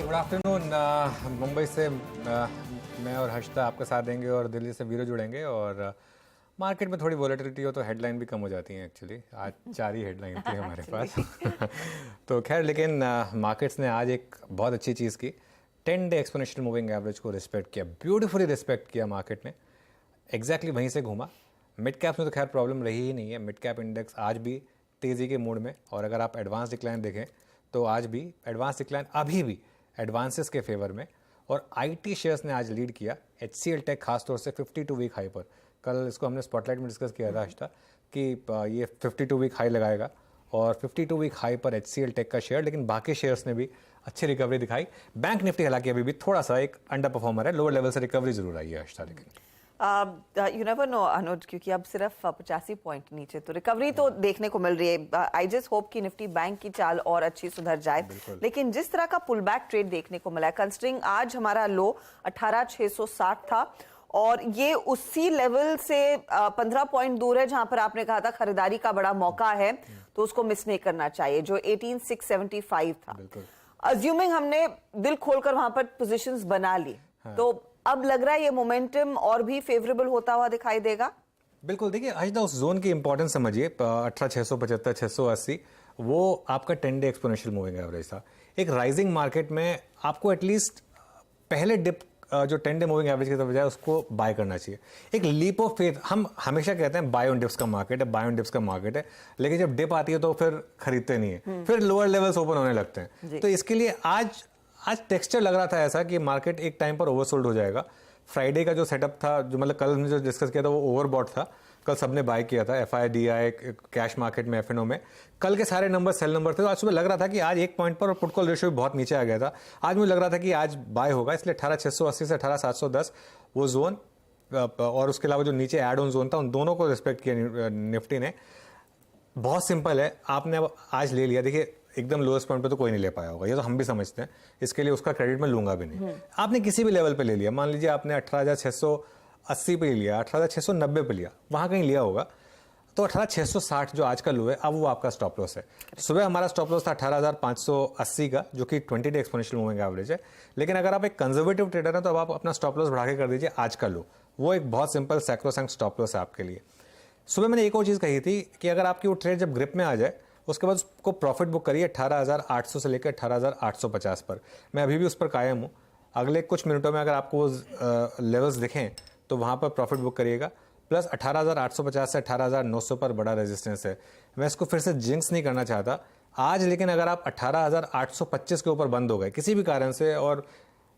Good afternoon. Mumbai से मैं और हर्षदा आपका साथ देंगे और दिल्ली से वीरो जुड़ेंगे। और मार्केट में थोड़ी वॉलेटिलिटी हो तो हेडलाइन भी कम हो जाती हैं। एक्चुअली आज 4 ही हेडलाइन थी हमारे पास तो खैर, लेकिन मार्केट्स ने आज एक बहुत अच्छी चीज़ की, 10 डे एक्सपोनेंशियल मूविंग एवरेज को रिस्पेक्ट किया, ब्यूटीफुली रिस्पेक्ट किया मार्केट ने। एग्जैक्टली वहीं से घूमा। मिड कैप्स में तो खैर प्रॉब्लम रही ही नहीं है। मिड कैप इंडेक्स आज भी तेज़ी के मूड में, और अगर आप एडवांस डिक्लाइन देखें तो आज भी एडवांस डिक्लाइन अभी भी एडवांसेस के फेवर में। और आईटी शेयर्स ने आज लीड किया। HCL टेक खासतौर से 52 वीक हाई पर, कल इसको हमने स्पॉटलाइट में डिस्कस किया था आष्टा कि ये 52 वीक हाई लगाएगा, और 52 वीक हाई पर HCL टेक का शेयर। लेकिन बाकी शेयर्स ने भी अच्छी रिकवरी दिखाई। बैंक निफ्टी हालांकि अभी भी थोड़ा सा एक अंडर परफॉर्मर है, लोअर लेवल से रिकवरी जरूर आई है आष्टा। लेकिन यू नेवर नो अनुज, क्योंकि अब सिर्फ 85 पॉइंट नीचे, तो रिकवरी तो देखने को मिल रही है। आई जस्ट होप कि निफ्टी बैंक की चाल और अच्छी सुधर जाए। लेकिन जिस तरह का पुल बैक ट्रेड देखने को मिला है, कंसिडरिंग आज हमारा लो 18,660 था और ये उसी लेवल से 15 पॉइंट दूर है जहां पर आपने कहा था खरीदारी का बड़ा मौका है, तो उसको मिस नहीं करना चाहिए, जो 18,675 था। अज्यूमिंग हमने दिल खोलकर वहां पर पोजीशंस बना ली, तो अब लग रहा है ये मोमेंटम और भी फेवरेबल होता हुआ दिखाई देगा। बिल्कुल। देखिए आज उस जोन की इंपॉर्टेंस समझिए, 18,675 680 वो आपका 10 डे एक्सपोनेंशियल मूविंग एवरेज था। एक राइजिंग मार्केट में आपको एटलीस्ट पहले डिप जो 10 डे मूविंग एवरेज की तरफ जाए उसको बाय करना चाहिए। एक लीप ऑफ फेथ, हम हमेशा कहते हैं बाय ऑन डिप्स का मार्केट है, बाय ऑन डिप्स का मार्केट है, लेकिन जब डिप आती है तो फिर खरीदते नहीं है, फिर लोअर लेवल्स ओपन होने लगते हैं। तो इसके लिए आज टेक्सचर लग रहा था ऐसा कि मार्केट एक टाइम पर ओवरसोल्ड हो जाएगा। फ्राइडे का जो सेटअप था, जो मतलब कल हमने जो डिस्कस किया था, वो ओवरबॉट था। कल सबने बाय किया था FIDI कैश मार्केट में, FNO में। कल के सारे नंबर सेल नंबर थे, तो आज सुबह लग रहा था कि आज एक पॉइंट पर पुट कॉल रेशियो भी बहुत नीचे आ गया था। आज मुझे लग रहा था कि आज बाय होगा, इसलिए 18,680 से 18,710 वो जोन, और उसके अलावा जो नीचे एड ऑन जोन था, उन दोनों को रिस्पेक्ट किया निफ्टी ने। बहुत सिंपल है, आपने अब आज ले लिया। देखिए एकदम लोएस्ट पॉइंट पे तो कोई नहीं ले पाया होगा, ये तो हम भी समझते हैं, इसके लिए उसका क्रेडिट मैं लूंगा भी नहीं। आपने किसी भी लेवल पे ले लिया, मान लीजिए आपने 18,680 पे लिया, 18,690 पे लिया, वहां कहीं लिया होगा, तो 18,660 जो आज का लो है, अब वो आपका स्टॉप लॉस है। सुबह हमारा स्टॉप लॉस था 18,580 का, जो कि 20 डे एक्सपोनेंशियल मूविंग एवरेज है। लेकिन अगर आप एक कंजर्वेटिव ट्रेडर हैं तो अब आप अपना स्टॉप लॉस बढ़ा के कर दीजिए आज का लो। वो एक बहुत सिंपल सैक्रोसैंक्ट स्टॉप लॉस है आपके लिए। सुबह मैंने एक और चीज़ कही थी कि अगर आपकी वो ट्रेड जब ग्रिप में आ जाए, उसके बाद उसको प्रॉफिट बुक करिए 18,800 से लेकर 18,850 पर। मैं अभी भी उस पर कायम हूँ। अगले कुछ मिनटों में अगर आपको वो लेवल्स दिखें तो वहाँ पर प्रॉफिट बुक करिएगा। प्लस 18,850 से 18,900 पर बड़ा रेजिस्टेंस है। मैं इसको फिर से जिंक्स नहीं करना चाहता आज, लेकिन अगर आप 18,825 के ऊपर बंद हो गए किसी भी कारण से, और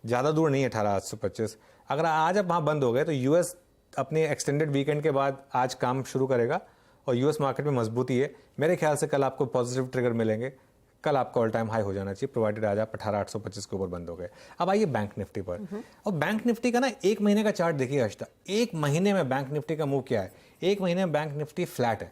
ज़्यादा दूर नहीं है 18,825, अगर आज आप वहाँ बंद हो गए तो US अपने एक्सटेंडेड वीकेंड के बाद आज काम शुरू करेगा और US मार्केट में मजबूती है। मेरे ख्याल से कल आपको पॉजिटिव ट्रिगर मिलेंगे। कल आपका ऑल टाइम हाई हो जाना चाहिए, प्रोवाइडेड आज आप 18,825 के ऊपर बंद हो गए। अब आइए बैंक निफ्टी पर। और बैंक निफ्टी का ना एक महीने का चार्ट देखिए अष्टा, एक महीने में बैंक निफ्टी का मूव क्या है। एक महीने में बैंक निफ्टी फ्लैट है,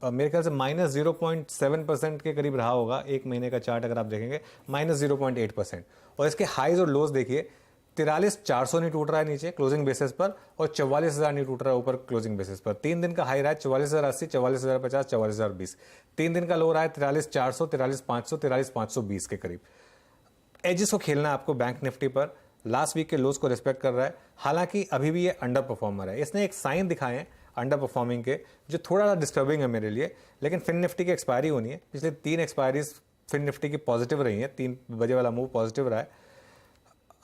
मेरे ख्याल से -0.7% के करीब रहा होगा। एक महीने का चार्ट अगर आप देखेंगे -0.8%। और इसके हाईज और लोज देखिए, 43,400 नहीं टूट रहा है नीचे क्लोजिंग बेसिस पर, और 44,000 नहीं टूट रहा है ऊपर क्लोजिंग बेसिस पर। 3 दिन का हाई रहा है 44,080, 44,050, 44,020। 3 दिन का लो रहा है 43,400, 43,500, 43,520 के करीब। एजिस को खेलना है आपको बैंक निफ्टी पर। लास्ट वीक के लोज को रिस्पेक्ट कर रहा है, हालांकि अभी भी ये अंडर परफॉर्मर है। इसने एक साइन दिखाए हैं अंडर परफॉर्मिंग के, जो थोड़ा डिस्टर्बिंग है मेरे लिए। लेकिन फिन निफ्टी की एक्सपायरी होनी है, पिछले 3 एक्सपायरीज फिन निफ्टी की पॉजिटिव रही है, 3 बजे वाला मूव पॉजिटिव रहा है।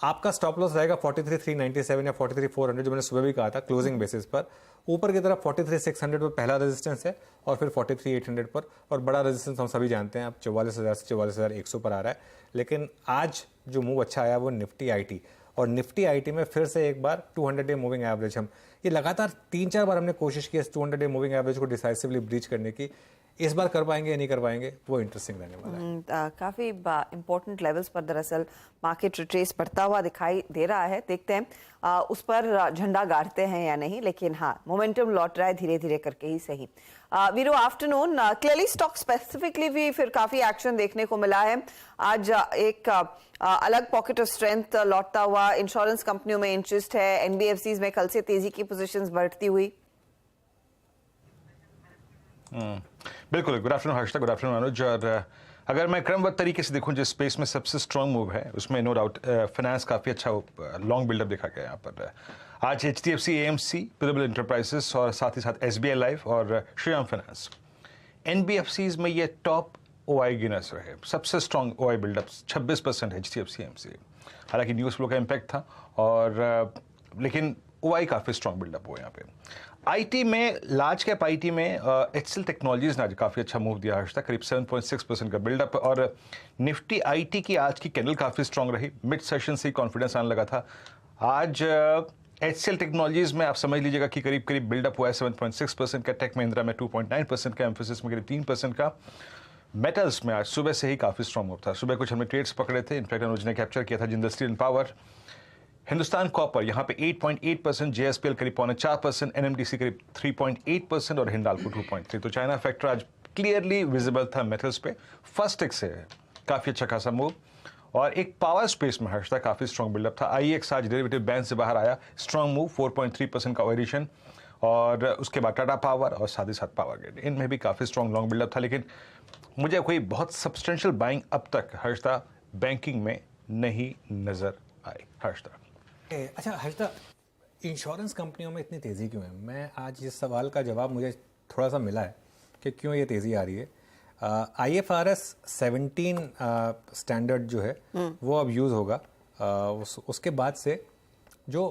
आपका स्टॉप लॉस रहेगा 43,397 या 43,400, जो मैंने सुबह भी कहा था क्लोजिंग बेसिस पर। ऊपर की तरफ 43,600 पर पहला रेजिस्टेंस है, और फिर 43,800 पर, और बड़ा रेजिस्टेंस हम सभी जानते हैं अब 44,000 से 44,100 पर आ रहा है। लेकिन आज जो मूव अच्छा आया वो निफ्टी IT, और निफ्टी IT में फिर से एक बार 200 डे मूविंग एवरेज, हम ये लगातार 3-4 बार हमने कोशिश की इस 200 डे मूविंग एवरेज को डिसाइसिवली ब्रीच करने की। इस बार कर पाएंगे या नहीं कर पाएंगे, वो इंटरेस्टिंग रहने वाला है। काफी इंपॉर्टेंट लेवल्स पर दरअसल मार्केट रिट्रेस बढ़ता हुआ दिखाई दे रहा है। देखते हैं उस पर झंडा गाड़ते हैं या नहीं, लेकिन हाँ मोमेंटम लौट रहा है धीरे धीरे करके ही सही। वीरो आफ्टरनून, क्लियरली स्टॉक स्पेसिफिकली भी फिर काफी एक्शन देखने को मिला है आज। एक अलग पॉकेट ऑफ स्ट्रेंथ लौटता हुआ इंश्योरेंस कंपनियों में इंटरेस्ट है, NBFCs में कल से तेजी की पोजीशंस बढ़ती हुई। बिल्कुल। Good afternoon Harshita, good afternoon Anuj. और अगर मैं क्रमबद्ध तरीके से देखूं, जिस स्पेस में सबसे स्ट्रांग मूव है उसमें नो डाउट फाइनेंस काफ़ी अच्छा लॉन्ग बिल्डअप देखा गया यहाँ पर। आज HDFC AMC, पिरामिड एंटरप्राइजेस और साथ ही साथ SBI लाइफ और श्रीराम फाइनेंस, NBFCs में ये टॉप OI गिनर्स रहे। सबसे strong OI buildup 26% HDFC AMC। हालांकि न्यूज़ फ्लो का इम्पैक्ट था और लेकिन OI काफ़ी स्ट्रांग बिल्डअप हुआ यहाँ पे। IT में, लार्ज कैप IT में HCL टेक्नोलॉजीज ने आज काफ़ी अच्छा मूव दिया आज तक, करीब 7.6% का बिल्डअप। और निफ्टी IT की आज की कैंडल काफ़ी स्ट्रांग रही, मिड सेशन से ही कॉन्फिडेंस आने लगा था। आज HCL टेक्नोलॉजीज में आप समझ लीजिएगा कि करीब करीब बिल्डअप हुआ है 7.6% का, टेक महिंद्रा में 2.9% का, एम्फोसिस में करीब 3% का। मेटल्स में आज सुबह से ही काफ़ी स्ट्रांग मूव था। सुबह कुछ हमने ट्रेड्स पकड़े थे, इनफैक्ट अनुज ने कैप्चर किया था Jindal steel and power, Hindustan copper यहाँ पे 8.8%, JSPL करीब 4.5%, NMDC करीब 3.8% और हिंडाल्को 2.3%। तो चाइना फैक्टर आज क्लियरली विजिबल था मेटल्स पे। फर्स्ट टिक से काफ़ी अच्छा खासा मूव। और एक पावर स्पेस में हर्ष था, काफ़ी स्ट्रॉन्ग बिल्डअप था। IEX आज डेरिवेटिव बैंक से बाहर आया, स्ट्रॉन्ग मूव, 4.3% का एडिशन। और उसके बाद टाटा पावर और साथ ही साथ पावर ग्रिड, इनमें भी काफ़ी स्ट्रॉन्ग लॉन्ग बिल्डअप था। लेकिन मुझे कोई बहुत सब्सटेंशियल बाइंग अब तक हर्षदा बैंकिंग में नहीं नजर आई। हर्षदा अच्छा हर्षदा, इंश्योरेंस कंपनियों में इतनी तेज़ी क्यों है? मैं आज इस सवाल का जवाब मुझे थोड़ा सा मिला है कि क्यों ये तेज़ी आ रही है। IFRS 17 स्टैंडर्ड जो है वो अब यूज़ होगा। उसके बाद से जो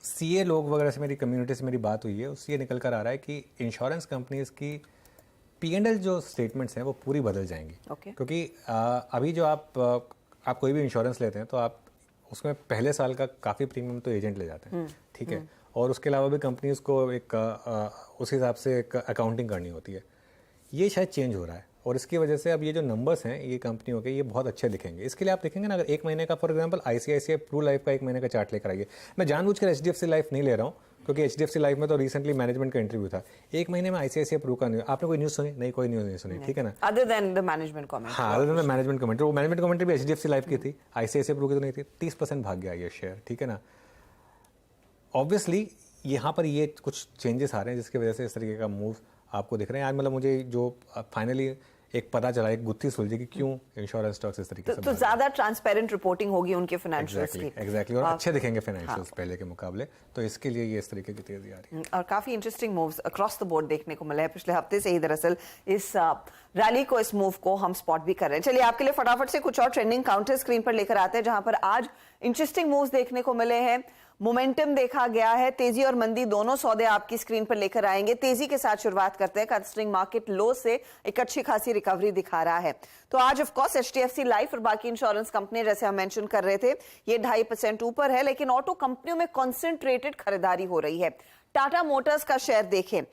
CA लोग वगैरह से, मेरी कम्युनिटी से मेरी बात हुई है, उससे ये निकल कर आ रहा है कि इंश्योरेंस कंपनीज़ की P&L जो स्टेटमेंट्स हैं वो पूरी बदल जाएंगी। क्योंकि अभी जो आप कोई भी इंश्योरेंस लेते हैं तो आप उसमें पहले साल का काफ़ी प्रीमियम तो एजेंट ले जाते हैं, ठीक है, और उसके अलावा भी कंपनीज को एक उस हिसाब से एक अकाउंटिंग करनी होती है। ये शायद चेंज हो रहा है और इसकी वजह से अब ये जो नंबर्स हैं ये कंपनियों के, ये बहुत अच्छे दिखेंगे। इसके लिए आप देखेंगे ना, अगर एक महीने का for example ICICI Pru life का एक महीने का चार्ट लेकर आइए। मैं जानबूझकर HDFC लाइफ नहीं ले रहा हूँ क्योंकि HDFC लाइफ में तो रिसेंटली मैनेजमेंट का इंटरव्यू था। एक महीने में ICICI प्रू का नहीं। आपने कोई न्यूज़ सुनी? नहीं, कोई न्यूज़ नहीं सुनी, ठीक है ना, other than the management comment. हाँ, other than the management comment. वो मैनेजमेंट कमेंट भी HDFC लाइफ की थी, ICICI प्रू की तो नहीं थी। 30% भाग गया ये शेयर, ठीक है ना। ऑब्वियसली यहाँ पर ये कुछ चेंजेस आ रहे हैं जिसकी वजह से इस तरीके का मूव आपको दिख रहे हैं। आज मतलब मुझे जो फाइनली एक पता चला, एक गुत्थी सुलझी कि क्यों इंश्योरेंस स्टॉक्स इस तरीके से तो ज्यादा ट्रांसपेरेंट रिपोर्टिंग होगी उनके फाइनेंशियल्स की। एग्जैक्टली, और अच्छे दिखेंगे फाइनेंशियल्स पहले के मुकाबले, तो इसके लिए ये इस तरीके की तेजी आ रही है। और काफी interesting moves across the board देखने को मिला है। पिछले हफ्ते से ही दरअसल इस रैली को, इस मूव को हम स्पॉट भी कर रहे हैं। चलिए आपके लिए फटाफट से कुछ और ट्रेंडिंग काउंटर स्क्रीन पर लेकर आते हैं जहां पर आज इंटरेस्टिंग मूव्स देखने को मिले हैं। मोमेंटम देखा गया है, तेजी और मंदी दोनों सौदे आपकी स्क्रीन पर लेकर आएंगे। तेजी के साथ शुरुआत करते हैं। कंसिडरिंग मार्केट लो से एक अच्छी खासी रिकवरी दिखा रहा है। तो आज ऑफ कोर्स HDFC लाइफ और बाकी इंश्योरेंस कंपनी, जैसे हम मेंशन कर रहे थे, ये 2.5% ऊपर है। लेकिन ऑटो कंपनियों में कॉन्सेंट्रेटेड खरीदारी हो रही है। टाटा मोटर्स का शेयर देखें,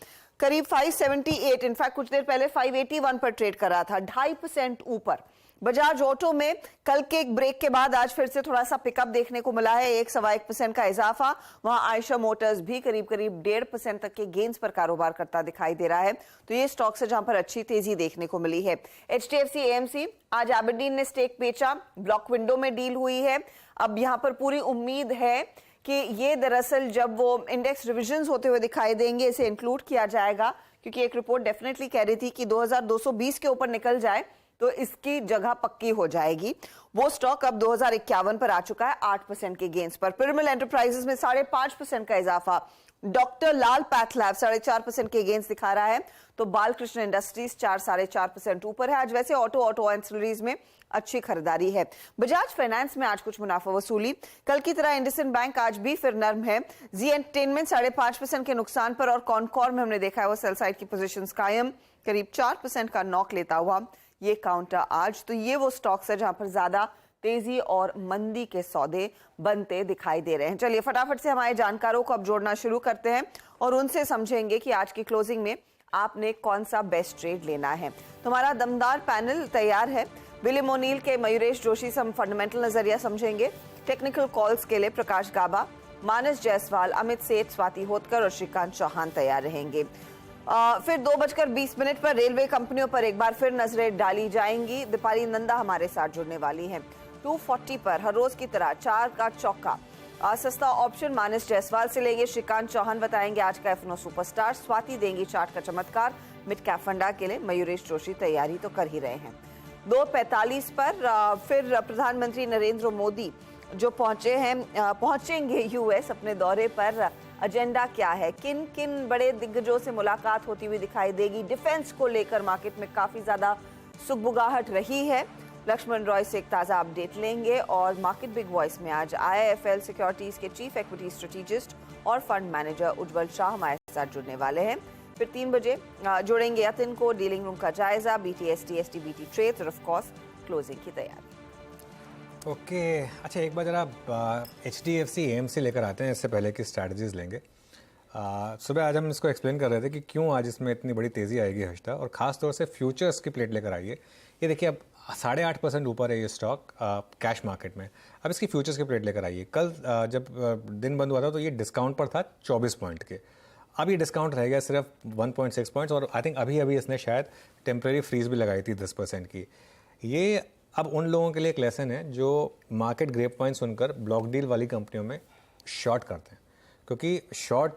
करीब 578, इनफैक्ट कुछ देर पहले 581 पर ट्रेड कर रहा था, 2.5% ऊपर। बजाज ऑटो में कल के एक ब्रेक के बाद आज फिर से थोड़ा सा पिकअप देखने को मिला है, 1.25% का इजाफा। वहां आयशा मोटर्स भी करीब करीब 1.5% तक के गेन्स पर कारोबार करता दिखाई दे रहा है। तो ये स्टॉक्स है जहां पर अच्छी तेजी देखने को मिली है। HDFC AMC, आज एबरडीन ने स्टेक बेचा, ब्लॉक विंडो में डील हुई है। अब यहां पर पूरी उम्मीद है कि ये दरअसल जब वो इंडेक्स रिविजन्स होते हुए दिखाई देंगे, इसे इंक्लूड किया जाएगा, क्योंकि एक रिपोर्ट डेफिनेटली कह रही थी कि 2220 के ऊपर निकल जाए तो इसकी जगह पक्की हो जाएगी। वो स्टॉक अब 2051 पर आ चुका है, 8% के गेन्स पर। पिरामिड एंटरप्राइजेस में 5.5% का इजाफा। डॉक्टर लाल पैथलैब 4.5% के गेन्स दिखा रहा है। तो बालकृष्ण इंडस्ट्रीज 4.5% ऊपर है। आज वैसे ऑटो एंसिलरीज में अच्छी खरीदारी है। बजाज फाइनेंस में आज कुछ मुनाफा वसूली। कल की तरह इंडसइंड बैंक आज भी फिर नर्म है। जी एंटरटेनमेंट 5.5% के नुकसान पर, और कॉनकॉर में हमने देखा है वो सेल साइड की पोजीशंस कायम, करीब 4% का नॉक लेता हुआ ये काउंटर आज। तो ये वो स्टॉक्स है जहां पर ज्यादा तेजी और मंदी के सौदे बनते दिखाई दे रहे हैं। चलिए फटाफट से हमारे जानकारों को अब जोड़ना शुरू करते हैं और उनसे समझेंगे कि आज की क्लोजिंग में आपने कौन सा बेस्ट ट्रेड लेना है। तो हमारा दमदार पैनल तैयार है। विलियम ओनील के मयूरेश जोशी से हम फंडामेंटल नजरिया समझेंगे। टेक्निकल कॉल्स के लिए प्रकाश गाबा, मानस जायसवाल, अमित सेठ, स्वाति होतकर और श्रीकांत चौहान तैयार रहेंगे। फिर 2:20 पर रेलवे कंपनियों पर एक बार फिर नजरें डाली जाएंगी। दीपाली नंदा हमारे साथ जुड़ने वाली हैं। 2:40 पर हर रोज की तरह 4 का चौका सस्ता ऑप्शन मानस जायसवाल से लेंगे। श्रीकांत चौहान बताएंगे आज का F&O सुपरस्टार। स्वाति देंगी चार्ट का चमत्कार। मिड कैप फंडा के लिए मयूरेश जोशी तैयारी तो कर ही रहे हैं। 2:45 पर फिर प्रधानमंत्री नरेंद्र मोदी जो पहुंचेंगे यूएस अपने दौरे पर। एजेंडा क्या है, किन किन बड़े दिग्गजों से मुलाकात होती हुई दिखाई देगी? डिफेंस को लेकर मार्केट में काफी ज्यादा सुगबुगाहट रही है। लक्ष्मण रॉय से एक ताजा अपडेट लेंगे और मार्केट बिग वॉइस में आज IIFL सिक्योरिटीज के चीफ इक्विटी स्ट्रेटेजिस्ट और फंड मैनेजर उज्जवल शाह हमारे साथ जुड़ने वाले हैं। फिर 3 बजे जोड़ेंगे यतिन को, डीलिंग रूम का जायजा, BTST STBT ट्रेड और ऑफ कोर्स क्लोजिंग की तैयारी। ओके अच्छा, एक बार जरा HDFC AMC लेकर आते हैं, इससे पहले की स्ट्रैटेजीज लेंगे। सुबह आज हम इसको एक्सप्लेन कर रहे थे कि क्यों आज इसमें इतनी बड़ी तेज़ी आएगी हर्षिता, और ख़ास तौर से फ्यूचर्स की प्लेट लेकर आइए। ये देखिए अब 8.5% ऊपर है ये स्टॉक कैश मार्केट में। अब इसकी फ्यूचर्स की प्लेट लेकर आइए। कल जब दिन बंद हुआ था तो ये डिस्काउंट पर था 24 पॉइंट के, अब ये डिस्काउंट रह गया सिर्फ 1.6 पॉइंट्स, और आई थिंक अभी इसने शायद टेम्प्रेरी फ्रीज भी लगाई थी 10% की। ये अब उन लोगों के लिए एक लेसन है जो मार्केट ग्रेप पॉइंट सुनकर ब्लॉक डील वाली कंपनियों में शॉर्ट करते हैं, क्योंकि शॉर्ट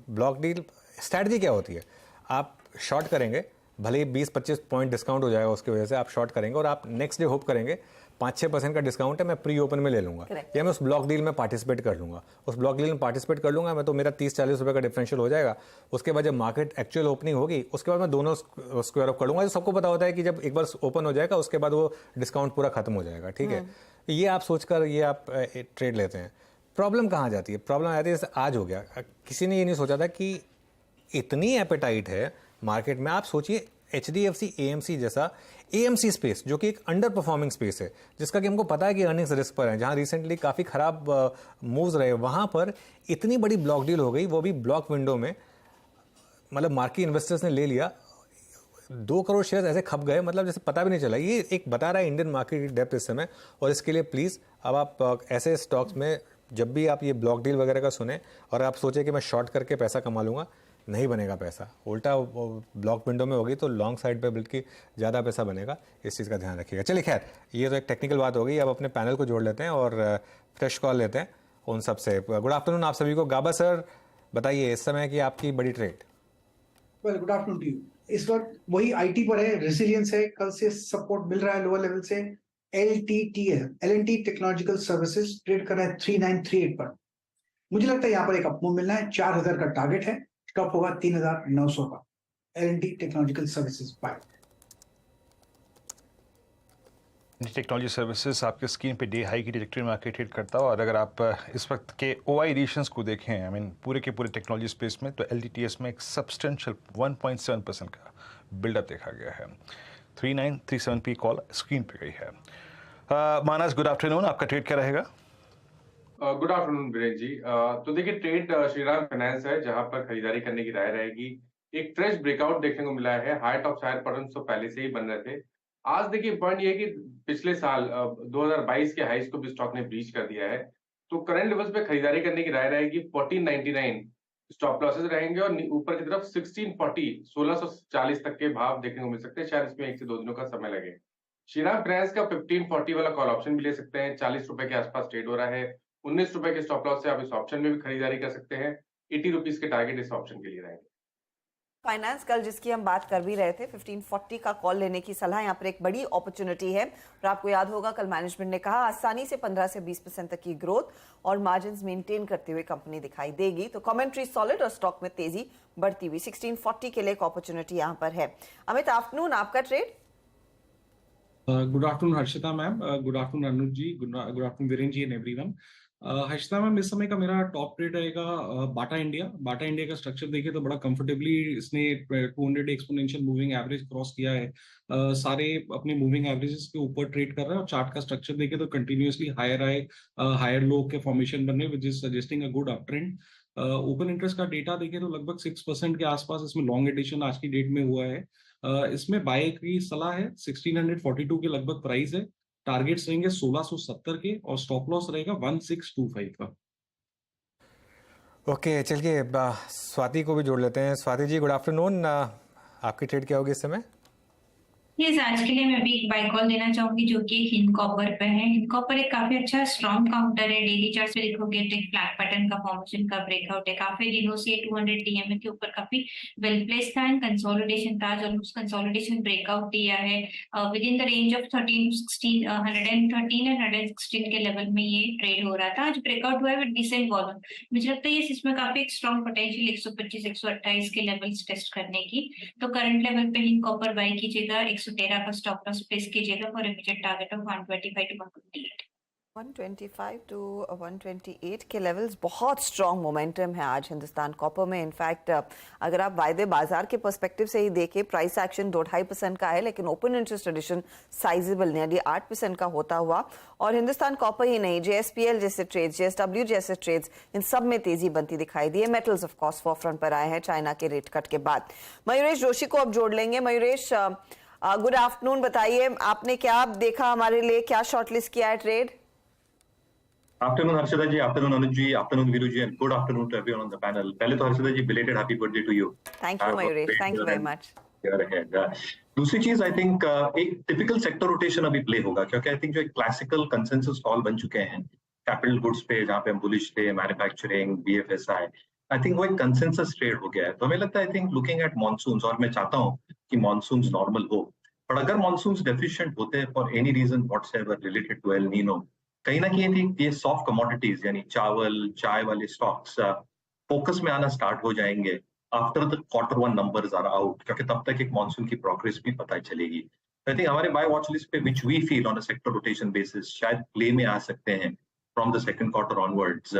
ब्लॉक डील स्ट्रैटेजी क्या होती है, आप शॉर्ट करेंगे, भले ही 20-25 पॉइंट डिस्काउंट हो जाएगा उसकी वजह से आप शॉर्ट करेंगे, और आप नेक्स्ट डे होप करेंगे 5-6% का डिस्काउंट है, मैं प्री ओपन में ले लूंगा या मैं उस ब्लॉक डील में पार्टिसिपेट कर लूंगा। उस ब्लॉक डील में पार्टिसिपेट कर लूंगा मैं, तो मेरा 30-40 रुपये का डिफरेंशियल हो जाएगा। उसके बाद जब मार्केट एक्चुअल ओपनिंग होगी उसके बाद मैं दोनों स्क्वायर ऑफ कर लूंगा। जो सबको पता होता है कि जब एक बार ओपन हो जाएगा उसके बाद वो डिस्काउंट पूरा खत्म हो जाएगा, ठीक है। ये आप सोचकर ये आप ट्रेड लेते हैं। प्रॉब्लम कहाँ जाती है? प्रॉब्लम आती है जैसे आज हो गया, किसी ने ये नहीं सोचा था कि इतनी एपेटाइट है मार्केट में। आप सोचिए HDFC AMC जैसा AMC स्पेस जो कि एक अंडर परफॉर्मिंग स्पेस है, जिसका कि हमको पता है कि अर्निंग्स रिस्क पर है, जहां रिसेंटली काफ़ी खराब मूव्स रहे, वहां पर इतनी बड़ी ब्लॉक डील हो गई, वो भी ब्लॉक विंडो में। मतलब मार्केट इन्वेस्टर्स ने ले लिया, 2 करोड़ शेयर ऐसे खप गए, मतलब जैसे पता भी नहीं चला। ये एक बता रहा है इंडियन मार्केट की डेप्थ इस समय। और इसके लिए प्लीज़ अब आप ऐसे स्टॉक्स में जब भी आप ये ब्लॉक डील वगैरह का सुने और आप सोचे कि मैं शॉर्ट करके पैसा कमा लूँगा, नहीं बनेगा पैसा। उल्टा ब्लॉक विंडो में होगी तो लॉन्ग साइड पे बल्कि ज़्यादा पैसा बनेगा, इस चीज़ का ध्यान रखिएगा। चलिए खैर, ये तो एक टेक्निकल बात हो गई। अब अपने पैनल को जोड़ लेते हैं और फ्रेश कॉल लेते हैं उन सब से। गुड आफ्टरनून आप सभी को। गाबा सर बताइए इस समय की आपकी बड़ी trade. Well, good afternoon to you. इस वक्त वही IT पर है, रेसिलियंस है, कल से सपोर्ट मिल रहा है लोअर लेवल से। L&T टेक्नोलॉजिकल सर्विसेज ट्रेड कर रहा है 3938 पर। मुझे लगता है यहाँ पर एक अपमूव मिलना है। 4000 का टारगेट है, स्टॉप होगा 3900 का। L&T technological services by. Technology services आपके स्क्रीन पे डे हाई की ट्रैजेक्टरी में आके ट्रेड करता है। और अगर आप इस वक्त के OI एडिशंस को देखें, आई मीन पूरे के पूरे टेक्नोलॉजी स्पेस में, तो LTTS में एक सब्सटेंशियल 1.7% का बिल्डअप देखा गया है। 3937 कॉल स्क्रीन पे गई है। मानस, गुड आफ्टरनून, आपका ट्रेड क्या रहेगा? गुड आफ्टरनून वीरेन जी। तो देखिए, ट्रेड श्रीराम फाइनेंस है जहां पर खरीदारी करने की राय रहेगी। एक फ्रेश ब्रेकआउट देखने को मिला है। हाई टॉप शायद पटन तो पहले से ही बन रहे थे। आज देखिए पॉइंट ये है कि पिछले साल 2022 के हाईस को भी स्टॉक ने ब्रीच कर दिया है। तो करंट लेवल्स पे खरीदारी करने की राय रहेगी। 1499 स्टॉप लॉसेस रहेंगे और ऊपर की तरफ 1640 1640 तक के भाव देखने को मिल सकते हैं। शायद इसमें 1 से 2 दिनों का समय लगे। श्रीराम फाइनेंस का 1540 वाला कॉल ऑप्शन भी ले सकते हैं। 40 रुपए के आसपास ट्रेड हो रहा है। 19 रुपए के स्टॉप लॉस से आप इस ऑप्शन में भी खरीदारी कर सकते हैं। 80 रुपीज के टारगेट इस ऑप्शन के लिए रहेंगे। फाइनेंस कल जिसकी हम बात कर भी रहे थे, 1540 का कॉल लेने की सलाह। यहाँ पर एक बड़ी अपॉर्चुनिटी है और आपको याद होगा कल मैनेजमेंट ने कहा आसानी से 15 से 20% तक की ग्रोथ और मार्जिन्स मेंटेन करते हुए कंपनी दिखाई देगी। तो कमेंट्री सॉलिड और स्टॉक में तेजी बढ़ती हुई। 1640 के लिए एक अपॉर्चुनिटी यहाँ पर है। अमित, आफ्टरनून, आपका trade. Good afternoon Harshita ma'am, good afternoon Anuj ji, good afternoon Viren ji and everyone. Harshita ma'am, इस समय का मेरा टॉप ट्रेड रहेगा बाटा इंडिया। बाटा इंडिया का स्ट्रक्चर देखिए तो बड़ा कंफर्टेबली इसने 200 एक्सपोनेंशियल मूविंग एवरेज क्रॉस किया है। सारे अपने मूविंग एवरेजेस के ऊपर ट्रेड कर रहा है और चार्ट का स्ट्रक्चर देखिए तो continuously higher high higher low के फॉर्मेशन बन रहे हैं, which is suggesting a good up trend. Open interest का डेटा देखें तो लगभग 6% के आसपास इसमें लॉन्ग एडिशन आज की डेट में हुआ है। इसमें बाय की सलाह है। 1642 के लगभग प्राइस है। टारगेट्स रहेंगे 1670 के और स्टॉप लॉस रहेगा 1625 का। ओके, चलिए स्वाति को भी जोड़ लेते हैं। स्वाति जी, गुड आफ्टरनून, आपकी ट्रेड क्या होगी इस समय? यस, आज के लिए मैं भी एक बाय कॉल देना चाहूंगी जो कि हिंद कॉपर पे है। हिंद कॉपर एक काफी अच्छा स्ट्रॉन्ग काउंटर है। डेली चार्ट में देखोगे तो एक फ्लैट पैटर्न का फॉर्मेशन का ब्रेकआउट है। काफी दिनों से 200 डीएमए के ऊपर काफी वेल प्लेस था एंड कंसोलिडेशन था, जो कंसोलिडेशन ब्रेकआउट दिया है with in the range of 113 and 116 के लेवल में ये ट्रेड हो रहा था। आज ब्रेकआउट हुआ है विद डिसेंट वॉल्यूम। मुझे लगता है इसमें काफी एक स्ट्रॉन्ग पोटेंशियल 125 128 के लेवल्स टेस्ट करने की। तो करंट लेवल पे ही कॉपर बाय कीजिएगा, 113 का स्टॉप लॉस प्लेस कीजिएगा for immediate target of 125 to 128। 125 to 128 के लेवल्स, बहुत स्ट्रॉन्ग मोमेंटम है आज हिंदुस्तान कॉपर में। इनफैक्ट अगर आप वायदे बाजार के पर्सपेक्टिव से ही देखें, प्राइस एक्शन 2-2.5% का है, लेकिन open interest addition sizeable nearly 8% का होता हुआ। और हिंदुस्तान कॉपर ही नहीं, जेएसपीएल जैसे ट्रेड्स, जेएसडब्ल्यू जैसे ट्रेड्स, इन सब में तेजी बनती दिखाई दी है। मेटल्स ऑफ कोर्स फॉरफ्रंट पर आए हैं चाइना के रेट कट के बाद। मयूरेश जोशी को अब जोड़ लेंगे। मयूरेश, गुड आफ्टरनून, बताइए आपने क्या देखा हमारे लिए, क्या शॉर्टलिस्ट किया है trade? Afternoon Harshada ji, afternoon Anuj ji, afternoon Veeru ji, and good afternoon to everyone on the panel. पहले तो Harshada ji belated happy birthday to you. Thank you Mayuresh, thank you very much. दूसरी चीज, आई थिंक एक टिपिकल सेक्टर रोटेशन अभी प्ले होगा, क्योंकि आई थिंक जो एक क्लासिकल कंसेंसस कॉल बन चुके हैं कैपिटल गुड्स पे, जहाँ पे हम बुलिश थे, मैन्युफैक्चरिंग, बीएफएसआई, आई थिंक वो एक कंसेंसस ट्रेड हो गया है। तो हमें लगता है I think looking at monsoons, और मैं चाहता हूँ कि मॉनसून्स नॉर्मल हो, पर अगर मॉनसून्स डेफिशिएंट होते हैं for any reason whatsoever related to El Nino, कहीं ना कहीं ये सॉफ्ट कमोडिटीज यानी चावल, चाय वाले स्टॉक्स फोकस में आना स्टार्ट हो जाएंगे after the Q1 numbers are out, क्योंकि तब तक एक मानसून की प्रोग्रेस भी पता चलेगी। आई थिंक हमारे बाय वॉच लिस्ट पे which we feel on a sector rotation basis शायद प्ले में आ सकते हैं from the second quarter onwards.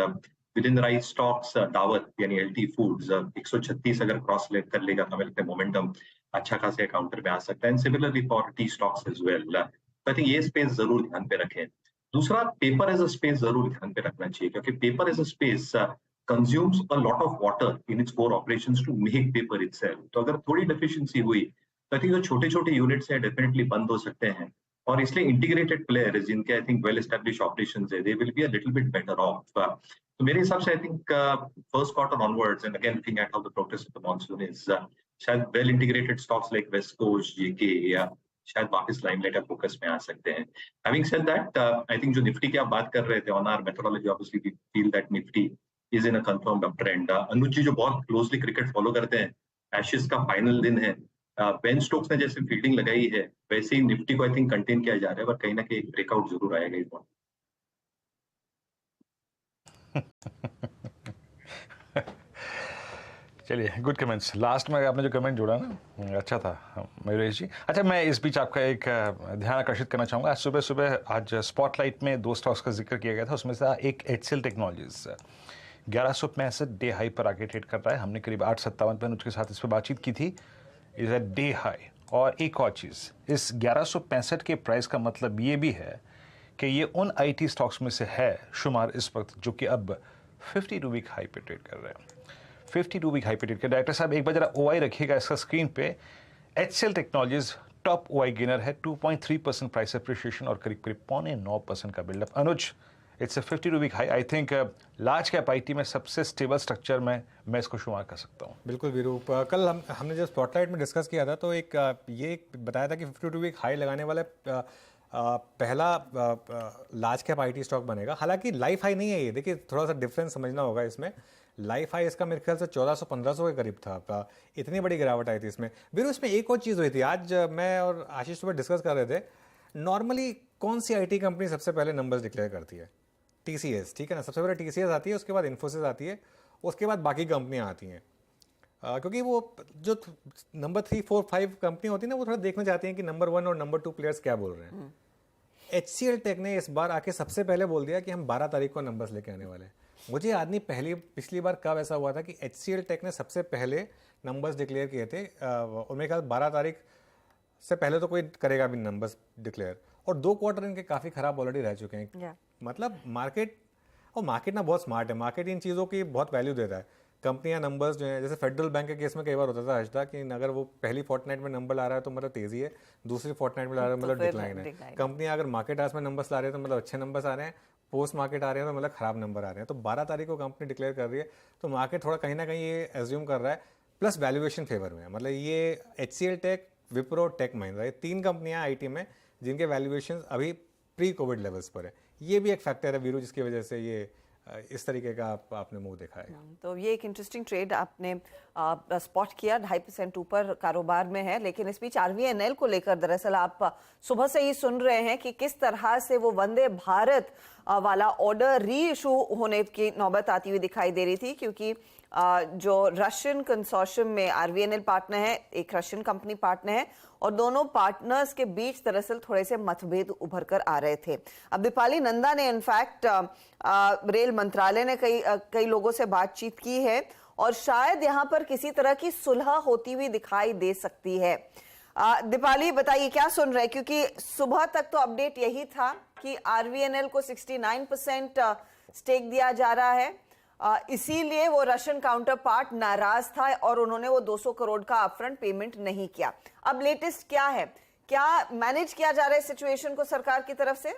With in the right stocks, दावत यानी एलटी फूड्स 136 अगर क्रॉस कर लेगा तो हमें लगता है मोमेंटम अच्छा खासा काउंटर में आ सकता है, and similarly for T stocks as well. I think ये स्पेस जरूर ध्यान पे रखें। दूसरा, पेपर एज अ स्पेस जरूर ध्यान पे रखना चाहिए, क्योंकि paper as a space consumes a lot of water in its core operations to make paper itself. तो अगर थोड़ी डेफिशिएंसी हुई तो आई थिंक जो छोटे छोटे यूनिट्स हैं डेफिनेटली बंद हो सकते हैं, और इसलिए इंटीग्रेटेड प्लेयर्स जिनके I think well establish operations है, they will be a little bit better off. तो मेरे हिसाब से I think first quarter onwards, and again looking at how the progress of the monsoon is, शायद well integrated stocks like West Coast, JK या शायद वापस limelight of focus में आ सकते हैं। Having said that, I think जो Nifty की आप बात कर रहे थे, on our methodology obviously we feel that Nifty is in a confirmed uptrend। अनुज जी जो बहुत क्लोजली क्रिकेट फॉलो करते हैं, एशेज का फाइनल दिन है, बेन स्टोक्स ने जैसे फील्डिंग लगाई है वैसे ही निफ्टी को आई थिंक कंटेन किया जा रहा है, पर कहीं ना कहीं एक ब्रेकआउट जरूर आएगा इस बार। चलिए, गुड कमेंट्स। लास्ट में आपने जो कमेंट जोड़ा ना, अच्छा था मयूरेश जी। अच्छा, मैं इस बीच आपका एक ध्यान आकर्षित करना चाहूँगा। आज सुबह सुबह आज स्पॉटलाइट में 2 स्टॉक्स का जिक्र किया गया था, उसमें से एक एचसीएल टेक्नोलॉजीज 1165 डे हाई पर आगे ट्रेड कर रहा है। हमने करीब 8:57 पर उसके साथ इस पर बातचीत की थी, इज अ डे हाई। और एक और चीज़, इस 1165 के प्राइस का मतलब ये भी है कि ये उन आईटी स्टॉक्स में से है शुमार इस वक्त जो कि अब 52 वीक हाई पे ट्रेड कर रहे हैं। 52 वीक हाई पे ट्रेड कर। डायरेक्टर साहब एक बार जरा ओआई रखिएगा इसका स्क्रीन पे। HCL technologies top OI gainer है, 2.3% प्राइस अप्रिशिएशन और करीब करीब 8.9% का buildup. Anuj, it's a 52 week high. I think large cap IT में सबसे स्टेबल स्ट्रक्चर में मैं इसको शुमार कर सकता हूँ। बिल्कुल वीरू, कल हमने जब स्पॉटलाइट में डिस्कस किया था तो ये बताया था कि 52 वीक हाई लगाने वाला पहला लार्ज कैप आईटी स्टॉक बनेगा। हालांकि लाइफ हाई नहीं है ये, देखिए थोड़ा सा डिफरेंस समझना होगा इसमें। लाइफ हाई इसका मेरे ख्याल से 1400-1500 के करीब था, इतनी बड़ी गिरावट आई थी इसमें। वीरू, इसमें एक और चीज़ हुई थी, आज मैं और आशीष सुबह डिस्कस कर रहे थे। नॉर्मली कौन सी आईटी कंपनी सबसे पहले नंबर्स डिक्लेयर करती है? टीसीएस, ठीक है ना, सबसे पहले टीसीएस आती है, उसके बाद इन्फोसिस आती है, उसके बाद बाकी कंपनियां आती हैं। क्योंकि वो जो नंबर 3, 4, 5 कंपनी होती है ना, वो थोड़ा देखना चाहती हैं कि नंबर 1 और नंबर 2 प्लेयर्स क्या बोल रहे हैं। एचसीएल टेक ने इस बार आके सबसे पहले बोल दिया कि हम 12 तारीख को नंबर्स लेके आने वाले हैं। मुझे याद नहीं पिछली बार कब ऐसा हुआ था कि एचसीएल टेक ने सबसे पहले नंबर्स डिक्लेयर किए थे, और मेरे ख्याल 12 तारीख से पहले तो कोई करेगा भी नंबर्स डिक्लेयर। और 2 क्वार्टर इनके काफ़ी ख़राब ऑलरेडी रह चुके हैं। मतलब मार्केट ना बहुत स्मार्ट है, मार्केट इन चीज़ों की बहुत वैल्यू देता है। कंपनियां नंबर्स जो हैं, जैसे फेडरल बैंक के केस में कई बार होता था हर्षदा कि अगर वो पहली फोर्टनाइट में नंबर ला रहा है तो मतलब तेज़ी है, दूसरी फोर्टनाइट में ला रहा है मतलब डिक्लाइन है। कंपनियां अगर मार्केट आवर्स में नंबर्स ला रहे हैं तो मतलब अच्छे नंबर्स आ रहे हैं, पोस्ट मार्केट आ रहे हैं तो मतलब खराब नंबर आ रहे हैं। तो 12 तारीख को कंपनी डिक्लेयर कर रही है तो मार्केट थोड़ा कहीं ना कहीं ये एज्यूम कर रहा है, प्लस वैल्यूएशन फेवर में है। मतलब ये HCL tech Wipro, tech Mahindra, ये 3 कंपनियां आईटी में जिनके वैल्यूएशन अभी प्री कोविड लेवल्स पर है। ये भी एक फैक्टर है वीरू जिसकी वजह से ये इस तरीके का आपने मूव देखा है। तो ये एक इंटरेस्टिंग ट्रेड आपने स्पॉट किया, 2.5% ऊपर कारोबार में है। लेकिन इस बीच आरवीएनएल को लेकर दरअसल आप सुबह से ही सुन रहे हैं कि किस तरह से वो वंदे भारत वाला ऑर्डर री इशू होने की नौबत आती हुई दिखाई दे रही थी, क्योंकि जो रशियन कंसोर्शियम में आरवीएनएल पार्टनर है, एक रशियन कंपनी पार्टनर है, और दोनों पार्टनर्स के बीच दरअसल थोड़े से मतभेद उभर कर आ रहे थे। अब दीपाली नंदा ने इनफैक्ट रेल मंत्रालय ने कई लोगों से बातचीत की है और शायद यहां पर किसी तरह की सुलह होती हुई दिखाई दे सकती है। दीपाली बताइए क्या सुन रहे हैं, क्योंकि सुबह तक तो अपडेट यही था कि आरवीएनएल को 69% स्टेक दिया जा रहा है, इसीलिए वो रशियन काउंटर पार्ट नाराज था और उन्होंने वो 200 करोड़ का अपफ्रंट पेमेंट नहीं किया। अब लेटेस्ट क्या है, क्या मैनेज किया जा रहा है सिचुएशन को सरकार की तरफ से?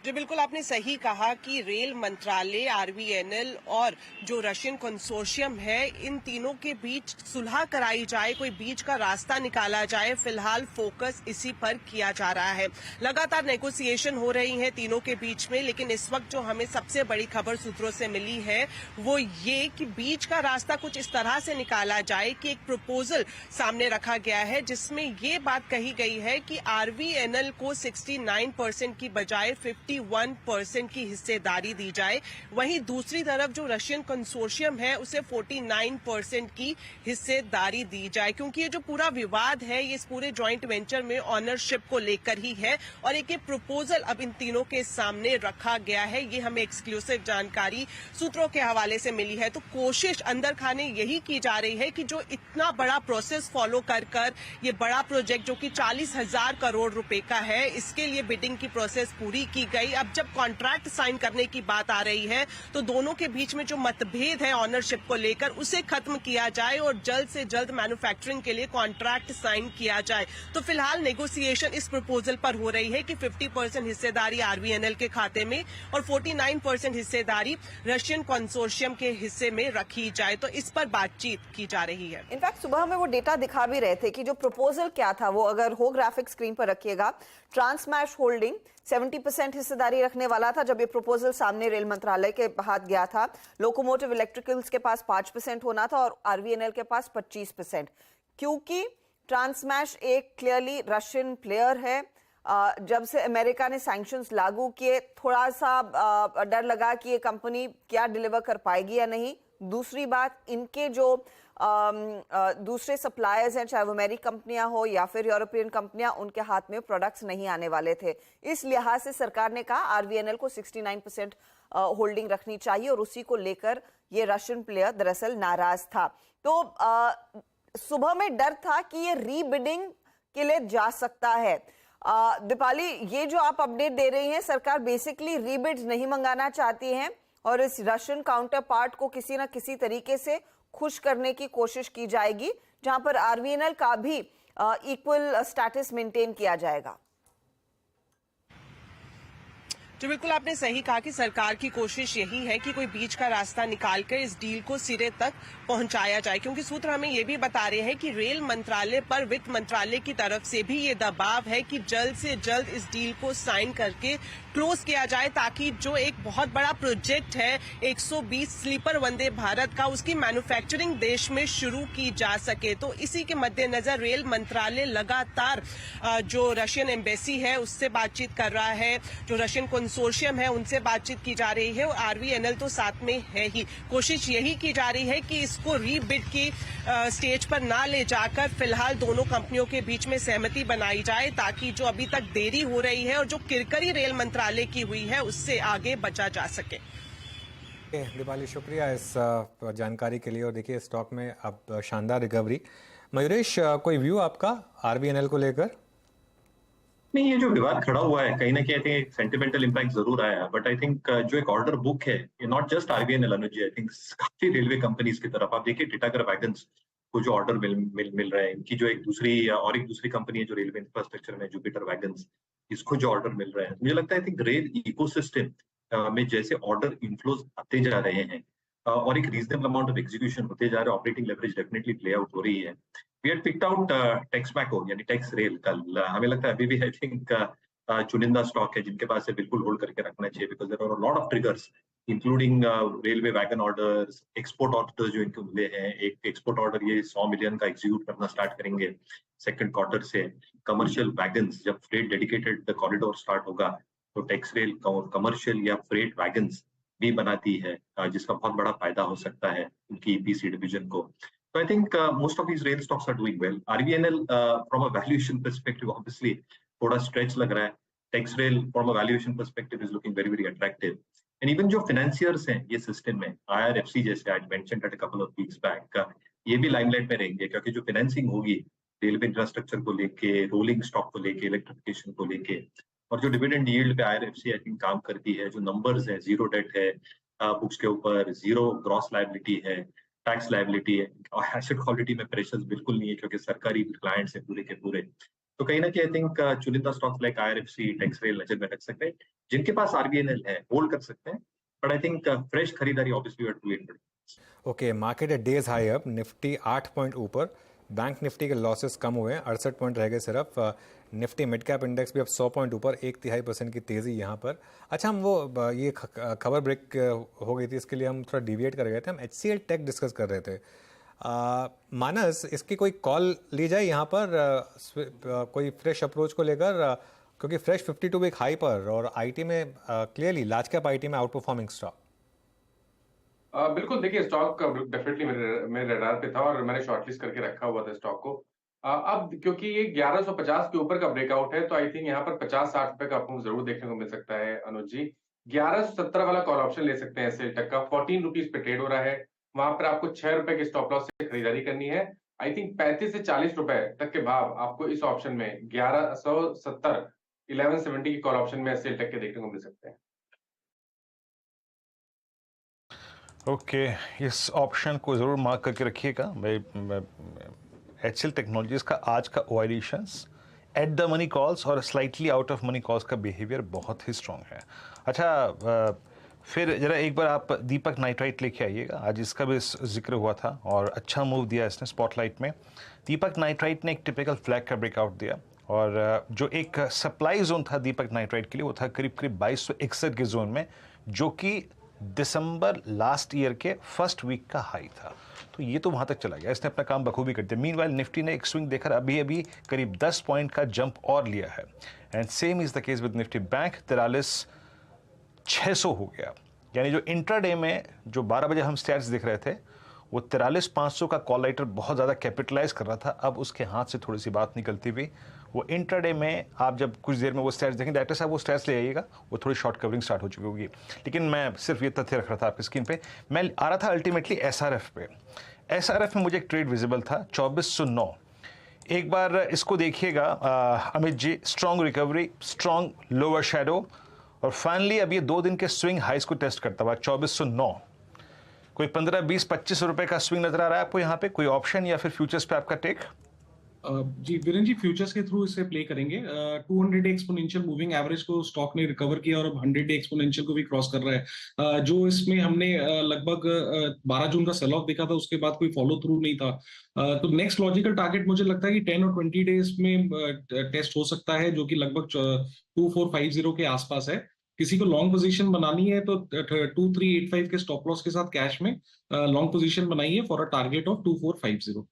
जो बिल्कुल आपने सही कहा कि रेल मंत्रालय, आरवीएनएल और जो रशियन कंसोर्शियम है, इन तीनों के बीच सुलह कराई जाए, कोई बीच का रास्ता निकाला जाए। फिलहाल फोकस इसी पर किया जा रहा है। लगातार नेगोशिएशन हो रही है तीनों के बीच में, लेकिन इस वक्त जो हमें सबसे बड़ी खबर सूत्रों से मिली है वो ये कि बीच का रास्ता कुछ इस तरह से निकाला जाए कि एक प्रपोजल सामने रखा गया है जिसमें ये बात कही गई है कि आरवीएनएल को 69% की बजाय 51% की हिस्सेदारी दी जाए। वहीं दूसरी तरफ जो रशियन कंसोर्शियम है उसे 49% की हिस्सेदारी दी जाए, क्योंकि ये जो पूरा विवाद है ये इस पूरे जॉइंट वेंचर में ऑनरशिप को लेकर ही है और एक प्रपोजल अब इन तीनों के सामने रखा गया है। ये हमें एक्सक्लूसिव जानकारी सूत्रों के हवाले से मिली है। तो कोशिश अंदर खाने यही की जा रही है कि जो इतना बड़ा प्रोसेस फॉलो कर ये बड़ा प्रोजेक्ट जो कि 40,000 करोड़ रुपए का है, इसके लिए बिडिंग की प्रोसेस पूरी की गई। अब जब कॉन्ट्रैक्ट साइन करने की बात आ रही है तो दोनों के बीच में जो मतभेद है ऑनरशिप को लेकर उसे खत्म किया जाए और जल्द से जल्द मैन्युफैक्चरिंग के लिए कॉन्ट्रैक्ट साइन किया जाए। तो फिलहाल नेगोशिएशन इस प्रपोजल पर हो रही है कि 50% हिस्सेदारी आरवीएनएल के खाते में और 49% हिस्सेदारी रशियन कंसोर्शियम के हिस्से में रखी जाए। तो इस पर बातचीत की जा रही है। इनफैक्ट सुबह में वो डेटा दिखा भी रहे थे कि जो प्रपोजल क्या था, वो अगर हो ग्राफिक स्क्रीन पर रखिएगा, ट्रांसमैश होल्डिंग 70% हिस्सेदारी रखने वाला था जब ये प्रपोजल सामने रेल मंत्रालय के हाथ गया था। लोकोमोटिव इलेक्ट्रिकल्स के पास 5% होना था और आरवीएनएल के पास 25%। क्योंकि ट्रांसमैश एक क्लियरली रशियन प्लेयर है, जब से अमेरिका ने सैंक्शंस लागू किए थोड़ा सा डर लगा कि ये कंपनी क्या डिलीवर कर पाएगी या नहीं। दूसरी बात, इनके जो दूसरे सप्लायर्स हैं, चाहे वो अमेरिकी कंपनियां हो या फिर यूरोपियन कंपनियां, उनके हाथ में प्रोडक्ट्स नहीं आने वाले थे। इस लिहाज से सरकार ने कहा आरवीएनएल को 69% होल्डिंग रखनी चाहिए और उसी को लेकर ये रशियन प्लेयर दरअसल नाराज था। तो सुबह में डर था कि ये रीबिडिंग के लिए जा सकता है। दीपाली, ये जो आप अपडेट दे रही हैं, सरकार बेसिकली रीबिड नहीं मंगाना चाहती है और इस रशियन काउंटर पार्ट को किसी ना किसी तरीके से खुश करने की कोशिश की जाएगी, जहां पर आरवीएनएल का भी इक्वल स्टेटस मेंटेन किया जाएगा। जो बिल्कुल आपने सही कहा कि सरकार की कोशिश यही है कि कोई बीच का रास्ता निकालकर इस डील को सिरे तक पहुंचाया जाए, क्योंकि सूत्र हमें ये भी बता रहे हैं कि रेल मंत्रालय पर वित्त मंत्रालय की तरफ से भी ये दबाव है कि जल्द से जल्द इस डील को साइन करके क्लोज किया जाए, ताकि जो एक बहुत बड़ा प्रोजेक्ट है 120 स्लीपर वंदे भारत का, उसकी मैन्युफैक्चरिंग देश में शुरू की जा सके। तो इसी के मद्देनजर रेल मंत्रालय लगातार जो रशियन एम्बेसी है उससे बातचीत कर रहा है, जो रशियन कंसोर्शियम है उनसे बातचीत की जा रही है और आरवीएनएल तो साथ में है ही। कोशिश यही की जा रही है कि इसको रीबिड की स्टेज पर ना ले जाकर फिलहाल दोनों कंपनियों के बीच में सहमति बनाई जाए, ताकि जो अभी तक देरी हो रही है और जो किरकरी रेल मंत्रालय की हुई है उससे आगे बचा जा सके। दीपाली, शुक्रिया इस जानकारी के लिए। और देखिए स्टॉक में अब शानदार रिकवरी। मयूरेश, कोई व्यू आपका आरवीएनएल को लेकर? नहीं, ये जो विवाद खड़ा हुआ है कहीं ना कहीं आई थिंक एक सेंटिमेंटल इम्पैक्ट जरूर आया, बट आई थिंक जो एक ऑर्डर बुक है, not just RVNL Anuj ji, I think काफी रेलवे कंपनीज की तरफ आप देखिए टिटागढ़ वैगन्स को जो ऑर्डर मिल रहे हैं, इनकी जो एक दूसरी कंपनी है जो रेलवे इंफ्रास्ट्रक्चर में, जुपिटर वैगन्स, इसको जो ऑर्डर मिल रहे हैं, मुझे लगता है आई थिंक रेल इकोसिस्टम में जैसे ऑर्डर इनफ्लोज आते जा रहे हैं, और एक रीजनेबल अमाउंट ऑफ एग्जीक्यूशन होते जा रहे, operating leverage definitely play out हो रही है. We had picked out Texmaco यानी टेक्स रेल कल. हमें लगता है अभी भी आई थिंक चुनिंदा स्टॉक है जिनके पास से बिल्कुल होल्ड करके रखना चाहिए, because there are a lot of triggers including railway wagon orders, export orders जो इनको मिले हैं. एक एक्सपोर्ट ऑर्डर ये 100 मिलियन का एग्जीक्यूट करना स्टार्ट करेंगे सेकंड क्वार्टर से. कमर्शियल वैगन्स, जब फ्रेट डेडिकेटेड कॉरिडोर स्टार्ट होगा तो टेक्स रेल कमर्शियल या फ्रेट वैगन्स भी बनाती है, जिसका बहुत बड़ा फायदा हो सकता है उनकी ईपीसी डिवीजन को. So I think most of these rail stocks are doing well. RVNL from a valuation perspective obviously थोड़ा stretch लग रहा है. TexRail from a valuation perspective is looking very attractive. And even जो financiers हैं ये system में, IRFC जैसे I mentioned at a couple of weeks back, ये भी limelight में रहेंगे क्योंकि जो financing होगी रेलवे इंफ्रास्ट्रक्चर को लेके, रोलिंग स्टॉक को लेके, इलेक्ट्रिफिकेशन को लेके, और जो डिविडेंड यील्ड पे IRFC आई थिंक काम करती है, जो नंबर्स है, जीरो डेट है बुक्स के ऊपर, जीरो ग्रॉस लायबिलिटी है, टैक्स लायबिलिटी है, और एसेट क्वालिटी में प्रेशर्स बिल्कुल नहीं है क्योंकि सरकारी क्लाइंट्स है पूरे के पूरे. तो कहीं ना कहीं आई थिंक चुनिंदा स्टॉक्स लाइक IRFC, टेक्सरेल नजर में रख सकते हैं. जिनके पास RVNL है होल्ड कर सकते हैं, बट आई थिंक फ्रेश खरीदारी obviously to it. Okay, market है days high up, Nifty 8 point ऊपर, बैंक निफ्टी के लॉसेस कम हुए हैं, 68 पॉइंट रह गए सिर्फ. निफ्टी मिड कैप इंडेक्स भी अब 100 पॉइंट ऊपर, 1/3% की तेज़ी यहाँ पर. अच्छा, हम वो ये खबर ब्रेक हो गई थी, इसके लिए हम थोड़ा डिविएट कर गए थे. हम HCL टेक डिस्कस कर रहे थे. मानस, इसकी कोई कॉल ली जाए यहाँ पर, कोई फ्रेश अप्रोच को लेकर, क्योंकि फ्रेश 52 वीक हाई पर, और आईटी में क्लियरली लार्ज कैप आईटी में आउट परफॉर्मिंग स्टॉक. बिल्कुल, देखिए स्टॉक डेफिनेटली मेरे रडार पे था और मैंने शॉर्टलिस्ट करके रखा हुआ था स्टॉक को. अब क्योंकि ये 1150 के ऊपर का ब्रेकआउट है, तो आई थिंक यहाँ पर 50-60 रुपए का आपको जरूर देखने को मिल सकता है अनुज जी. 1170 वाला कॉल ऑप्शन ले सकते हैं HCL टेक का, 14 रुपीज पे ट्रेड हो रहा है. वहां पर आपको 6 रुपए के स्टॉप लॉस से खरीदारी करनी है. आई थिंक 35 से 40 रुपए तक के भाव आपको इस ऑप्शन में 1170, 1170 की कॉल ऑप्शन में HCL टेक के देखने को मिल सकते हैं. ओके, इस ऑप्शन को ज़रूर मार्क करके रखिएगा. HCL टेक्नोलॉजीज का आज का ओआईडिशंस, एट द मनी कॉल्स और slightly out of money calls का बिहेवियर बहुत ही स्ट्रॉन्ग है. अच्छा, फिर जरा एक बार आप दीपक नाइट्राइट लेके आइएगा. आज इसका भी जिक्र हुआ था और अच्छा मूव दिया इसने स्पॉटलाइट में. दीपक नाइट्राइट ने एक टिपिकल फ्लैग का ब्रेकआउट दिया, और जो एक सप्लाई जोन था दीपक नाइट्राइट के लिए वो था करीब 2261 के जोन में, जो कि दिसंबर लास्ट ईयर के फर्स्ट वीक का हाई था. तो ये तो वहाँ तक चला गया, इसने अपना काम बखूबी कर दिया. मीनवाइल निफ्टी ने एक स्विंग देकर अभी करीब 10 पॉइंट का जंप और लिया है. And same is the case with Nifty. Bank 43,600 हो गया, यानी जो इंट्राडे में जो 12 बजे हम स्टैट्स दिख रहे थे वो 43,500 का कॉल राइटर बहुत ज़्यादा कैपिटलाइज कर रहा था. अब उसके हाथ से थोड़ी सी बात निकलती हुई वो इंट्राडे में, आप जब कुछ देर में वो स्टैट्स देखें, डायरेक्टर साहब वो स्टैट्स ले आइएगा, वो थोड़ी शॉर्ट कवरिंग स्टार्ट हो चुकी होगी. लेकिन मैं सिर्फ ये तथ्य रख रहा था आपकी स्क्रीन पे. मैं आ रहा था अल्टीमेटली SRF पे. SRF में मुझे एक ट्रेड विजिबल था 2409. एक बार इसको देखिएगा Amit ji. Strong recovery, strong lower shadow, और फाइनली अब ये 2 दिन के स्विंग हाइस को टेस्ट करता हुआ 2409. कोई 15, 20, 25 रुपए का स्विंग नजर आ रहा है आपको यहाँ पे? कोई ऑप्शन या फिर फ्यूचर्स पे आपका टेक? जी वीरेन जी, फ्यूचर्स के थ्रू इसे प्ले करेंगे. 200 डे एक्सपोनेंशियल मूविंग एवरेज को स्टॉक ने रिकवर किया और अब 100 डे एक्सपोनेंशियल को भी क्रॉस कर रहा है. जो इसमें हमने लगभग 12 जून का सेल ऑफ देखा था, उसके बाद कोई फॉलो थ्रू नहीं था. तो नेक्स्ट लॉजिकल टारगेट मुझे लगता है कि 10 और 20 डेज में टेस्ट हो सकता है, जो कि लगभग 2450 के आसपास है. किसी को लॉन्ग पोजीशन बनानी है तो 2385 के स्टॉप लॉस के साथ कैश में लॉन्ग पोजीशन बनाइए for a target of 2450.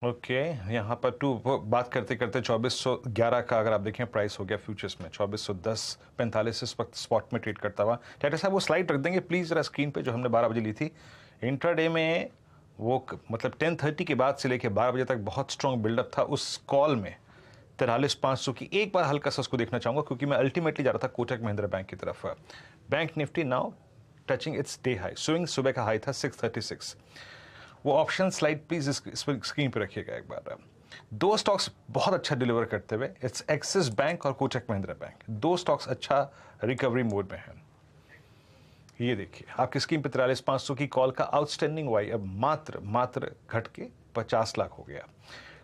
Okay, यहाँ पर बात करते करते 2411 का अगर आप देखें प्राइस हो गया फ्यूचर्स में 2410.45 इस वक्त स्पॉट में ट्रेड करता हुआ. डायरेक्टर साहब वो स्लाइड रख देंगे प्लीज़ जरा स्क्रीन पे, जो हमने 12 बजे ली थी. इंट्राडे में वो मतलब 10:30 के बाद से लेके 12 बजे तक बहुत स्ट्रॉन्ग बिल्डअप था. उस कॉल में 43,500 की एक बार हल्का सा उसको देखना चाहूँगा, क्योंकि मैं अल्टीमेटली जा रहा था कोटक महिंद्रा बैंक की तरफ. Bank Nifty now touching it's day high. सुबह का हाई था 636. वो ऑप्शन स्लाइड प्लीज इस पर स्क्रीन पे रखिएगा एक बार. 2 स्टॉक्स बहुत अच्छा डिलीवर करते हुए, इट्स एक्सिस बैंक और कोटक महिंद्रा बैंक. 2 स्टॉक्स अच्छा रिकवरी मोड में हैं. ये देखिए आपकी स्क्रीन पे 43,500 की कॉल का आउटस्टैंडिंग वाई अब मात्र घट के 50 लाख हो गया.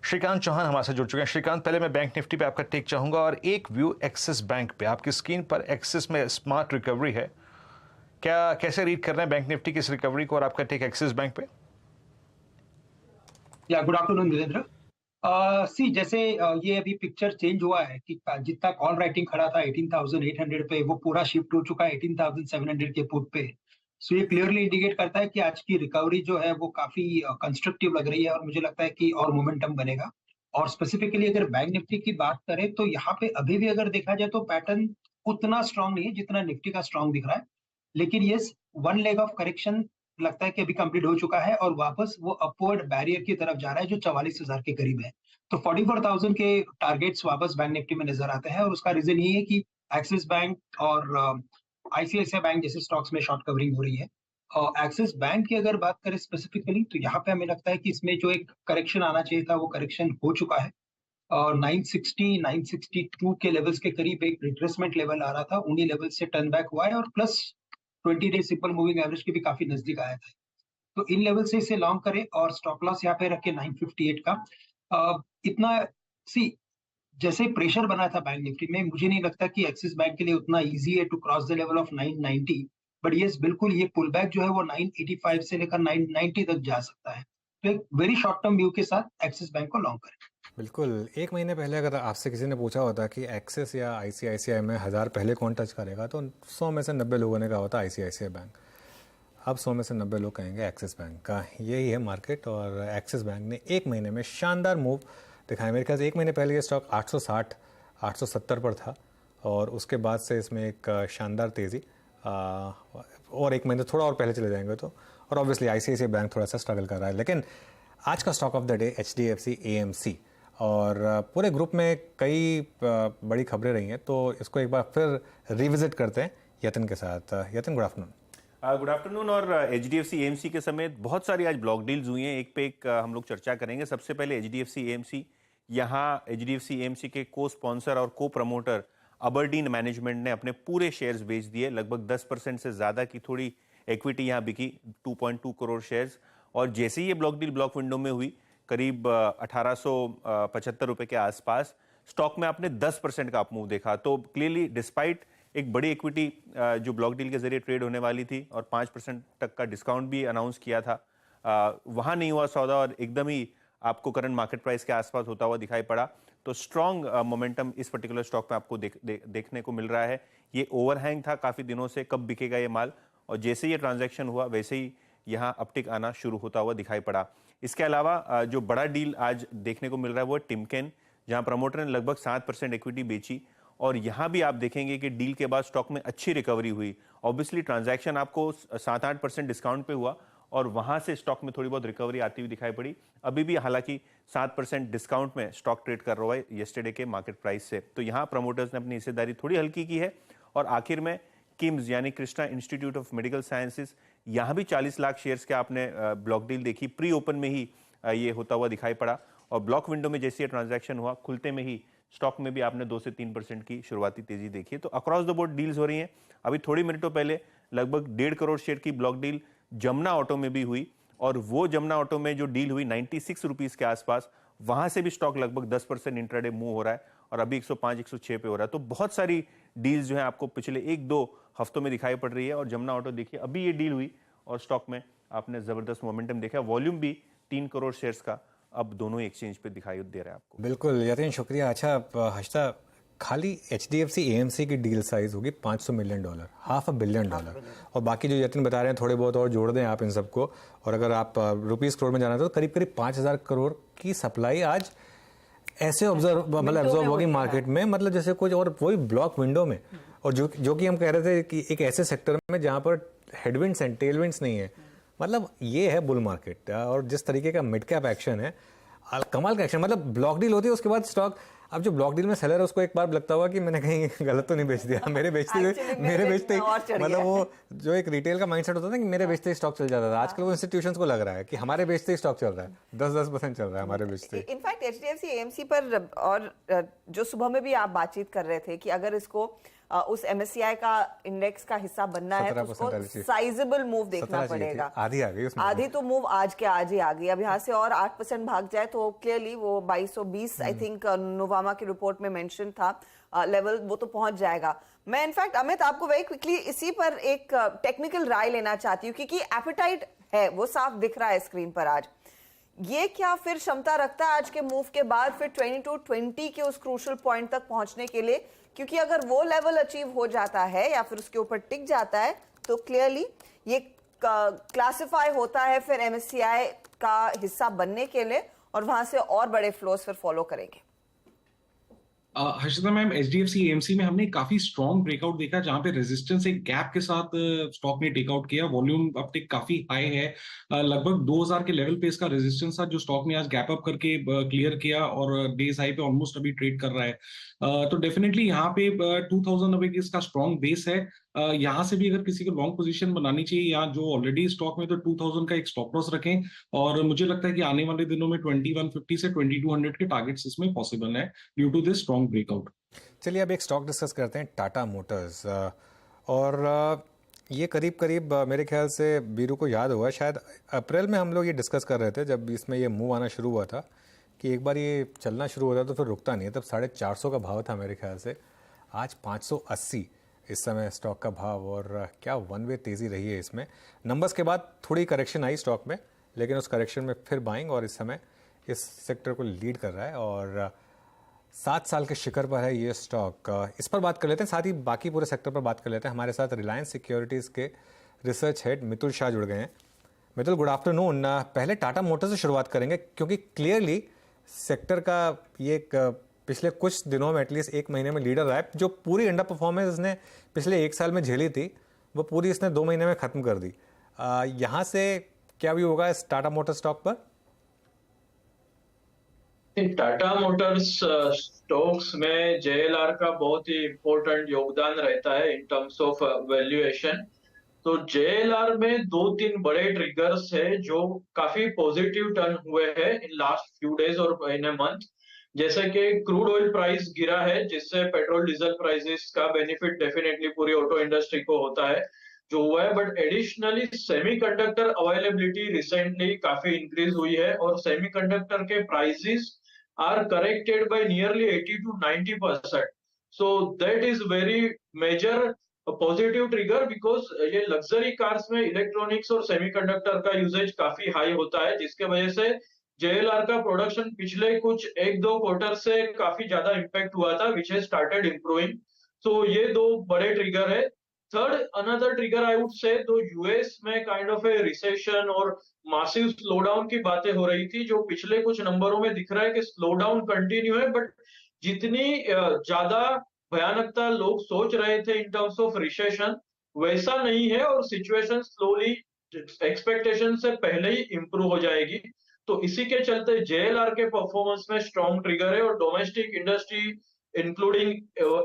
श्रीकांत चौहान हमारे साथ जुड़ चुके हैं. श्रीकांत, पहले मैं बैंक निफ्टी पे आपका टेक चाहूंगा और एक व्यू एक्सिस बैंक पे. आपकी स्क्रीन पर एक्सिस में स्मार्ट रिकवरी है, क्या कैसे रीड कर रहे हैं बैंक निफ्टी की इस रिकवरी को और आपका टेक एक्सिस बैंक पे? या गुड आफ्टरनून वीरेंद्र। सी जैसे ये अभी पिक्चर चेंज हुआ है कि जितना कॉल राइटिंग खड़ा था 18,800 पे, वो पूरा शिफ्ट हो चुका है 18,700 के पुट पे। सो ये क्लियरली इंडिकेट करता है कि आज की रिकवरी जो है वो काफी कंस्ट्रक्टिव लग रही है और मुझे लगता है कि और मोमेंटम बनेगा। और स्पेसिफिकली अगर बैंक निफ्टी की बात करें तो यहाँ पे अभी भी अगर देखा जाए तो पैटर्न उतना स्ट्रांग नहीं है जितना निफ्टी का स्ट्रांग दिख रहा है, लेकिन ये वन लेग ऑफ करेक्शन लगता है कि अभी कंप्लीट हो चुका है और वापस वो अपवर्ड बैरियर की तरफ जा रहा है जो 44,000 के करीब है। तो 44,000 के टारगेट्स वापस बैंक निफ्टी में नजर आते हैं और उसका रीजन ये है कि एक्सिस बैंक और आईसीआईसीआई बैंक जैसे स्टॉक्स में शॉर्ट कवरिंग हो रही है। और एक्सिस बैंक की अगर बात करें स्पेसिफिकली तो यहाँ पे हमें लगता है कि इसमें जो एक करेक्शन आना चाहिए था वो करेक्शन हो चुका है और 960 962 के लेवल्स के करीब एक रिट्रेसमेंट लेवल आ रहा था, उन्हीं लेवल से टर्न बैक हुआ है और plus 20 day simple moving average के भी काफी नजदीक आया था। तो इन लेवल से इसे लॉन्ग करें और स्टॉप लॉस यहाँ पे रखे 958 का। इतना सी जैसे प्रेशर बना था बैंक निफ्टी में, मुझे नहीं लगता कि एक्सिस बैंक के लिए उतना इजी है to cross the level of 990, but yes बिल्कुल ये पुल बैक जो है वो 985 से लेकर 990 तक जा सकता है। तो एक वेरी शॉर्ट टर्म व्यू के साथ एक्सिस बैंक को लॉन्ग करें। बिल्कुल, एक महीने पहले अगर आपसे किसी ने पूछा होता कि एक्सिस या आईसीआईसीआई में 1000 पहले कौन टच करेगा तो 100 में से 90 लोगों ने कहा होता आईसीआईसीआई बैंक। अब 100 में से 90 लोग कहेंगे एक्सिस बैंक का। यही है मार्केट और एक्सिस बैंक ने एक महीने में शानदार मूव दिखाया। मेरे ख्याल से एक महीने पहले ये स्टॉक 860 870 पर था और उसके बाद से इसमें एक शानदार तेज़ी और एक महीने थोड़ा और पहले चले जाएंगे तो, और ऑब्वियसली आईसीआईसीआई बैंक थोड़ा सा स्ट्रगल कर रहा है। लेकिन आज का stock of the day HDFC AMC और पूरे ग्रुप में कई बड़ी खबरें रही हैं, तो इसको एक बार फिर रिविजिट करते हैं यतिन के साथ। Yatin, good afternoon. Good afternoon. और एचडीएफसी एएमसी के समेत बहुत सारी आज ब्लॉक डील्स हुई हैं, एक पे एक हम लोग चर्चा करेंगे। सबसे पहले एचडीएफसी एएमसी। यहाँ एचडीएफसी एएमसी के को स्पॉन्सर और को प्रमोटर अबरडीन मैनेजमेंट ने अपने पूरे शेयर्स बेच दिए। लगभग 10% से ज़्यादा की थोड़ी इक्विटी यहाँ बिकी, 2.2 करोड़ शेयर्स। और जैसे ही ये ब्लॉक डील ब्लॉक विंडो में हुई, करीब 1875 रुपए के आसपास स्टॉक में आपने 10% का अपमूव देखा। तो क्लियरली डिस्पाइट एक बड़ी इक्विटी जो ब्लॉक डील के जरिए ट्रेड होने वाली थी और 5% तक का डिस्काउंट भी अनाउंस किया था, वहाँ नहीं हुआ सौदा और एकदम ही आपको करंट मार्केट प्राइस के आसपास होता हुआ दिखाई पड़ा। तो स्ट्रॉन्ग मोमेंटम इस पर्टिकुलर स्टॉक में आपको देखने को मिल रहा है। ये ओवरहैंग था काफ़ी दिनों से, कब बिकेगा ये माल, और जैसे ये ट्रांजैक्शन हुआ वैसे ही यहाँ अपटिक आना शुरू होता हुआ दिखाई पड़ा। इसके अलावा जो बड़ा डील आज देखने को मिल रहा है वो टिमकेन, जहाँ प्रमोटर ने लगभग 7% इक्विटी बेची और यहाँ भी आप देखेंगे कि डील के बाद स्टॉक में अच्छी रिकवरी हुई। ऑब्वियसली ट्रांजैक्शन आपको 7-8% डिस्काउंट पे हुआ और वहाँ से स्टॉक में थोड़ी बहुत रिकवरी आती हुई दिखाई पड़ी। अभी भी हालांकि 7% डिस्काउंट में स्टॉक ट्रेड कर रहा है येस्टरडे के मार्केट प्राइस से। तो यहाँ प्रमोटर्स ने अपनी हिस्सेदारी थोड़ी हल्की की है। और आखिर में किम्स यानी Krishna institute of medical sciences, यहाँ भी 40 लाख शेयर्स के आपने ब्लॉक डील देखी, प्री ओपन में ही ये होता हुआ दिखाई पड़ा और ब्लॉक विंडो में जैसे ये ट्रांजैक्शन हुआ, खुलते में ही स्टॉक में भी आपने 2 से 3% की शुरुआती तेजी देखी है। तो अक्रॉस द बोर्ड डील्स हो रही हैं। अभी थोड़ी मिनटों पहले लगभग 1.5 करोड़ शेयर की ब्लॉक डील जमुना ऑटो में भी हुई और वो जमुना ऑटो में जो डील हुई 96 रुपीज़ के आसपास, वहाँ से भी स्टॉक लगभग 10% इंट्राडे मूव हो रहा है और अभी 105-106 पे हो रहा है। तो बहुत सारी डील्स जो है आपको पिछले 1-2 हफ्तों में दिखाई पड़ रही है। और जमुना ऑटो देखिए, अभी ये डील हुई और स्टॉक में आपने जबरदस्त मोमेंटम देखा। वॉल्यूम भी 3 करोड़ शेयर्स का अब दोनों एक्सचेंज पे दिखाई दे रहा है आपको। बिल्कुल यतिन, शुक्रिया। अच्छा हर्षिता, खाली एचडीएफसी एएमसी की डील साइज होगी $500 मिलियन, $500 मिलियन, और बाकी जो यतिन बता रहे हैं थोड़े बहुत और जोड़ दें आप इन सबको, और अगर आप रुपीज़ करोड़ में जाना तो करीब करीब 5,000 करोड़ की सप्लाई आज ऐसे ऑब्जर्व होगी मार्केट में, मतलब जैसे कुछ, और वही ब्लॉक विंडो में। और जो कि हम कह रहे थे कि एक ऐसे सेक्टर में जहाँ पर हेडविंड्स एंड टेलविंड्स नहीं है, मतलब ये है बुल मार्केट। और जिस तरीके का मिड कैप एक्शन है, कमाल का एक्शन, मतलब ब्लॉक डील होती है उसके बाद स्टॉक, अब जो ब्लॉक डील में सेलर है उसको एक बार लगता हुआ कि मैंने कहीं गलत तो नहीं बेच दिया, मेरे बेचते मतलब वो जो एक रिटेल का माइंडसेट होता था कि मेरे बेचते ही स्टॉक चल जाता था, आजकल वो इंस्टीट्यूशंस को लग रहा है कि हमारे बेचते ही स्टॉक चल रहा है, 10% चल रहा है हमारे बेचते। इनफैक्ट एचडीएफसी एएमसी पर, और जो सुबह में भी आप बातचीत कर रहे थे कि अगर इसको उस MSCI का इंडेक्स का हिस्सा बनना है तो 17% उसको वाली चीज। साइजेबल मूव देखना 17 चाहिए थी, पड़ेगा। आधी आ गई उसमें। आधी तो मूव आज के आज ही आ गई। अब यहाँ से और 8% भाग जाए तो क्लियरली वो 2220 आई थिंक नोवामा की रिपोर्ट में मेंशन था लेवल, वो तो पहुंच जाएगा। मैं इनफैक्ट अमित आपको वेरी क्विकली इसी पर एक टेक्निकल राय लेना चाहती हूँ, क्योंकि एपेटाइट है वो साफ दिख रहा है स्क्रीन पर आज। ये क्या फिर क्षमता रखता है आज के मूव के बाद फिर 2220 के उस क्रूशल पॉइंट तक पहुंचने के लिए? क्योंकि अगर वो लेवल अचीव हो जाता है या फिर उसके ऊपर टिक जाता है तो क्लियरली ये क्लासिफाई होता है फिर MSCI का हिस्सा बनने के लिए, और वहां से और बड़े फ्लोज फिर फॉलो करेंगे। हर्षिता मैम, HDFC AMC में हमने काफी स्ट्रॉन्ग ब्रेकआउट देखा, जहां पे रेजिस्टेंस एक गैप के साथ स्टॉक ने टेकआउट किया। वॉल्यूम अपटेक काफी हाई है, लगभग 2000 के लेवल पे इसका रेजिस्टेंस था, जो स्टॉक ने आज गैप अप करके क्लियर किया और डेज हाई पे ऑलमोस्ट अभी ट्रेड कर रहा है। तो डेफिनेटली यहाँ पे 2000 नब्बे की इसका स्ट्रॉन्ग बेस है। यहाँ से भी अगर किसी को लॉन्ग पोजीशन बनानी चाहिए या जो ऑलरेडी स्टॉक में, तो 2000 का एक स्टॉप लॉस रखें। और मुझे लगता है कि आने वाले दिनों में 2150 से 2200 के टारगेट्स इसमें पॉसिबल है due to this strong breakout. चलिए अब एक स्टॉक डिस्कस करते हैं, टाटा मोटर्स। और ये करीब करीब मेरे ख्याल से बीरू को याद होगा, शायद अप्रैल में हम लोग ये डिस्कस कर रहे थे जब इसमें ये मूव आना शुरू हुआ था कि एक बार ये चलना शुरू होता तो फिर रुकता नहीं है। तब 450 का भाव था मेरे ख्याल से, आज 580 इस समय स्टॉक का भाव। और क्या वन वे तेज़ी रही है इसमें। नंबर्स के बाद थोड़ी करेक्शन आई स्टॉक में, लेकिन उस करेक्शन में फिर बाइंग, और इस समय इस सेक्टर को लीड कर रहा है और 7 साल के शिखर पर है ये स्टॉक। इस पर बात कर लेते हैं, साथ ही बाकी पूरे सेक्टर पर बात कर लेते हैं। हमारे साथ रिलायंस सिक्योरिटीज़ के रिसर्च हेड मितुल शाह जुड़ गए हैं। Mitul, good afternoon. पहले टाटा मोटर्स से शुरुआत करेंगे, क्योंकि क्लियरली सेक्टर का ये एक पिछले कुछ दिनों में, एटलीस्ट एक महीने में लीडर रहा है। जो पूरी अंडर परफॉर्मेंस इसने पिछले एक साल में झेली थी, वो पूरी इसने 2 महीने में ख़त्म कर दी। यहाँ से क्या भी होगा इस टाटा मोटर्स स्टॉक पर? टाटा मोटर्स स्टॉक्स में JLR का बहुत ही इम्पोर्टेंट योगदान रहता है इन टर्म्स ऑफ वैल्यूएशन। तो JLR में 2-3 बड़े ट्रिगर्स है जो काफी पॉजिटिव टर्न हुए हैं इन लास्ट फ्यू डेज और इन ए मंथ। जैसे कि क्रूड ऑयल प्राइस गिरा है, जिससे पेट्रोल डीजल प्राइसेस का बेनिफिट डेफिनेटली पूरी ऑटो इंडस्ट्री को होता है जो हुआ है। But additionally semiconductor availability recently काफी इंक्रीज हुई है और सेमीकंडक्टर के prices are corrected by nearly 80 to 90%. So that is very major positive trigger because ये लग्जरी कार्स में इलेक्ट्रॉनिक्स और सेमीकंडक्टर का यूजेज काफी हाई होता है, जिसके वजह से JLR का प्रोडक्शन पिछले कुछ 1-2 क्वार्टर से काफी ज्यादा इम्पैक्ट हुआ था, which has started improving. So ये 2 बड़े ट्रिगर है। Third another trigger I would say, तो यूएस में काइंड ऑफ ए रिसेशन और मासिव स्लोडाउन की बातें हो रही थी, जो पिछले कुछ नंबरों में दिख रहा है कि स्लोडाउन कंटिन्यू है, बट जितनी ज्यादा भयानकता लोग सोच रहे थे इन टर्म्स ऑफ रिसेशन वैसा नहीं है और सिचुएशन स्लोली एक्सपेक्टेशन से पहले ही इंप्रूव हो जाएगी। तो इसी के चलते JLR के परफॉर्मेंस में स्ट्रॉन्ग ट्रिगर है और domestic industry including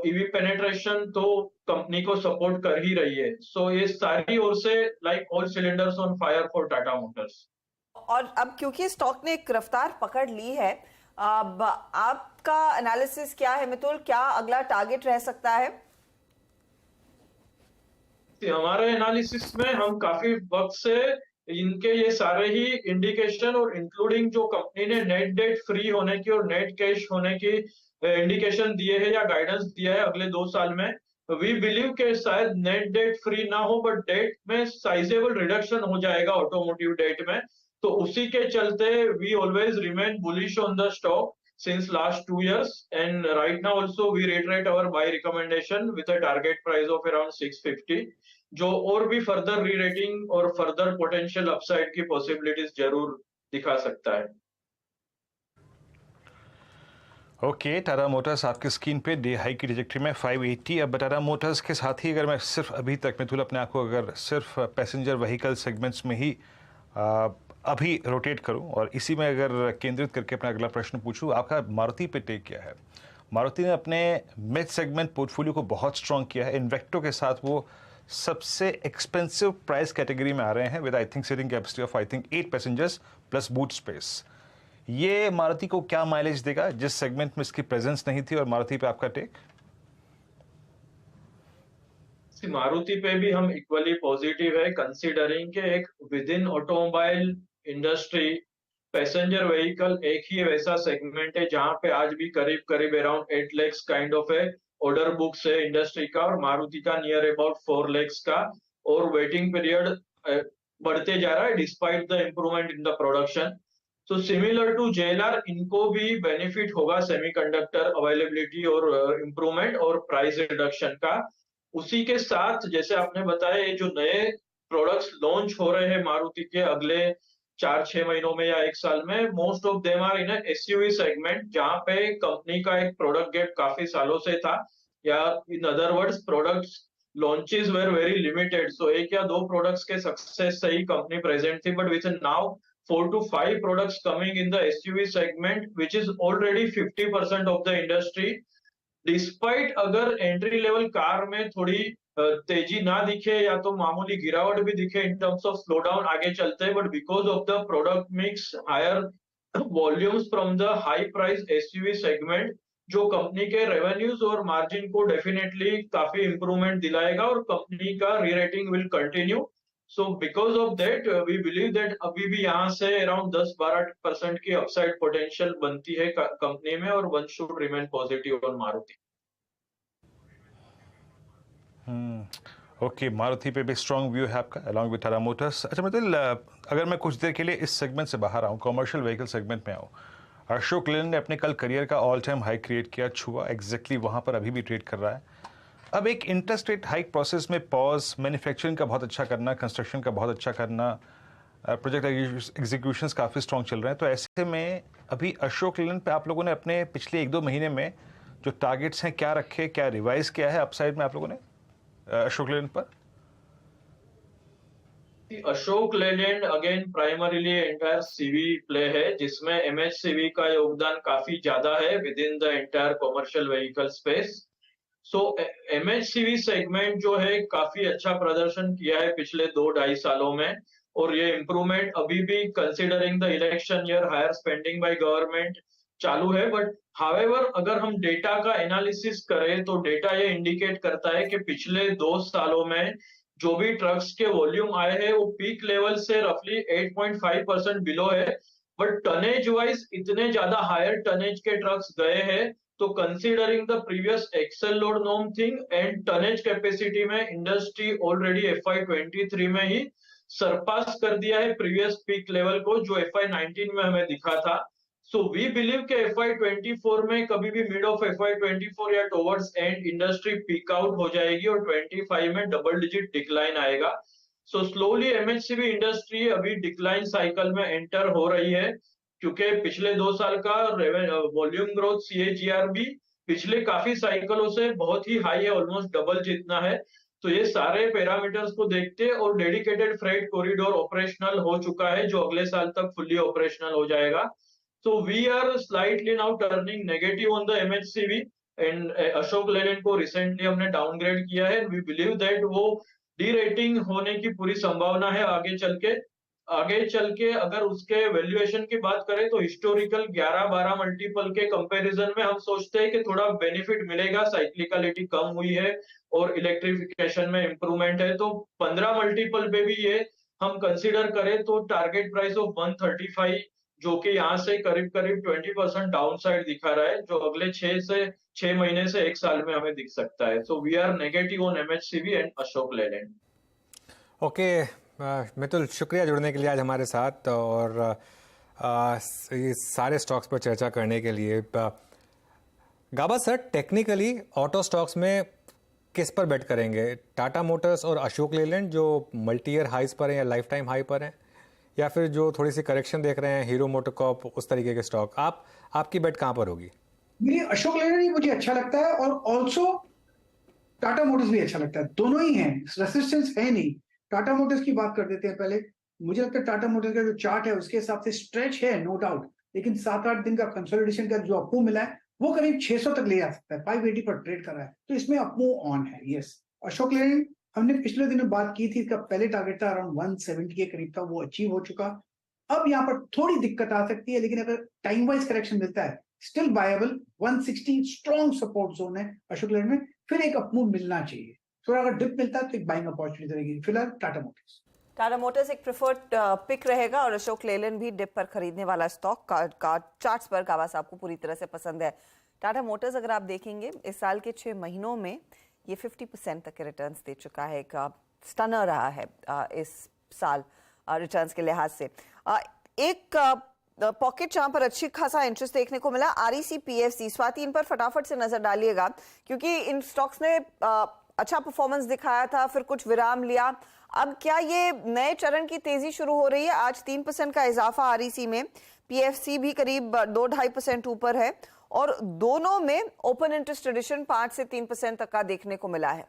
EV penetration तो कंपनी को सपोर्ट कर ही रही है। सो ये सारी ओर से like all cylinders on fire for Tata Motors. और अब क्योंकि स्टॉक ने एक रफ्तार पकड़ ली है, अब आपका एनालिसिस क्या है मितुल? क्या अगला टारगेट रह सकता है? हमारे एनालिसिस में हम काफी वक्त से इनके ये सारे ही इंडिकेशन और इंक्लूडिंग जो कंपनी ने नेट डेट फ्री होने की और नेट कैश होने की इंडिकेशन दिए है या गाइडेंस दिया है अगले 2 साल में, वी बिलीव के शायद नेट डेट फ्री ना हो बट डेट में साइजेबल रिडक्शन हो जाएगा ऑटोमोटिव डेट में। तो उसी के चलते we always remain bullish on the stock since last 2 years and right now also we reiterate our buy recommendation with a target price of around 650, जो और भी फर्दर री-रेटिंग और फर्दर पोटेंशियल अपसाइड की पॉसिबिलिटीज जरूर दिखा सकता है। ओके, टाटा मोटर्स आपकी स्क्रीन पे डे हाई की ट्रैजेक्टरी में 580। अब टाटा मोटर्स के साथ ही अगर मैं सिर्फ अभी तक मिथुल अपने आप को अगर सिर्फ पैसेंजर व्हीकल सेगमेंट्स में ही अभी रोटेट करूं और इसी में अगर केंद्रित करके अपना अगला प्रश्न पूछूं, आपका मारुति पे टेक क्या है? मारुति ने अपने मिड सेगमेंट पोर्टफोलियो को बहुत स्ट्रॉन्ग किया है। इन्वेक्टो के साथ वो सबसे एक्सपेंसिव प्राइस कैटेगरी में आ रहे हैं with I think seating capacity of 8 passengers plus boot space. ये मारुति को क्या माइलेज देगा जिस सेगमेंट में इसकी प्रेजेंस नहीं थी, और मारुति पे आपका टेक? मारुति पे भी हम इक्वली पॉजिटिव है, कंसीडरिंग के एक with in automobile industry passenger vehicle एक ही वैसा सेगमेंट है जहां पे आज भी करीब करीब अराउंड 8 lakhs काइंड ऑफ है ऑर्डर बुक्स है इंडस्ट्री का, और मारुति का नियर अबाउट 4 lakhs का, और वेटिंग पीरियड बढ़ते जा रहा है despite the improvement in the production. तो सिमिलर टू JLR, इनको भी बेनिफिट होगा सेमीकंडक्टर अवेलेबिलिटी और इम्प्रूवमेंट और प्राइस रिडक्शन का। उसी के साथ जैसे आपने बताया, ये जो नए प्रोडक्ट्स लॉन्च हो रहे हैं मारुति के अगले 4-6 महीनों में या 1 साल में, most of them are in SUV segment, जहां पे कंपनी का एक प्रोडक्ट गैप काफी सालों से था, या in other words products launches were very limited. So 1 या 2 प्रोडक्ट्स के सक्सेस से ही कंपनी प्रेजेंट थी, but with now 4 to 5 products coming in the SUV segment, which is already 50% of the industry. Despite अगर एंट्री लेवल कार में थोड़ी तेजी ना दिखे या तो मामूली गिरावट भी दिखे in terms of slow down आगे चलते हैं, but because of the product mix, higher volumes from the high price SUV segment, जो कंपनी के रेवेन्यूज और मार्जिन को डेफिनेटली काफी इंप्रूवमेंट दिलाएगा, और कंपनी का rerating will continue. So because of that, we believe that अभी भी यहाँ से around 10-12% की upside potential बनती है कंपनी में, और one should remain positive on Maruti. Okay, Maruti पे भी स्ट्रॉन्ग व्यू है आपका अलॉन्ग विद टाटा मोटर्स। अच्छा मितुल, अगर मैं कुछ देर के लिए इस सेगमेंट से बाहर आऊँ, कमर्शियल व्हीकल सेगमेंट में आऊँ, अशोक लेलैंड ने अपने कल करियर का ऑल टाइम हाई क्रिएट किया, छुआ एग्जैक्टली वहाँ पर अभी भी ट्रेड कर रहा है। अब एक इंटरेस्ट रेट हाइक प्रोसेस में पॉज, मैन्युफैक्चरिंग का बहुत अच्छा करना, कंस्ट्रक्शन का बहुत अच्छा करना, प्रोजेक्ट एग्जीक्यूशंस काफ़ी स्ट्रॉन्ग चल रहे हैं, तो ऐसे में अभी अशोक लेलैंड पे आप लोगों ने अपने पिछले 1-2 महीने में जो टारगेट्स हैं क्या रखे, क्या रिवाइज किया है अपसाइड में आप लोगों ने अशोक लेलैंड पर? Ashok Leyland again primarily entire CV play है, जिसमें MHCV का योगदान काफी ज्यादा है with in the entire commercial vehicle space. So MHCV segment जो है काफी अच्छा प्रदर्शन किया है पिछले 2-2.5 सालों में, और ये इम्प्रूवमेंट अभी भी considering the election year, higher spending by government चालू है। बट हावेवर अगर हम डेटा का एनालिसिस करें तो डेटा ये इंडिकेट करता है कि पिछले 2 सालों में जो भी ट्रक्स के वॉल्यूम आए हैं वो पीक लेवल से रफली 8.5% बिलो है, बट टनेज वाइज इतने ज्यादा हायर टनेज के ट्रक्स गए हैं, तो considering the previous axle load norm thing and tonnage capacity में इंडस्ट्री ऑलरेडी FY23 में ही सरपास कर दिया है प्रीवियस पीक लेवल को, जो FY19 में हमें दिखा था। सो वी बिलीव के FY24 में कभी भी मिड ऑफ FY24 या towards and industry peak out हो जाएगी, और 25 में डबल डिजिट डिक्लाइन आएगा। सो स्लोली MHCV इंडस्ट्री अभी डिक्लाइन साइकिल में एंटर हो रही है, क्योंकि पिछले 2 साल का वॉल्यूम ग्रोथ CAGR भी पिछले काफी साइकिलों से बहुत ही हाई है, ऑलमोस्ट डबल जितना है। तो ये सारे पैरामीटर्स को देखते, और डेडिकेटेड फ्रेट कॉरिडोर ऑपरेशनल हो चुका है, जो अगले साल तक फुल्ली ऑपरेशनल हो जाएगा। So we are slightly now turning negative on the MHCV, and Ashok Leyland को रिसेंटली हमने डाउनग्रेड किया है। We believe that वो डी-रेटिंग होने की पूरी संभावना है आगे चल के अगर उसके वैल्यूएशन की बात करें तो हिस्टोरिकल 11-12 मल्टीपल के कंपैरिजन में हम सोचते हैं कि थोड़ा बेनिफिट मिलेगा, साइक्लिकलिटी कम हुई है और इलेक्ट्रिफिकेशन में इंप्रूवमेंट है, तो 15 मल्टीपल पे भी ये हम कंसीडर करें तो टारगेट प्राइस ऑफ 135, जो कि यहाँ से करीब 20% डाउन साइड दिखा रहा है, जो अगले 6 महीने से 1 साल में हमें दिख सकता है। So we are negative on MHCV and Ashok Leyland. Okay Mitul, शुक्रिया जुड़ने के लिए आज हमारे साथ, और ये सारे स्टॉक्स पर चर्चा करने के लिए। गाबा सर, टेक्निकली ऑटो स्टॉक्स में किस पर बेट करेंगे? टाटा मोटर्स और अशोक लेलैंड जो मल्टी ईयर हाइस पर हैं या लाइफ टाइम हाई पर हैं, या फिर जो थोड़ी सी करेक्शन देख रहे हैं, हीरो मोटोकॉर्प, उस तरीके के स्टॉक? आपकी बेट कहां पर होगी? मेरी अशोक लेलैंड ही मुझे अच्छा लगता है, और ऑल्सो टाटा मोटर्स भी अच्छा लगता है। दोनों ही हैं, रेसिस्टेंस है नहीं। टाटा मोटर्स की बात कर देते हैं पहले। मुझे लगता है टाटा मोटर्स का जो चार्ट है उसके हिसाब से स्ट्रेच है, नो डाउट, लेकिन 7-8 दिन का कंसोलिडेशन का जो अपमूव मिला है वो करीब 600 तक ले जा सकता है। 580 पर ट्रेड कर रहा है, तो इसमें अपमूव ऑन है। यस, अशोक लेलैंड हमने पिछले दिनों बात की थी, इसका पहले टारगेट था अराउंड 170 के करीब था, वो अचीव हो चुका। अब यहाँ पर थोड़ी दिक्कत आ सकती है, लेकिन अगर टाइम वाइज करेक्शन मिलता है still viable. 160 strong support zone है अशोक लेलैंड में, फिर एक अपमूव मिलना चाहिए। थोड़ा अगर डिप मिलता है तो एक बाइंग अपॉर्चुनिटी रहेगी। फिलहाल टाटा मोटर्स। टाटा मोटर्स एक प्रेफर्ड पिक रहेगा और अशोक लेलैंड भी डिप पर खरीदने वाला स्टॉक का चार्ट्स पर कावा साहब को पूरी तरह से पसंद है। टाटा मोटर्स अगर आप देखेंगे इस साल के 6 महीनों में ये 50% तक के रिटर्न्स दे चुका है। एक स्टनर रहा है इस साल रिटर्न्स के लिहाज से। एक पॉकेट जहां पर अच्छी खासा इंटरेस्ट देखने को मिला आरईसी पीएफसी। स्वाति इन पर फटाफट से नजर डालिएगा क्योंकि इन स्टॉक्स ने अच्छा परफॉर्मेंस दिखाया था, फिर कुछ विराम लिया। अब क्या ये नए चरण की तेजी शुरू हो रही है? आज 3% का इजाफा आरईसी में, पीएफसी भी करीब 2-2.5% ऊपर है और दोनों में ओपन इंटरेस्ट ट्रेडिशन 5 से 3% तक का देखने को मिला है।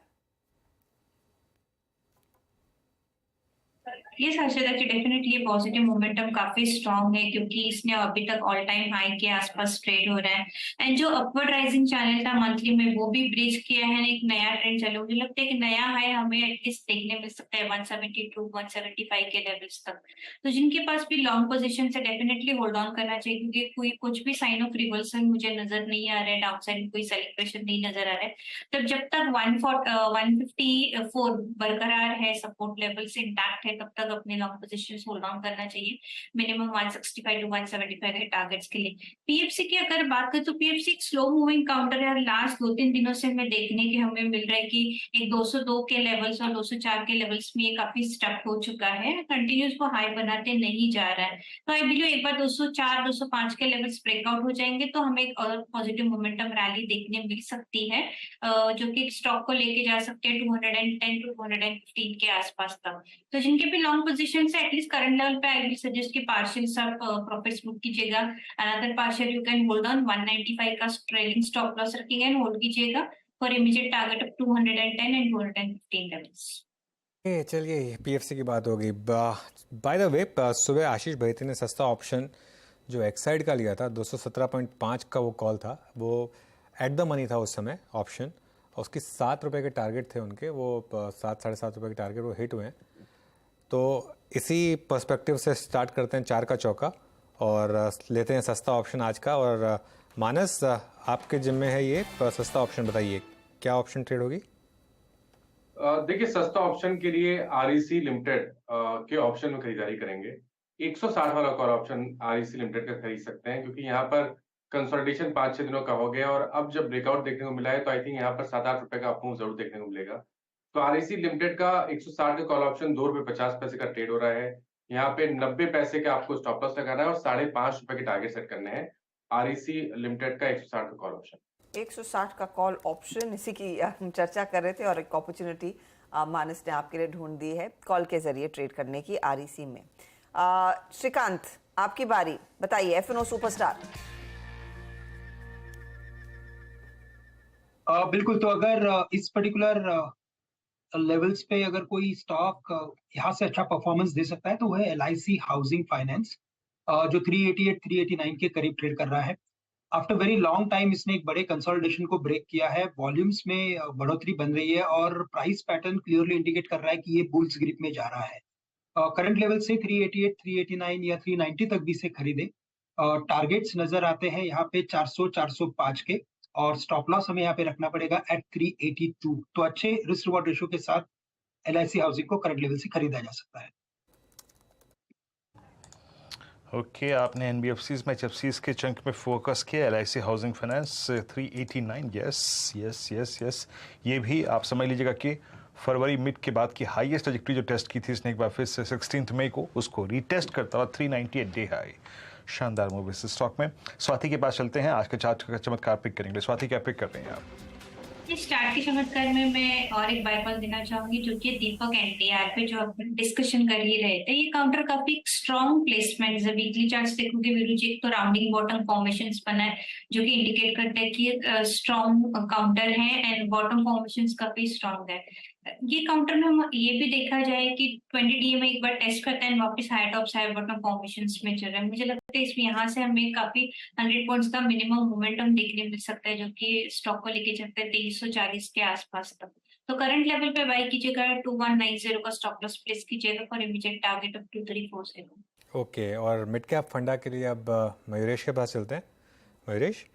ये हर्षदा की डेफिनेटली पॉजिटिव मोमेंटम काफी स्ट्रांग है क्योंकि इसने अभी तक ऑल टाइम हाई के आसपास ट्रेड हो रहा है एंड जो अपवर्ड राइजिंग चैनल था मंथली में वो भी ब्रिज किया है। एक नया ट्रेंड चलो, मुझे लगता है कि नया हाई हमें एटलीस्ट देखने मिल सकता है 172-175 के लेवल्स तक। तो जिनके पास भी लॉन्ग पोजीशन है डेफिनेटली होल्ड ऑन करना चाहिए क्योंकि कोई कुछ भी साइन ऑफ रिवर्सल मुझे नजर नहीं आ रहा है, डाउनसाइड कोई सेलिब्रेशन नहीं नजर आ रहा है। तब जब तक 154 बरकरार है, सपोर्ट लेवल से इंटैक्ट है, तब तक अपने लॉन्ग पोजीशंस होल्ड ऑन करना चाहिए मिनिमम 165-175 के टारगेट्स के लिए। पीएफसी की अगर बात करें तो पीएफसी एक स्लो मूविंग काउंटर है। लास्ट 2-3 दिनों से हमें देखने के हमें मिल रहा है कि एक 202 के लेवल्स और 204 के लेवल्स में ये काफी स्टक हो चुका है, कंटिन्यूस वो हाई बनाते नहीं जा रहा है। तो आई बिलीव एक बार 204-205 के लेवल्स ब्रेकआउट हो जाएंगे तो हमें एक और पॉजिटिव मोमेंटम रैली देखने मिल सकती है जो कि स्टॉक को लेके जा सकते हैं 210-215 के आसपास तक। तो जिनके भी लॉन्ग पोजीशन से एटलीस्ट करंट लेवल पे आई विल सजेस्ट कि पार्शियल सब प्रॉफिट्स बुक कीजिएगा। Another partial you can hold on 195 का ट्रेलिंग स्टॉप लॉस रखिएगा एंड होल्ड कीजिएगा for immediate target of 210 and 215 levels. चलिए पीएफसी की बात होगी। बाय द वे सुबह आशीष भैती ने सस्ता ऑप्शन जो एक्साइड का लिया था 217.5 का वो कॉल था, वो एट द मनी था उस समय ऑप्शन, और उसकी 7 रुपये के टारगेट थे उनके, वो 7-7.5 रुपये के टारगेट वो हिट हुए हैं। तो इसी पर्सपेक्टिव से स्टार्ट करते हैं 4 का चौका और लेते हैं सस्ता ऑप्शन आज का। और मानस आपके जिम्मे है ये सस्ता ऑप्शन, बताइए क्या ऑप्शन ट्रेड होगी? देखिए सस्ता ऑप्शन के लिए आरईसी लिमिटेड के ऑप्शन में खरीदारी करेंगे। 160 वाला कॉल ऑप्शन आरईसी लिमिटेड का खरीद सकते हैं क्योंकि यहाँ पर कंसोलिडेशन 5-6 दिनों का हो गया और अब जब ब्रेकआउट देखने को मिला है तो आई थिंक यहाँ पर 7-8 रुपए का आपको जरूर देखने को मिलेगा। तो आरईसी लिमिटेड का 160 का कॉल ऑप्शन 2.50 रुपए का ट्रेड हो रहा है। यहाँ पे 90 पैसे का आपको स्टॉप लॉस लगाना है और 5.5 रुपए के टारगेट सेट करने हैं। आरईसी लिमिटेड का 160 का कॉल ऑप्शन। 160 का कॉल ऑप्शन, इसी की हम चर्चा कर रहे थे और एक अपॉर्चुनिटी मानस ने आपके लिए ढूंढ दी है कॉल के जरिए ट्रेड करने की आरईसी में। श्रीकांत आपकी बारी, बताइए एफएनओ सुपरस्टार। बिल्कुल, तो अगर इस पर्टिकुलर लेवल्स पे अगर कोई स्टॉक यहाँ से अच्छा परफॉर्मेंस दे सकता है तो वह एलआईसी हाउसिंग फाइनेंस जो 388-389 के करीब ट्रेड कर रहा है। आफ्टर वेरी लॉन्ग टाइम इसने एक बड़े कंसोलिडेशन को ब्रेक किया है, वॉल्यूम्स में बढ़ोतरी बन रही है और प्राइस पैटर्न क्लियरली इंडिकेट कर रहा है कि ये बुल्स ग्रिप में जा रहा है। करंट लेवल से 388, 389 या 390 तक भी इसे खरीदे। टारगेट्स नजर आते हैं यहाँ पे 400-405 के और स्टॉप लॉस हमें यहाँ पे रखना पड़ेगा एट 382। तो अच्छे रिस्क रिवॉर्ड रेशियो के साथ एलआईसी हाउसिंग को करंट लेवल से खरीदा जा सकता है। ओके, आपने एनबीएफसीज में एचएफसीज के चंक में फोकस किया। एलआईसी हाउसिंग फाइनेंस 389, यस ये भी आप समझ लीजिएगा कि फरवरी मिड के बाद की हाईएस्ट ट्रैजेक्टरी जो टेस्ट की थी इसने एक बार फिर से 16 मई को उसको रीटेस्ट करता हुआ 398 डे हाई। शानदार मूव इस स्टॉक में। स्वाति के पास चलते हैं, आज के चार्ट का चमत्कार पिक करेंगे। स्वाति क्या पिक कर रहे हैं आप? इस स्टार्ट के चमत्कार में मैं और एक बाय कॉल देना चाहूंगी जो कि दीपक एनटीआर पे जो अपन डिस्कशन कर ही रहे थे। ये काउंटर काफी स्ट्रॉन्ग प्लेसमेंट है। वीकली चार्ट्स देखोगे वीरू जी, एक तो राउंडिंग बॉटम फॉर्मेशंस बना है जो कि इंडिकेट करता है कि स्ट्रॉन्ग काउंटर है एंड बॉटम फॉर्मेशंस काफी स्ट्रॉन्ग है। ये काउंटर में हम ये भी देखा जाए कि 20 डीए में एक बार टेस्ट करता है वापस high top high bottom formations में चल रहा है। मुझे लगता है इसमें यहाँ से हमें काफी 100 पॉइंट्स का मिनिमम मोमेंटम देखने मिल सकता है जो कि स्टॉक को लेके चलता है 2340 के आसपास तक। तो करंट लेवल पे बाय कीजिएगा, 2190 का स्टॉप लॉस प्लेस कीजिएगा for immediate target of 2340। Okay, और मिड कैप फंडा के लिए अब मयूरेश के पास चलते हैं। मयूरेश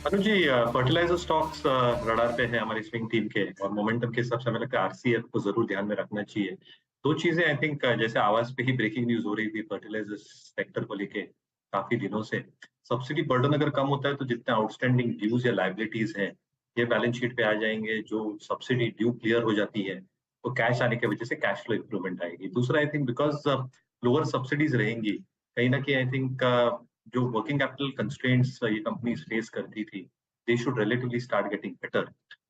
अनुज जी, फर्टिलाइजर स्टॉक्स रडार पे है हमारी स्विंग टीम के, और मोमेंटम के हिसाब से हमें लगता है आरसीएफ को जरूर ध्यान में रखना चाहिए। दो चीजें आई थिंक, जैसे आवाज पे ही ब्रेकिंग न्यूज हो रही थी फर्टिलाइजर सेक्टर को लेके काफी दिनों से, सब्सिडी बर्डन अगर कम होता है तो जितने आउटस्टैंडिंग ड्यूज या लाइबिलिटीज हैं ये बैलेंस शीट पे आ जाएंगे। जो सब्सिडी ड्यू क्लियर हो जाती है तो कैश आने की वजह से कैश फ्लो इंप्रूवमेंट आएगी। दूसरा I think because lower subsidies रहेंगी, कहीं ना कहीं आई थिंक जो वर्किंग कैपिटल कंस्ट्रेंट्स ये कंपनीज फेस करती थी, they should relatively start getting better,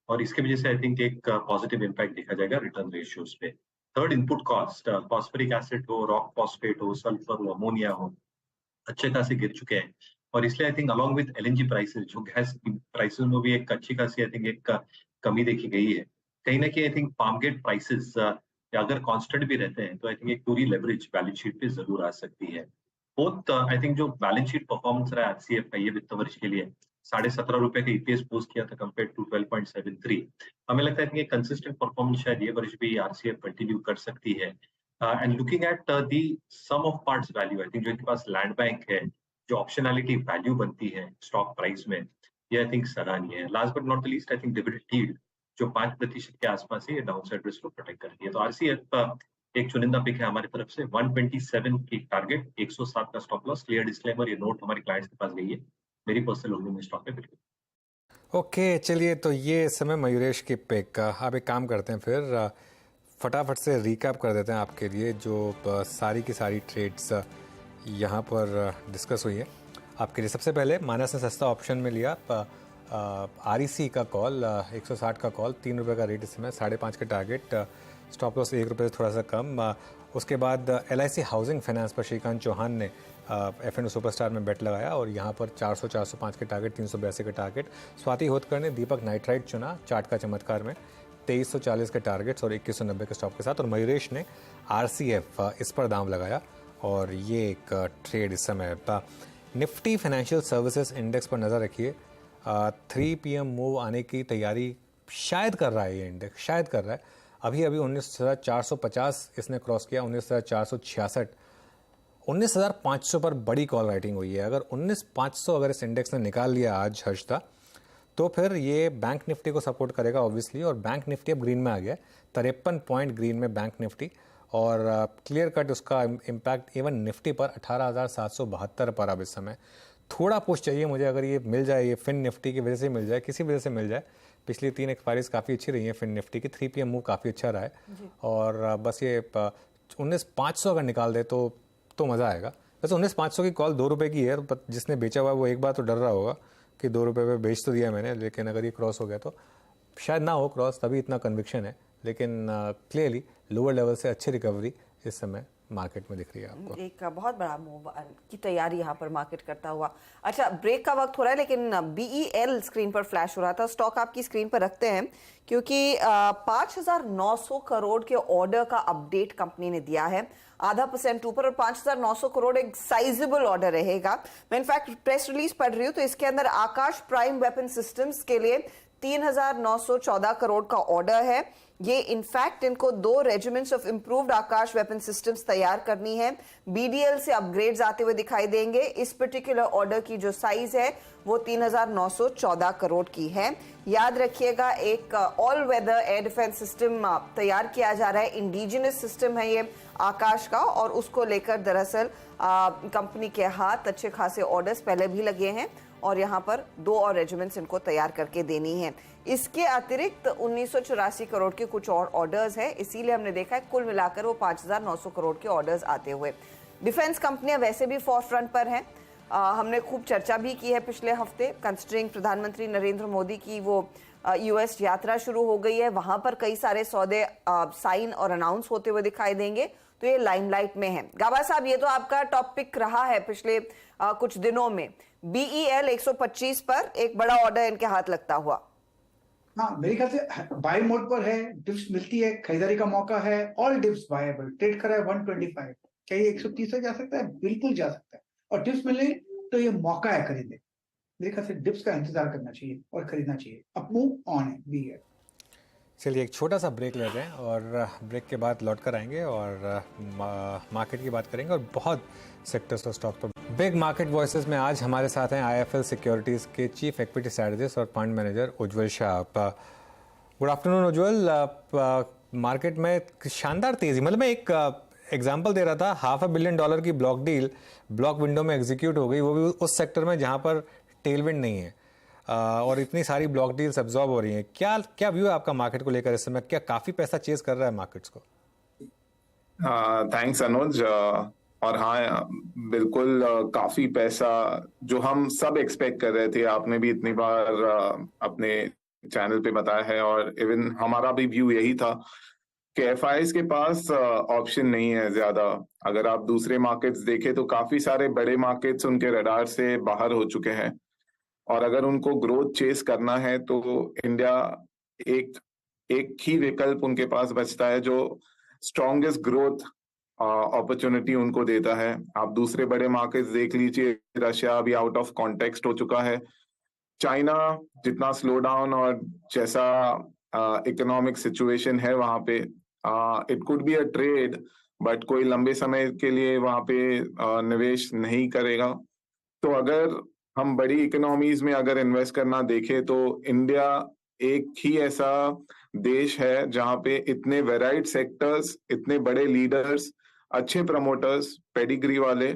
और इसके वजह से आई थिंक एक पॉजिटिव इम्पैक्ट देखा जाएगा रिटर्न रेशियोज पे। Third, input cost, phosphoric acid हो, रॉक फॉस्फेट हो, सल्फर हो, अमोनिया हो, अच्छे खासे गिर चुके हैं, और इसलिए I think along with LNG prices, जो गैस प्राइसेस में भी एक अच्छी खासी आई थिंक एक कमी देखी गई है। कहीं ना कहीं I think farm gate prices अगर कांस्टेंट भी रहते हैं तो आई थिंक एक पूरी लेवरेज बैलेंस शीट पे जरूर आ सकती है। बोथ आई थिंक जो बैलेंस शीट परफॉर्मेंस रहा है आरसीएफ का ये वित्त वर्ष के लिए, 17.5 रुपए का ईपीएस पोस्ट किया था कंपेयर टू 12.73, हमें लगता है कि कंसिस्टेंट परफॉर्मेंस शायद ये वर्ष भी आरसीएफ कंटिन्यू कर सकती है। And looking at the sum of parts value, I think जो इनके पास लैंड बैंक है, जो ऑप्शनैलिटी वैल्यू बनती है स्टॉक प्राइस में, ये आई थिंक सराहनीय है। Last but not the least, I think dividend yield जो 5% के आसपास है, ये डाउनसाइड रिस्क को प्रोटेक्ट करती है। तो आरसीएफ एक चुनिंदा पिक है हमारी तरफ से। 127 की टारगेट, 107 का स्टॉप लॉस। क्लियर डिस्क्लेमर, ये नोट हमारे क्लाइंट्स के पास गई है, मेरी पर्सनल होल्डिंग स्टॉक है बिल्कुल। ओके, चलिए, तो ये इस समय मयूरेश की पिक। आप एक काम करते हैं फिर फटाफट से रिकैप कर देते हैं आपके लिए जो सारी की सारी ट्रेड्स यहाँ पर डिस्कस हुई है आपके लिए। सबसे पहले मानस ने सस्ता ऑप्शन में लिया आरईसी का कॉल, 160 का कॉल, 3 रुपये का रेट इस समय, 5.5 का टारगेट, स्टॉप लॉस 1 रुपये से थोड़ा सा कम। उसके बाद एलआईसी हाउसिंग फाइनेंस पर श्रीकांत चौहान ने एफएनओ सुपरस्टार में बेट लगाया और यहाँ पर 400, 405 के टारगेट, 382 के टारगेट। स्वाति होतकर ने दीपक नाइट्राइट चुना चार्ट का चमत्कार में, 2340 के टारगेट्स और 2190 के स्टॉप के साथ। और मयूरेश ने आरसीएफ इस पर दाम लगाया और ये एक ट्रेड इस समय। निफ्टी फाइनेंशियल सर्विसेज इंडेक्स पर नज़र रखिए, 3 PM मूव आने की तैयारी शायद कर रहा है ये इंडेक्स, शायद कर रहा है। अभी 19,450 इसने क्रॉस किया, 19,466, 19,500 पर बड़ी कॉल राइटिंग हुई है। अगर 19,500 अगर इस इंडेक्स ने निकाल लिया आज हर्षदा, तो फिर ये बैंक निफ्टी को सपोर्ट करेगा ऑब्वियसली, और बैंक निफ्टी अब ग्रीन में आ गया, 53 पॉइंट ग्रीन में बैंक निफ्टी, और क्लियर कट उसका इम्पैक्ट इवन निफ्टी पर 18,772 पर अब इस समय। थोड़ा पुश चाहिए मुझे, अगर ये मिल जाए, ये फिन निफ्टी की वजह से मिल जाए, किसी वजह से मिल जाए। पिछली 3 एक्सपायरीज काफ़ी अच्छी रही हैं फिन निफ्टी की, 3 PM मूव काफ़ी अच्छा रहा है, और बस ये 19,500 अगर निकाल दे तो मज़ा आएगा। वैसे 19,500 की कॉल 2 रुपये की है, जिसने बेचा हुआ है वो एक बार तो डर रहा होगा कि 2 रुपये पे बेच तो दिया मैंने, लेकिन अगर ये क्रॉस हो गया तो शायद ना हो क्रॉस, तभी इतना कन्विक्शन है। लेकिन क्लियरली लोअर लेवल से अच्छी रिकवरी इस समय मार्केट में दिख रही है आपको। एक बहुत बड़ा मूव की तैयारी यहाँ पर मार्केट करता हुआ। अच्छा, ब्रेक का वक्त हो रहा है, लेकिन BEL स्क्रीन पर फ्लैश हो रहा था। स्टॉक आपकी स्क्रीन पर रखते हैं क्योंकि 5,900 करोड़ के ऑर्डर का अपडेट कंपनी ने दिया है, 0.5% ऊपर, और 5,900 करोड़ एक साइजेबल ऑर्डर रहेगा। मैं इनफैक्ट प्रेस रिलीज पढ़ रही हूँ तो इसके अंदर आकाश प्राइम वेपन सिस्टम्स के लिए 3,914 करोड़ का ऑर्डर है। ये इनफैक्ट इनको 2 regiments of improved Akash weapon systems तैयार करनी है। BDL से अपग्रेड्स आते हुए दिखाई देंगे। इस पर्टिकुलर ऑर्डर की जो साइज है वो 3,914 करोड़ की है। याद रखिएगा, एक all weather air defence system तैयार किया जा रहा है, इंडिजिनस सिस्टम है ये आकाश का, और उसको लेकर दरअसल कंपनी के हाथ अच्छे खासे ऑर्डर्स पहले भी लगे हैं, और यहाँ पर 2 और रेजिमेंट्स इनको तैयार करके देनी है। इसके अतिरिक्त 1984 करोड़ के कुछ और ऑर्डर्स हैं, इसीलिए हमने देखा है कुल मिलाकर वो 5,900 करोड़ के ऑर्डर्स आते हुए। डिफेंस कंपनियां वैसे भी फोर फ्रंट पर हैं, हमने खूब चर्चा भी की है पिछले हफ्ते, कंसिडरिंग प्रधानमंत्री नरेंद्र मोदी की वो US यात्रा शुरू हो गई है, वहां पर कई सारे सौदे साइन और अनाउंस होते हुए दिखाई देंगे, तो ये लाइमलाइट में है। गाबा साहब, ये तो आपका टॉपिक रहा है पिछले कुछ दिनों में, BEL 125 पर एक बड़ा ऑर्डर इनके हाथ लगता हुआ। हाँ, मेरे ख्याल से बाय मोड पर है, डिप्स मिलती है, खरीदारी का मौका है, ऑल डिप्स बायबल, ट्रेड करा है 125, क्या ये 130 तक जा सकता है? बिल्कुल जा सकता है, और डिप्स मिले तो ये मौका है खरीदने। मेरे ख्याल से डिप्स का इंतजार करना चाहिए और खरीदना चाहिए। अब मूव ऑन है BEL। चलिए एक छोटा सा ब्रेक लेते हैं और ब्रेक के बाद लौट कर आएंगे और मार्केट की बात करेंगे और बहुत सेक्टर्स और स्टॉक पर। बिग मार्केट वॉइसेस में आज हमारे साथ हैं आईएफएल सिक्योरिटीज़ के चीफ इक्विटी स्ट्रैटेजिस्ट और फंड मैनेजर उज्ज्वल शाह। गुड आफ्टरनून उज्ज्वल। मार्केट में शानदार तेज़ी, मतलब मैं एक एग्जांपल दे रहा था, $500 million की ब्लॉक डील ब्लॉक विंडो में एग्जीक्यूट हो गई, वो भी उस सेक्टर में जहां पर टेलविंड नहीं है, और इतनी सारी ब्लॉक डील्स एब्जॉर्ब हो रही हैं। क्या व्यू है आपका मार्केट को लेकर इस समय? क्या काफ़ी पैसा चेज कर रहा है मार्केट्स को? थैंक्स अनुज। और हाँ, बिल्कुल काफी पैसा जो हम सब एक्सपेक्ट कर रहे थे, आपने भी इतनी बार अपने चैनल पे बताया है और इवन हमारा भी व्यू यही था कि एफआईएस के पास ऑप्शन नहीं है ज्यादा। अगर आप दूसरे मार्केट्स देखें तो काफी सारे बड़े मार्केट्स उनके रडार से बाहर हो चुके हैं, और अगर उनको ग्रोथ चेस करना है तो इंडिया एक ही विकल्प उनके पास बचता है जो स्ट्रॉन्गेस्ट ग्रोथ अपॉर्चुनिटी उनको देता है। आप दूसरे बड़े मार्केट्स देख लीजिए, रशिया अभी आउट ऑफ कॉन्टेक्स्ट हो चुका है। चाइना जितना स्लो डाउन और जैसा इकोनॉमिक सिचुएशन है वहां पे, it could be a trade, but कोई लंबे समय के लिए वहां पे निवेश नहीं करेगा। तो अगर हम बड़ी इकोनॉमीज में अगर इन्वेस्ट करना देखें तो इंडिया एक ही ऐसा देश है जहां पे इतने वेराइड सेक्टर्स, इतने बड़े लीडर्स, अच्छे प्रमोटर्स, पेडिग्री वाले,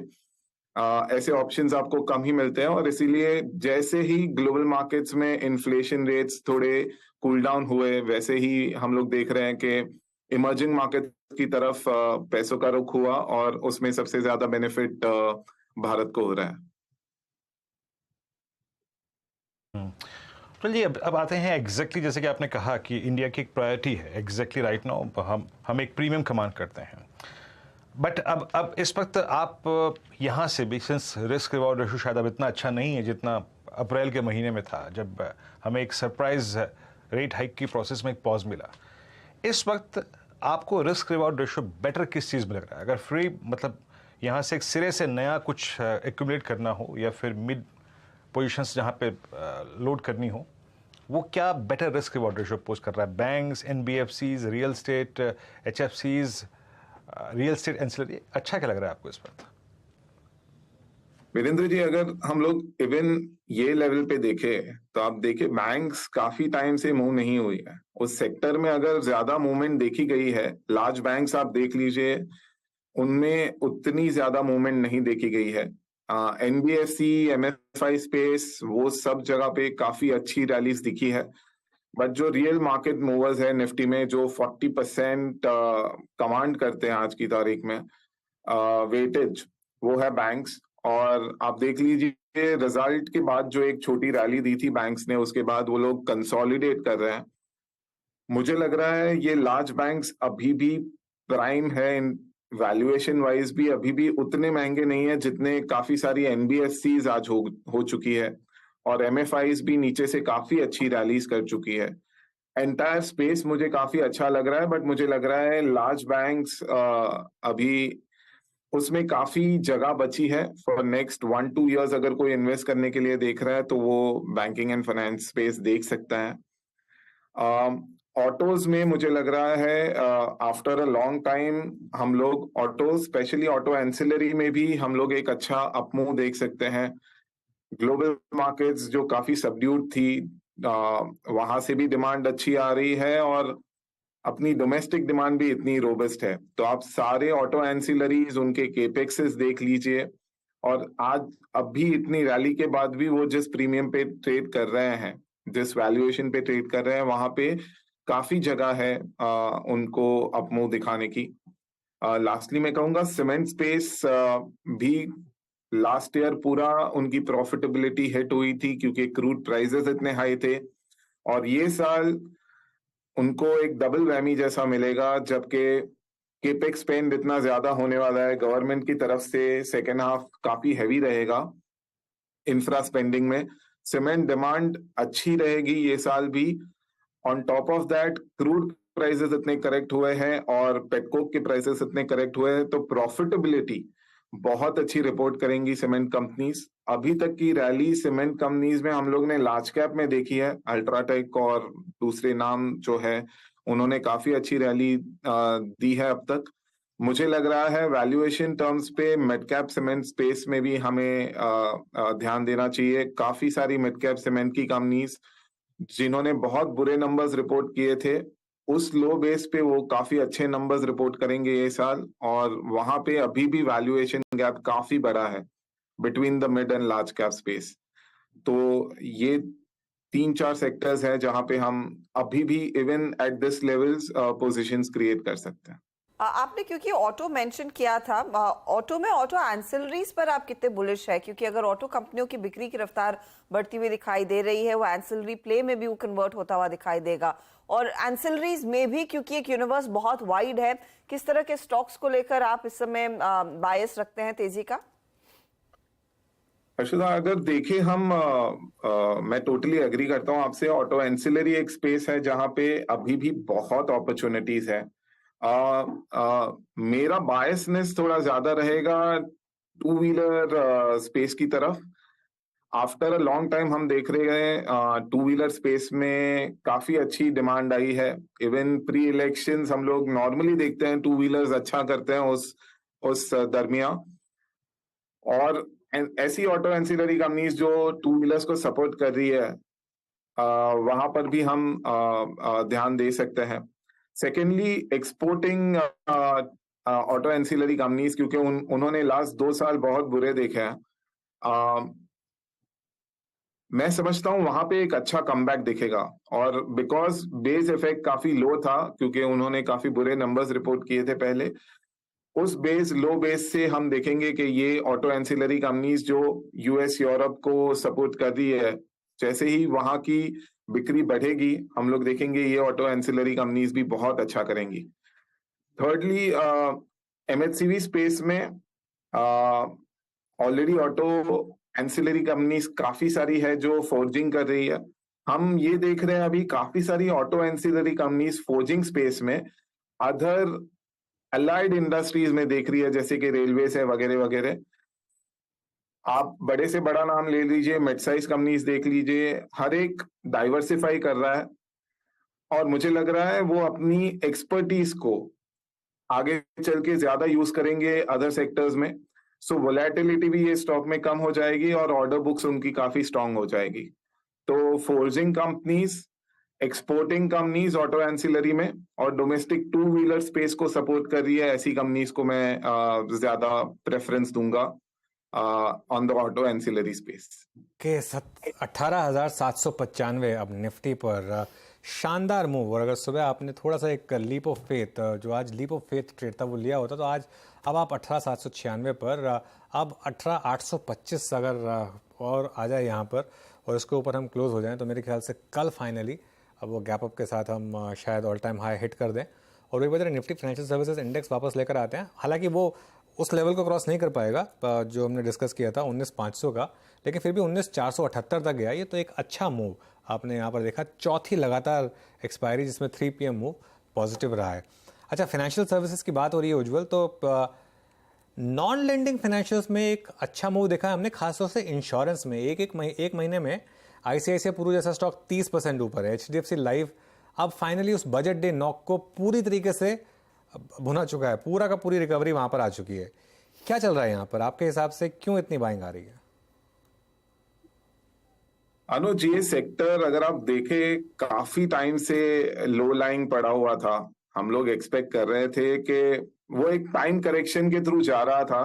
ऐसे ऑप्शंस आपको कम ही मिलते हैं। और इसीलिए जैसे ही ग्लोबल मार्केट्स में इन्फ्लेशन रेट्स थोड़े कूल डाउन हुए, वैसे ही हम लोग देख रहे हैं कि इमर्जिंग मार्केट की तरफ पैसों का रुख हुआ, और उसमें सबसे ज्यादा बेनिफिट भारत को हो रहा है। तो जी अब आते हैं एग्जैक्टली जैसे कि आपने कहा कि इंडिया की एक प्रायोरिटी है एग्जैक्टली राइट नाउ, हम एक प्रीमियम कमांड करते हैं। बट अब इस वक्त आप यहाँ से भी, सिंस रिस्क रिवॉर्ड रेशो शायद अब इतना अच्छा नहीं है जितना अप्रैल के महीने में था, जब हमें एक सरप्राइज रेट हाइक की प्रोसेस में एक पॉज मिला, इस वक्त आपको रिस्क रिवॉर्ड रेशो बेटर किस चीज़ में लग रहा है? अगर फ्री मतलब यहाँ से एक सिरे से नया कुछ एक्यूमुलेट करना हो, या फिर मिड पोजीशंस जहाँ पे लोड करनी हो, वो क्या better risk reward ratio pose कर रहा है? बैंक्स, एनबीएफसीज, रियल स्टेट, एचएफसीज, रियल स्टेट एंसिलरी, अच्छा क्या लग रहा है आपको इस वक्त? वीरेंद्र जी, अगर हम लोग इवन ये लेवल पे देखें तो आप देखिए बैंक्स काफी टाइम से मूव नहीं हुई है। उस सेक्टर में अगर ज्यादा मूवमेंट देखी गई है, लार्ज बैंक्स आप देख लीजिए, उनमें उतनी ज्यादा मूवमेंट नहीं देखी गई है। एनबीएफसी, एमएफआई स्पेस, वो सब जगह पे काफी अच्छी रैलीज दिखी है। बट जो रियल मार्केट मूवर्स है निफ्टी में, जो 40% कमांड करते हैं आज की तारीख में वेटेज, वो है बैंक्स। और आप देख लीजिए रिजल्ट के बाद जो एक छोटी रैली दी थी बैंक्स ने, उसके बाद वो लोग कंसोलिडेट कर रहे हैं। मुझे लग रहा है ये लार्ज बैंक्स अभी भी प्राइम है, वैल्यूएशन वाइज भी अभी भी उतने महंगे नहीं है जितने काफी सारी एनबीएफसीज आज हो चुकी है, और एमएफआईज भी नीचे से काफी अच्छी रैलीज कर चुकी है। एंटायर स्पेस मुझे काफी अच्छा लग रहा है, बट मुझे लग रहा है लार्ज बैंक्स अभी उसमें काफी जगह बची है फॉर नेक्स्ट 1-2 years। अगर कोई इन्वेस्ट करने के लिए देख रहा है तो वो बैंकिंग एंड फाइनेंस स्पेस देख सकता है। ऑटोज में मुझे लग रहा है आफ्टर अ लॉन्ग टाइम हम लोग ऑटो, स्पेशली ऑटो एंसिलरी में भी हम लोग एक अच्छा अपमूव देख सकते हैं। ग्लोबल मार्केट्स जो काफी सबड्यूड थी, वहां से भी डिमांड अच्छी आ रही है, और अपनी डोमेस्टिक डिमांड भी इतनी रोबस्ट है। तो आप सारे ऑटो एंसिलरीज, उनके केपेक्सेस देख लीजिए, और आज अब भी इतनी रैली के बाद भी वो जिस प्रीमियम पे ट्रेड कर रहे हैं, जिस वैल्यूएशन पे ट्रेड कर रहे हैं, वहां पे काफी जगह है उनको अपमूव दिखाने की। लास्टली मैं कहूंगा सीमेंट स्पेस भी लास्ट ईयर पूरा उनकी प्रॉफिटेबिलिटी हिट हुई थी क्योंकि क्रूड प्राइसेस इतने हाई थे, और ये साल उनको एक डबल वैमी जैसा मिलेगा, जबकि केपेक्स स्पेंड इतना ज्यादा होने वाला है गवर्नमेंट की तरफ से। सेकेंड हाफ काफी हैवी रहेगा इंफ्रा स्पेंडिंग में। सीमेंट डिमांड अच्छी रहेगी ये साल भी। On top of that crude prices इतने करेक्ट हुए हैं और पेटकोक के प्राइसेस इतने करेक्ट हुए हैं, तो प्रॉफिटेबिलिटी बहुत अच्छी रिपोर्ट करेंगी सीमेंट कंपनीज। अभी तक की रैली सीमेंट कंपनीज में हम लोग ने लार्ज कैप में देखी है, अल्ट्राटेक और दूसरे नाम जो है, उन्होंने काफी अच्छी रैली दी है अब तक। मुझे लग रहा है वैल्यूएशन टर्म्स पे मिड कैप सीमेंट स्पेस में भी हमें ध्यान देना चाहिए। काफी सारी मिड कैप सीमेंट की कंपनीज जिन्होंने बहुत बुरे नंबर्स रिपोर्ट किए थे, उस लो बेस पे वो काफी अच्छे नंबर्स रिपोर्ट करेंगे ये साल, और वहां पे अभी भी वैल्यूएशन गैप काफी बड़ा है between the mid and large cap space. तो ये 3-4 सेक्टर्स हैं जहां पे हम अभी भी even at this levels positions create कर सकते हैं। आपने क्योंकि ऑटो मेंशन किया था, ऑटो में ऑटो एंसिलरीज पर आप कितने बुलिश है? क्योंकि अगर ऑटो कंपनियों की बिक्री की रफ्तार बढ़ती हुई दिखाई दे रही है, वो एंसिलरी प्ले में भी वो कन्वर्ट होता हुआ दिखाई देगा, और एंसिलरीज में भी क्योंकि एक यूनिवर्स बहुत वाइड है, किस तरह के स्टॉक्स को लेकर आप इस समय बायस रखते हैं तेजी का? अर्षिता, अगर देखें हम मैं टोटली एग्री करता हूं आपसे। ऑटो एंसिलरी एक स्पेस है जहां पे अभी भी बहुत अपॉर्चुनिटीज है। मेरा बायसनेस थोड़ा ज्यादा रहेगा टू व्हीलर स्पेस की तरफ। आफ्टर अ लॉन्ग टाइम हम देख रहे हैं टू व्हीलर स्पेस में काफी अच्छी डिमांड आई है। इवन प्री इलेक्शंस हम लोग नॉर्मली देखते हैं टू व्हीलर्स अच्छा करते हैं उस दरमियान, और ऐसी ऑटो एंसिलरी कंपनीज जो टू व्हीलर्स को सपोर्ट कर रही है वहां पर भी हम ध्यान दे सकते हैं। Secondly, exporting auto ancillary companies, क्योंकि उन्होंने लास्ट 2 साल बहुत बुरे देखे हैं, मैं समझता हूं वहां पे एक अच्छा कमबैक दिखेगा। और बिकॉज बेस इफेक्ट काफी लो था, क्योंकि उन्होंने काफी बुरे नंबर्स रिपोर्ट किए थे पहले, उस लो बेस से हम देखेंगे कि ये ऑटो एंसिलरी कंपनीज जो यूएस यूरोप को सपोर्ट कर रही है, जैसे ही वहां की बिक्री बढ़ेगी हम लोग देखेंगे ये ऑटो एंसिलरी कंपनीज भी बहुत अच्छा करेंगी। थर्डली, एमएचसीवी स्पेस में ऑलरेडी ऑटो एंसिलरी कंपनीज काफी सारी है जो फोर्जिंग कर रही है। हम ये देख रहे हैं अभी काफी सारी auto ancillary companies forging space में अदर अलाइड इंडस्ट्रीज में देख रही है, जैसे कि रेलवे है वगैरह वगैरह। आप बड़े से बड़ा नाम ले लीजिए, मिड साइज कंपनीज देख लीजिए, हर एक डाइवर्सिफाई कर रहा है, और मुझे लग रहा है वो अपनी एक्सपर्टीज को आगे चल के ज्यादा यूज करेंगे अदर सेक्टर्स में। सो वोलेटिलिटी भी ये स्टॉक में कम हो जाएगी और ऑर्डर बुक्स उनकी काफी स्ट्रांग हो जाएगी। तो forging companies, exporting companies auto ancillary में, और डोमेस्टिक टू व्हीलर स्पेस को सपोर्ट कर रही है, ऐसी कंपनीज को मैं ज्यादा प्रेफरेंस दूंगा on the auto ancillary space. के 18,795 अब निफ्टी पर शानदार मूव। और अगर सुबह आपने थोड़ा सा एक लीप ऑफ फेथ, जो आज लीप ऑफ फेथ ट्रेड था, वो लिया होता, तो आज अब आप 18,796 पर, अब 18,825 अगर और आ जाए यहाँ पर और इसके ऊपर हम क्लोज हो जाएं, तो मेरे ख्याल से कल फाइनली अब वो गैप अप के साथ हम शायद ऑल टाइम हाई हिट कर दें, और एक बार निफ्टी फाइनेंशियल सर्विसेज इंडेक्स वापस लेकर आते हैं। हालांकि वो उस लेवल को क्रॉस नहीं कर पाएगा जो हमने डिस्कस किया था 19,500 का, लेकिन फिर भी 19,478 तक गया। ये तो एक अच्छा मूव आपने यहाँ पर देखा, चौथी लगातार एक्सपायरी जिसमें 3 PM मूव पॉजिटिव रहा है। अच्छा, फाइनेंशियल सर्विसेज की बात हो रही है उज्जवल, तो नॉन लेंडिंग फाइनेंशियल्स में एक अच्छा मूव देखा है हमने, खासतौर से इंश्योरेंस में। एक महीने में आईसीआईसीआई प्रू जैसा स्टॉक 30% ऊपर है। एचडीएफसी लाइफ अब फाइनली उस बजट डे नॉक को पूरी तरीके से भुना चुका है, पूरा का पूरी रिकवरी वहां पर आ चुकी है। क्या चल रहा है यहाँ पर आपके हिसाब से, क्यों इतनी बाइंग आ रही है? अनुज, ये सेक्टर अगर आप देखें काफी टाइम से लो लाइंग पड़ा हुआ था। हम लोग एक्सपेक्ट कर रहे थे कि वो एक टाइम करेक्शन के थ्रू जा रहा था।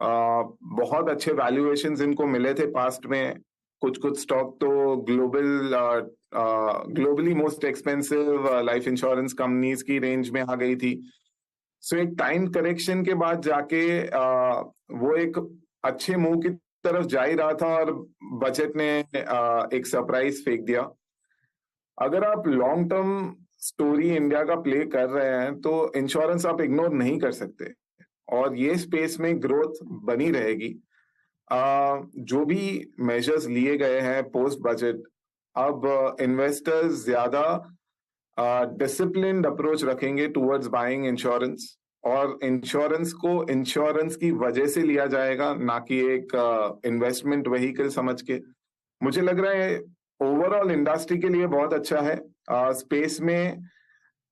बहुत अच्छे वैल्यूएशंस इनको मिले थे पास्ट में। कुछ स्टॉक तो globally most expensive life insurance companies की रेंज में आ गई थी। सो एक टाइम करेक्शन के बाद जाके वो एक अच्छे मूव की तरफ जा ही रहा था, और बजट ने एक सरप्राइज फेंक दिया। अगर आप लॉन्ग टर्म स्टोरी इंडिया का प्ले कर रहे हैं तो इंश्योरेंस आप इग्नोर नहीं कर सकते, और ये स्पेस में ग्रोथ बनी रहेगी। जो भी मेजर्स लिए गए हैं पोस्ट बजट, अब इन्वेस्टर्स ज्यादा डिसिप्लिन्ड अप्रोच रखेंगे टुवर्ड्स बाइंग इंश्योरेंस, और इंश्योरेंस को इंश्योरेंस की वजह से लिया जाएगा, ना कि एक इन्वेस्टमेंट व्हीकल समझ के। मुझे लग रहा है ओवरऑल इंडस्ट्री के लिए बहुत अच्छा है। स्पेस में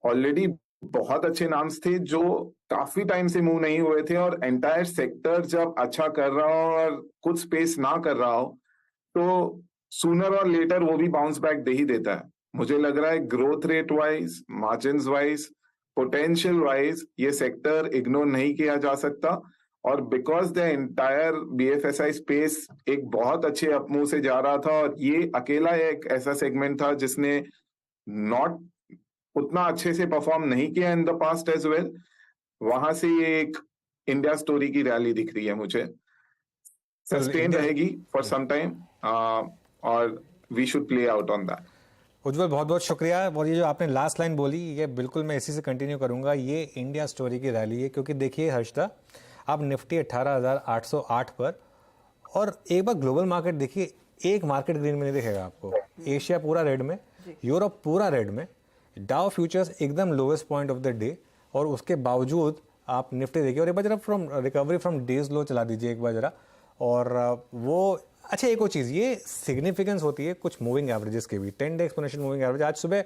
ऑलरेडी बहुत अच्छे नाम्स थे जो काफी टाइम से मूव नहीं हुए थे, और एंटायर सेक्टर जब अच्छा कर रहा हो और कुछ स्पेस ना कर रहा हो तो सूनर और लेटर वो भी बाउंस बैक दे ही देता है। मुझे लग रहा है growth rate wise, margins wise, potential wise ये सेक्टर इग्नोर नहीं किया जा सकता, और because the entire BFSI space एक बहुत अच्छे अपमूव से जा रहा था, और ये अकेला एक ऐसा सेगमेंट था जिसने नॉट उतना अच्छे से परफॉर्म नहीं किया in the past as well, वहां से ये एक इंडिया स्टोरी की रैली दिख रही है मुझे। सस्टेन रहेगी फॉर सम टाइम, और we should play out on that. Ujjwal, बहुत बहुत शुक्रिया। और ये जो आपने लास्ट लाइन बोली, ये बिल्कुल मैं इसी से कंटिन्यू करूंगा, ये इंडिया स्टोरी की रैली है। क्योंकि देखिए हर्षदा, आप निफ्टी 18,808 पर, और एक बार ग्लोबल मार्केट देखिए, एक मार्केट ग्रीन में नहीं दिखेगा आपको। एशिया पूरा रेड में, यूरोप पूरा रेड में, डाउ फ्यूचर्स एकदम lowest point of the day, और उसके बावजूद आप निफ्टी देखिए। और एक बार जरा फ्रॉम रिकवरी फ्रॉम डेज लो चला दीजिए एक बार जरा, और वो अच्छा एक और चीज़, ये सिग्निफिकेंस होती है कुछ मूविंग एवरेजेस के भी। 10 डे एक्सपोनेंशियल मूविंग एवरेज, आज सुबह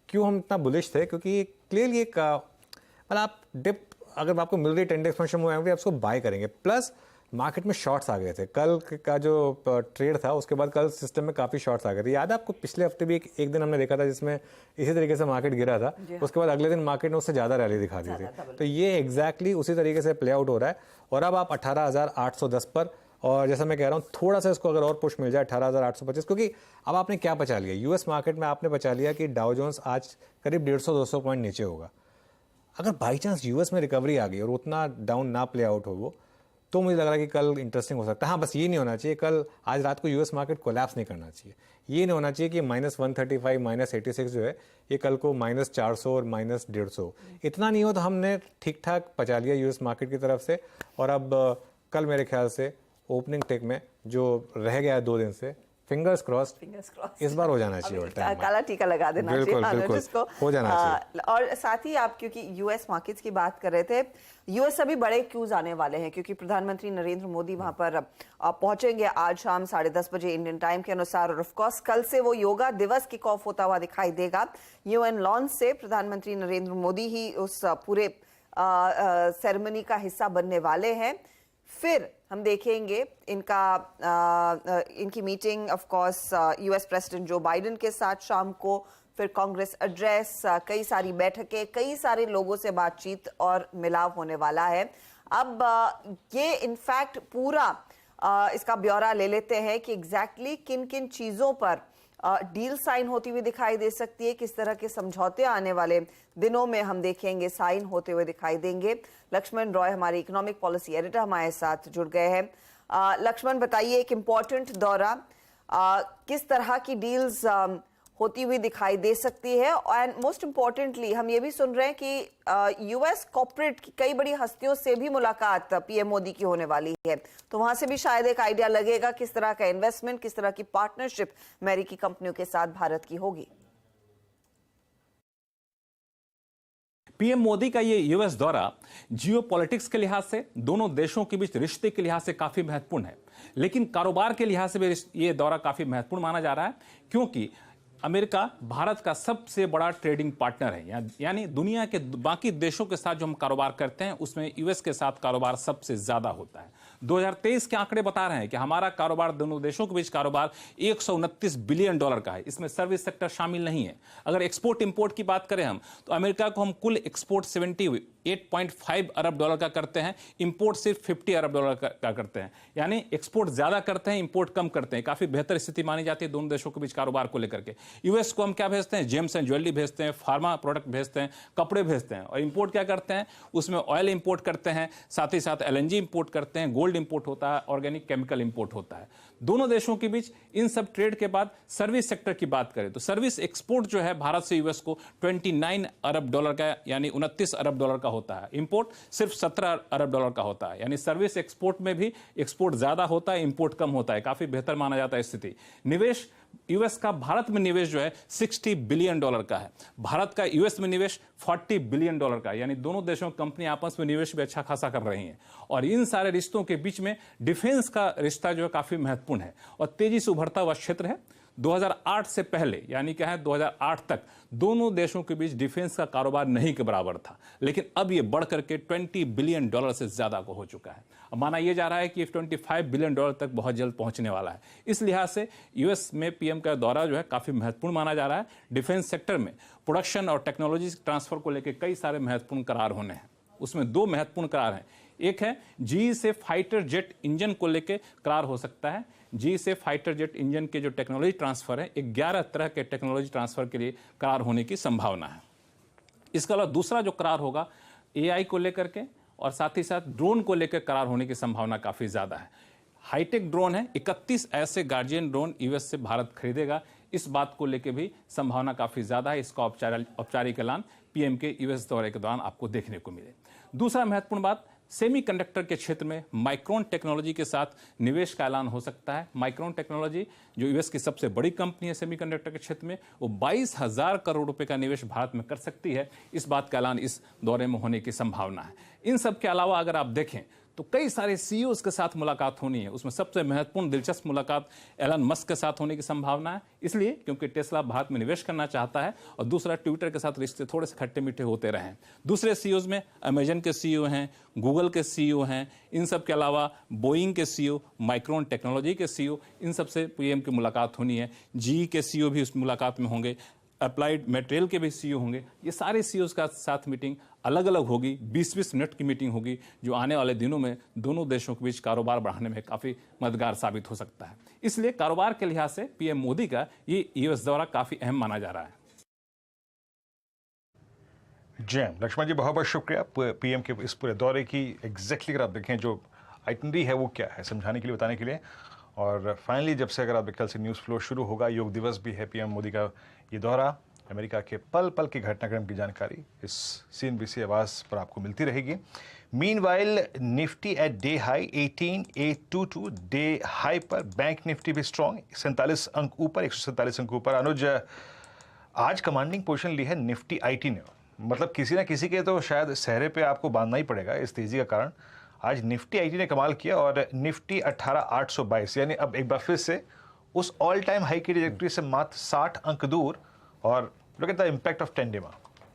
क्यों हम इतना बुलिश थे, क्योंकि क्लियरली एक मतलब आप डिप अगर आपको मिल रही 10 डे एक्सपोनेंशियल मूविंग एवरेज, आप उसको बाय करेंगे। प्लस मार्केट में शॉर्ट्स आ गए थे, कल का जो ट्रेड था उसके बाद कल सिस्टम में काफ़ी शॉर्ट्स आ गए थे। याद है आपको, पिछले हफ्ते भी एक दिन हमने देखा था जिसमें इसी तरीके से मार्केट गिरा था, उसके बाद अगले दिन मार्केट ने उससे ज़्यादा रैली दिखा दी थी। तो ये एग्जैक्टली उसी तरीके से प्ले आउट हो रहा है। और अब आप 18,810 पर, और जैसा मैं कह रहा हूँ थोड़ा सा इसको अगर और पुश मिल जाए 18,825, क्योंकि अब आपने क्या बचा लिया यूएस मार्केट में, आपने बचा लिया कि डाउ जोन्स आज करीब 150-200 पॉइंट नीचे होगा। अगर बाई चांस यूएस में रिकवरी आ गई और उतना डाउन ना प्ले आउट हो वो, तो मुझे लग रहा है कि कल इंटरेस्टिंग हो सकता है। हाँ, बस ये नहीं होना चाहिए कल आज रात को यूएस मार्केट कोलैप्स नहीं करना चाहिए। ये नहीं होना चाहिए कि -135 -86 जो है ये कल को -400 और -150 इतना नहीं हो, तो हमने ठीक ठाक बचा लिया यूएस मार्केट की तरफ से। और अब कल मेरे ख्याल से ओपनिंग टेक में जो रह गया है 2 दिन से, फिंगर्स क्रॉस्ड इस बार हो जाना चाहिए। काला टीका लगा देना चाहिए जिसको हो जाना चाहिए। और साथ ही आप क्योंकि यूएस मार्केट्स की बात कर रहे थे, यूएस से भी बड़े क्यूज आने वाले हैं, क्योंकि प्रधानमंत्री नरेंद्र मोदी वहां पर पहुंचेंगे आज शाम 10:30 बजे इंडियन टाइम के अनुसार। और ऑफ कोर्स कल से वो योगा दिवस किक ऑफ होता हुआ दिखाई देगा यूएन लॉन्च से। प्रधानमंत्री नरेंद्र मोदी ही उस पूरे सेरेमनी का हिस्सा बनने वाले हैं। फिर हम देखेंगे इनकी meeting of course US president Joe Biden के साथ शाम को, फिर कांग्रेस एड्रेस, कई सारी बैठकें, कई सारे लोगों से बातचीत और मिलाव होने वाला है। अब ये इनफैक्ट पूरा इसका ब्यौरा ले लेते हैं कि एग्जैक्टली किन किन चीजों पर डील साइन होती हुई दिखाई दे सकती है, किस तरह के समझौते आने वाले दिनों में हम देखेंगे साइन होते हुए दिखाई देंगे। लक्ष्मण रॉय हमारे इकोनॉमिक पॉलिसी एडिटर हमारे साथ जुड़ गए हैं। लक्ष्मण, बताइए एक इम्पॉर्टेंट दौरा, किस तरह की डील्स होती हुई दिखाई दे सकती है, एंड मोस्ट इम्पोर्टेंटली हम ये भी सुन रहे हैं कि यूएस कॉर्पोरेट की कई बड़ी हस्तियों से भी मुलाकात पीएम मोदी की होने वाली है, तो वहां से भी शायद एक आइडिया लगेगा किस तरह का इन्वेस्टमेंट, किस तरह की पार्टनरशिप अमेरिकी कंपनियों के साथ भारत की होगी। पीएम मोदी का ये यूएस दौरा जियोपॉलिटिक्स के लिहाज से, दोनों देशों के बीच रिश्ते के लिहाज से काफी महत्वपूर्ण है, लेकिन कारोबार के लिहाज से भी ये दौरा काफी महत्वपूर्ण माना जा रहा है, क्योंकि अमेरिका भारत का सबसे बड़ा ट्रेडिंग पार्टनर है। यानी दुनिया के बाकी देशों के साथ जो हम कारोबार करते हैं उसमें यूएस के साथ कारोबार सबसे ज्यादा होता है। 2023 के आंकड़े बता रहे हैं कि हमारा कारोबार, दोनों देशों के बीच कारोबार $129 बिलियन का है। इसमें सर्विस सेक्टर शामिल नहीं है। अगर एक्सपोर्ट इंपोर्ट की बात करें हम, तो अमेरिका को हम कुल एक्सपोर्ट $78.5 अरब का करते हैं, इंपोर्ट सिर्फ $50 अरब का करते हैं। यानी एक्सपोर्ट ज्यादा करते हैं, इंपोर्ट कम करते हैं। काफी बेहतर स्थिति मानी जाती है दोनों देशों के बीच कारोबार को लेकर के। यूएस को हम क्या भेजते हैं? जेम्स एंड ज्वेलरी भेजते हैं, फार्मा प्रोडक्ट भेजते हैं, कपड़े भेजते हैं। और इंपोर्ट क्या करते हैं? उसमें ऑयल इंपोर्ट करते हैं, साथ ही साथ एलएनजी इंपोर्ट करते हैं, गोल्ड इंपोर्ट होता है, ऑर्गेनिक केमिकल इंपोर्ट होता है। दोनों देशों के बीच इन सब ट्रेड के बाद सर्विस सेक्टर की बात करें तो सर्विस एक्सपोर्ट जो है भारत से यूएस को $29 अरब का, यानी $29 अरब का होता है। इंपोर्ट सिर्फ $17 अरब का होता है। यानी सर्विस एक्सपोर्ट में भी एक्सपोर्ट ज्यादा होता है, इंपोर्ट कम होता है। काफी बेहतर माना जाता है स्थिति। निवेश यूएस का भारत में निवेश जो है $60 बिलियन का है। भारत का यूएस में निवेश $40 बिलियन का, यानी दोनों देशों की कंपनी आपस में निवेश भी अच्छा खासा कर रही हैं। और इन सारे रिश्तों के बीच में डिफेंस का रिश्ता जो है काफी महत्वपूर्ण है और तेजी से उभरता हुआ क्षेत्र है। 2008 से पहले यानी क्या है 2008 तक दोनों देशों के बीच डिफेंस का कारोबार नहीं के बराबर था, लेकिन अब ये बढ़ करके $20 बिलियन से ज्यादा को हो चुका है। अब माना यह जा रहा है कि $25 बिलियन तक बहुत जल्द पहुंचने वाला है। इस लिहाज से यूएस में पीएम का दौरा जो है काफी महत्वपूर्ण माना जा रहा है। डिफेंस सेक्टर में प्रोडक्शन और टेक्नोलॉजी ट्रांसफर को लेकर कई सारे महत्वपूर्ण करार होने हैं। उसमें 2 महत्वपूर्ण करार हैं। एक है जी से फाइटर जेट इंजन को लेकर करार हो सकता है। जी से फाइटर जेट इंजन के जो टेक्नोलॉजी ट्रांसफर है, 11 तरह के टेक्नोलॉजी ट्रांसफर के लिए करार होने की संभावना है। इसके अलावा दूसरा जो करार होगा एआई को लेकर के और साथ ही साथ ड्रोन को लेकर करार होने की संभावना काफी ज्यादा है। हाईटेक ड्रोन है, 31 ऐसे गार्जियन ड्रोन यूएस से भारत खरीदेगा। इस बात को लेकर भी संभावना काफी ज्यादा है। इसका औपचारिक ऐलान पीएम के यूएस दौरे के दौरान आपको देखने को मिले। दूसरा महत्वपूर्ण बात, सेमीकंडक्टर के क्षेत्र में माइक्रोन टेक्नोलॉजी के साथ निवेश का ऐलान हो सकता है। माइक्रोन टेक्नोलॉजी जो यूएस की सबसे बड़ी कंपनी है सेमीकंडक्टर के क्षेत्र में, वो 22,000 करोड़ रुपए का निवेश भारत में कर सकती है। इस बात का ऐलान इस दौरे में होने की संभावना है। इन सब के अलावा अगर आप देखें तो कई सारे सीईओज के साथ मुलाकात होनी है। उसमें सबसे महत्वपूर्ण दिलचस्प मुलाकात एलन मस्क के साथ होने की संभावना है, इसलिए क्योंकि टेस्ला भारत में निवेश करना चाहता है और दूसरा ट्विटर के साथ रिश्ते थोड़े से खट्टे मीठे होते रहे। दूसरे सीईओज में अमेजन के सीईओ हैं, गूगल के सीईओ हैं, इन सब के अलावा बोइंग के सीईओ, माइक्रोन टेक्नोलॉजी के सीईओ, इन सबसे पीएम की मुलाकात होनी है। जी के सीईओ भी उस मुलाकात में होंगे, अप्लाइड मटेरियल के भी सीईओ होंगे। ये सारे सीईओज का साथ मीटिंग अलग अलग होगी, 20-20 मिनट की मीटिंग होगी, जो आने वाले दिनों में दोनों देशों के बीच कारोबार बढ़ाने में काफी मददगार साबित हो सकता है। इसलिए कारोबार के लिहाज से पीएम मोदी का ये यूएस दौरा काफी अहम माना जा रहा है। जैम लक्ष्मण जी, बहुत बहुत शुक्रिया पीएम के इस पूरे दौरे की एग्जैक्टली अगर आप देखें जो आइटनरी है वो क्या है समझाने के लिए, बताने के लिए। और फाइनली जब से अगर आप कल से न्यूज़ फ्लो शुरू होगा, योग दिवस भी है, पीएम मोदी का ये दौरा, अमेरिका के पल पल के घटनाक्रम की जानकारी इस CNBC आवाज़ पर आपको मिलती रहेगी। Meanwhile Nifty at day high 18,822 day high पर, बैंक निफ्टी भी स्ट्रॉन्ग 47 अंक ऊपर, 147 अंक ऊपर। अनुज, आज कमांडिंग पोजीशन ली है निफ्टी आईटी ने, मतलब किसी ना किसी के तो शायद सहरे पे आपको बांधना ही पड़ेगा इस तेजी का कारण। आज निफ्टी आईटी ने कमाल किया और निफ्टी 18,822 यानी अब एक बार फिर से उस ऑल टाइम हाई की ट्रैजेक्टरी से मात्र 60 अंक दूर। और look at the impact of टेंडेमा,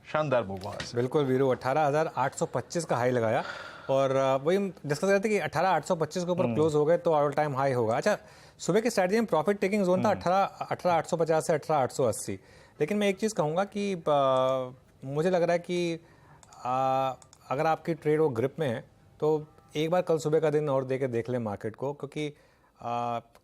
शानदार मूव वहाँ से। बिल्कुल वीरू, 18,825 का हाई लगाया और वही डिस्कस कर रहे थे कि 18,825 के ऊपर क्लोज हो गए तो ऑल टाइम हाई होगा। अच्छा, सुबह की स्ट्रैटेजी में प्रॉफिट टेकिंग जोन था 18,850 से 18,880, लेकिन मैं एक चीज़ कहूँगा कि मुझे लग रहा है कि अगर आपकी ट्रेड वो ग्रिप में है तो एक बार कल सुबह का दिन और देख लें मार्केट को, क्योंकि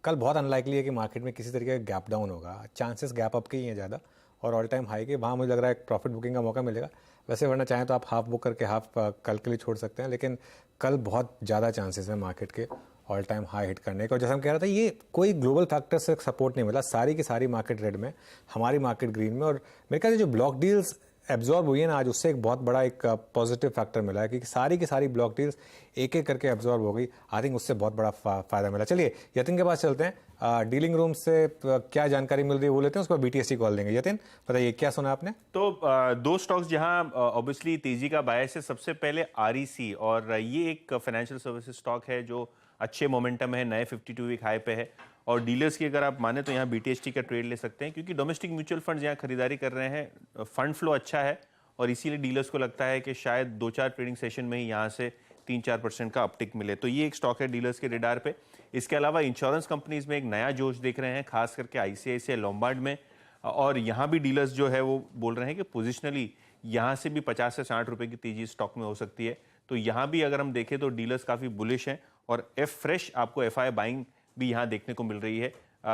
कल बहुत अनलाइकली है कि मार्केट में किसी तरीके का गैप डाउन होगा। चांसेस गैप अप के ही हैं ज़्यादा और ऑल टाइम हाई के, वहाँ मुझे लग रहा है एक प्रॉफिट बुकिंग का मौका मिलेगा। वैसे वरना चाहें तो आप हाफ बुक करके हाफ कल के लिए छोड़ सकते हैं, लेकिन कल बहुत ज़्यादा चांसेस हैं मार्केट के ऑल टाइम हाई हिट करने का। और जैसा हम कह रहे थे, ये कोई ग्लोबल फैक्टर से सपोर्ट नहीं मिला, सारी की सारी मार्केट रेड में, हमारी मार्केट ग्रीन में। और मेरे ख्याल से जो ब्लॉक डील्स एब्जॉर्ब हुई है ना आज, उससे एक बहुत बड़ा एक पॉजिटिव फैक्टर मिला है, क्योंकि सारी की सारी ब्लॉक डील्स एक एक करके एब्जॉर्ब हो गई। आई थिंक उससे बहुत बड़ा फायदा मिला। चलिए यतिन के पास चलते हैं, डीलिंग रूम से क्या जानकारी मिल रही है वो लेते हैं, उसके बाद BTST कॉल देंगे। यतिन बताइए क्या सुना आपने? तो दो स्टॉक्स जहां ऑब्वियसली तेजी का बायस है, सबसे पहले REC, और ये एक फाइनेंशियल सर्विसेज स्टॉक है जो अच्छे मोमेंटम है, नए 52 वीक हाई पे है। और डीलर्स की अगर आप माने तो यहाँ BTST का ट्रेड ले सकते हैं, क्योंकि डोमेस्टिक म्यूचुअल फंड्स यहाँ खरीदारी कर रहे हैं, फंड फ्लो अच्छा है और इसीलिए डीलर्स को लगता है कि शायद 2-4 ट्रेडिंग सेशन में ही यहाँ से 3-4% का अपटिक मिले। तो ये एक स्टॉक है डीलर्स के रेडार पे। इसके अलावा इंश्योरेंस कंपनीज में एक नया जोश देख रहे हैं, खास करके ICICI लोम्बार्ड में, और यहाँ भी डीलर्स जो है वो बोल रहे हैं कि पोजिशनली यहाँ से भी 50 से 60 रुपए की तेजी स्टॉक में हो सकती है। तो यहाँ भी अगर हम देखें तो डीलर्स काफ़ी बुलिश हैं और F-Fresh आपको FI बाइंग भी यहाँ देखने को मिल रही है।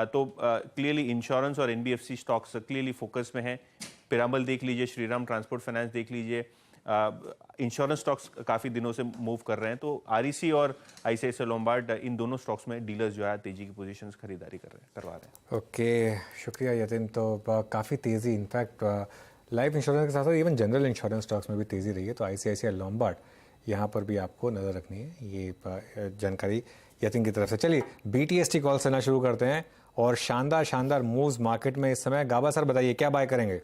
तो क्लियरली इंश्योरेंस और NBFC स्टॉक्स क्लियरली फोकस में हैं। पिरामल देख लीजिए, श्रीराम ट्रांसपोर्ट फाइनेंस देख लीजिए, इंश्योरेंस स्टॉक्स काफ़ी दिनों से मूव कर रहे हैं। तो REC और ICICI लोम्बार्ड, इन दोनों स्टॉक्स में डीलर्स जो है तेजी की पोजीशंस खरीदारी करवा रहे हैं। ओके, शुक्रिया यतिन। तो काफ़ी तेज़ी, इनफैक्ट लाइफ इंश्योरेंस के साथ साथ इवन जनरल इंश्योरेंस स्टॉक्स में भी तेज़ी रही है। तो ICICI लोम्बार्ड यहाँ पर भी आपको नज़र रखनी है, ये जानकारी यतिन की तरफ से। चलिए BTST कॉल से ना शुरू करते हैं और शानदार मूव्स मार्केट में इस समय। गाबा सर बताइए क्या बाय करेंगे?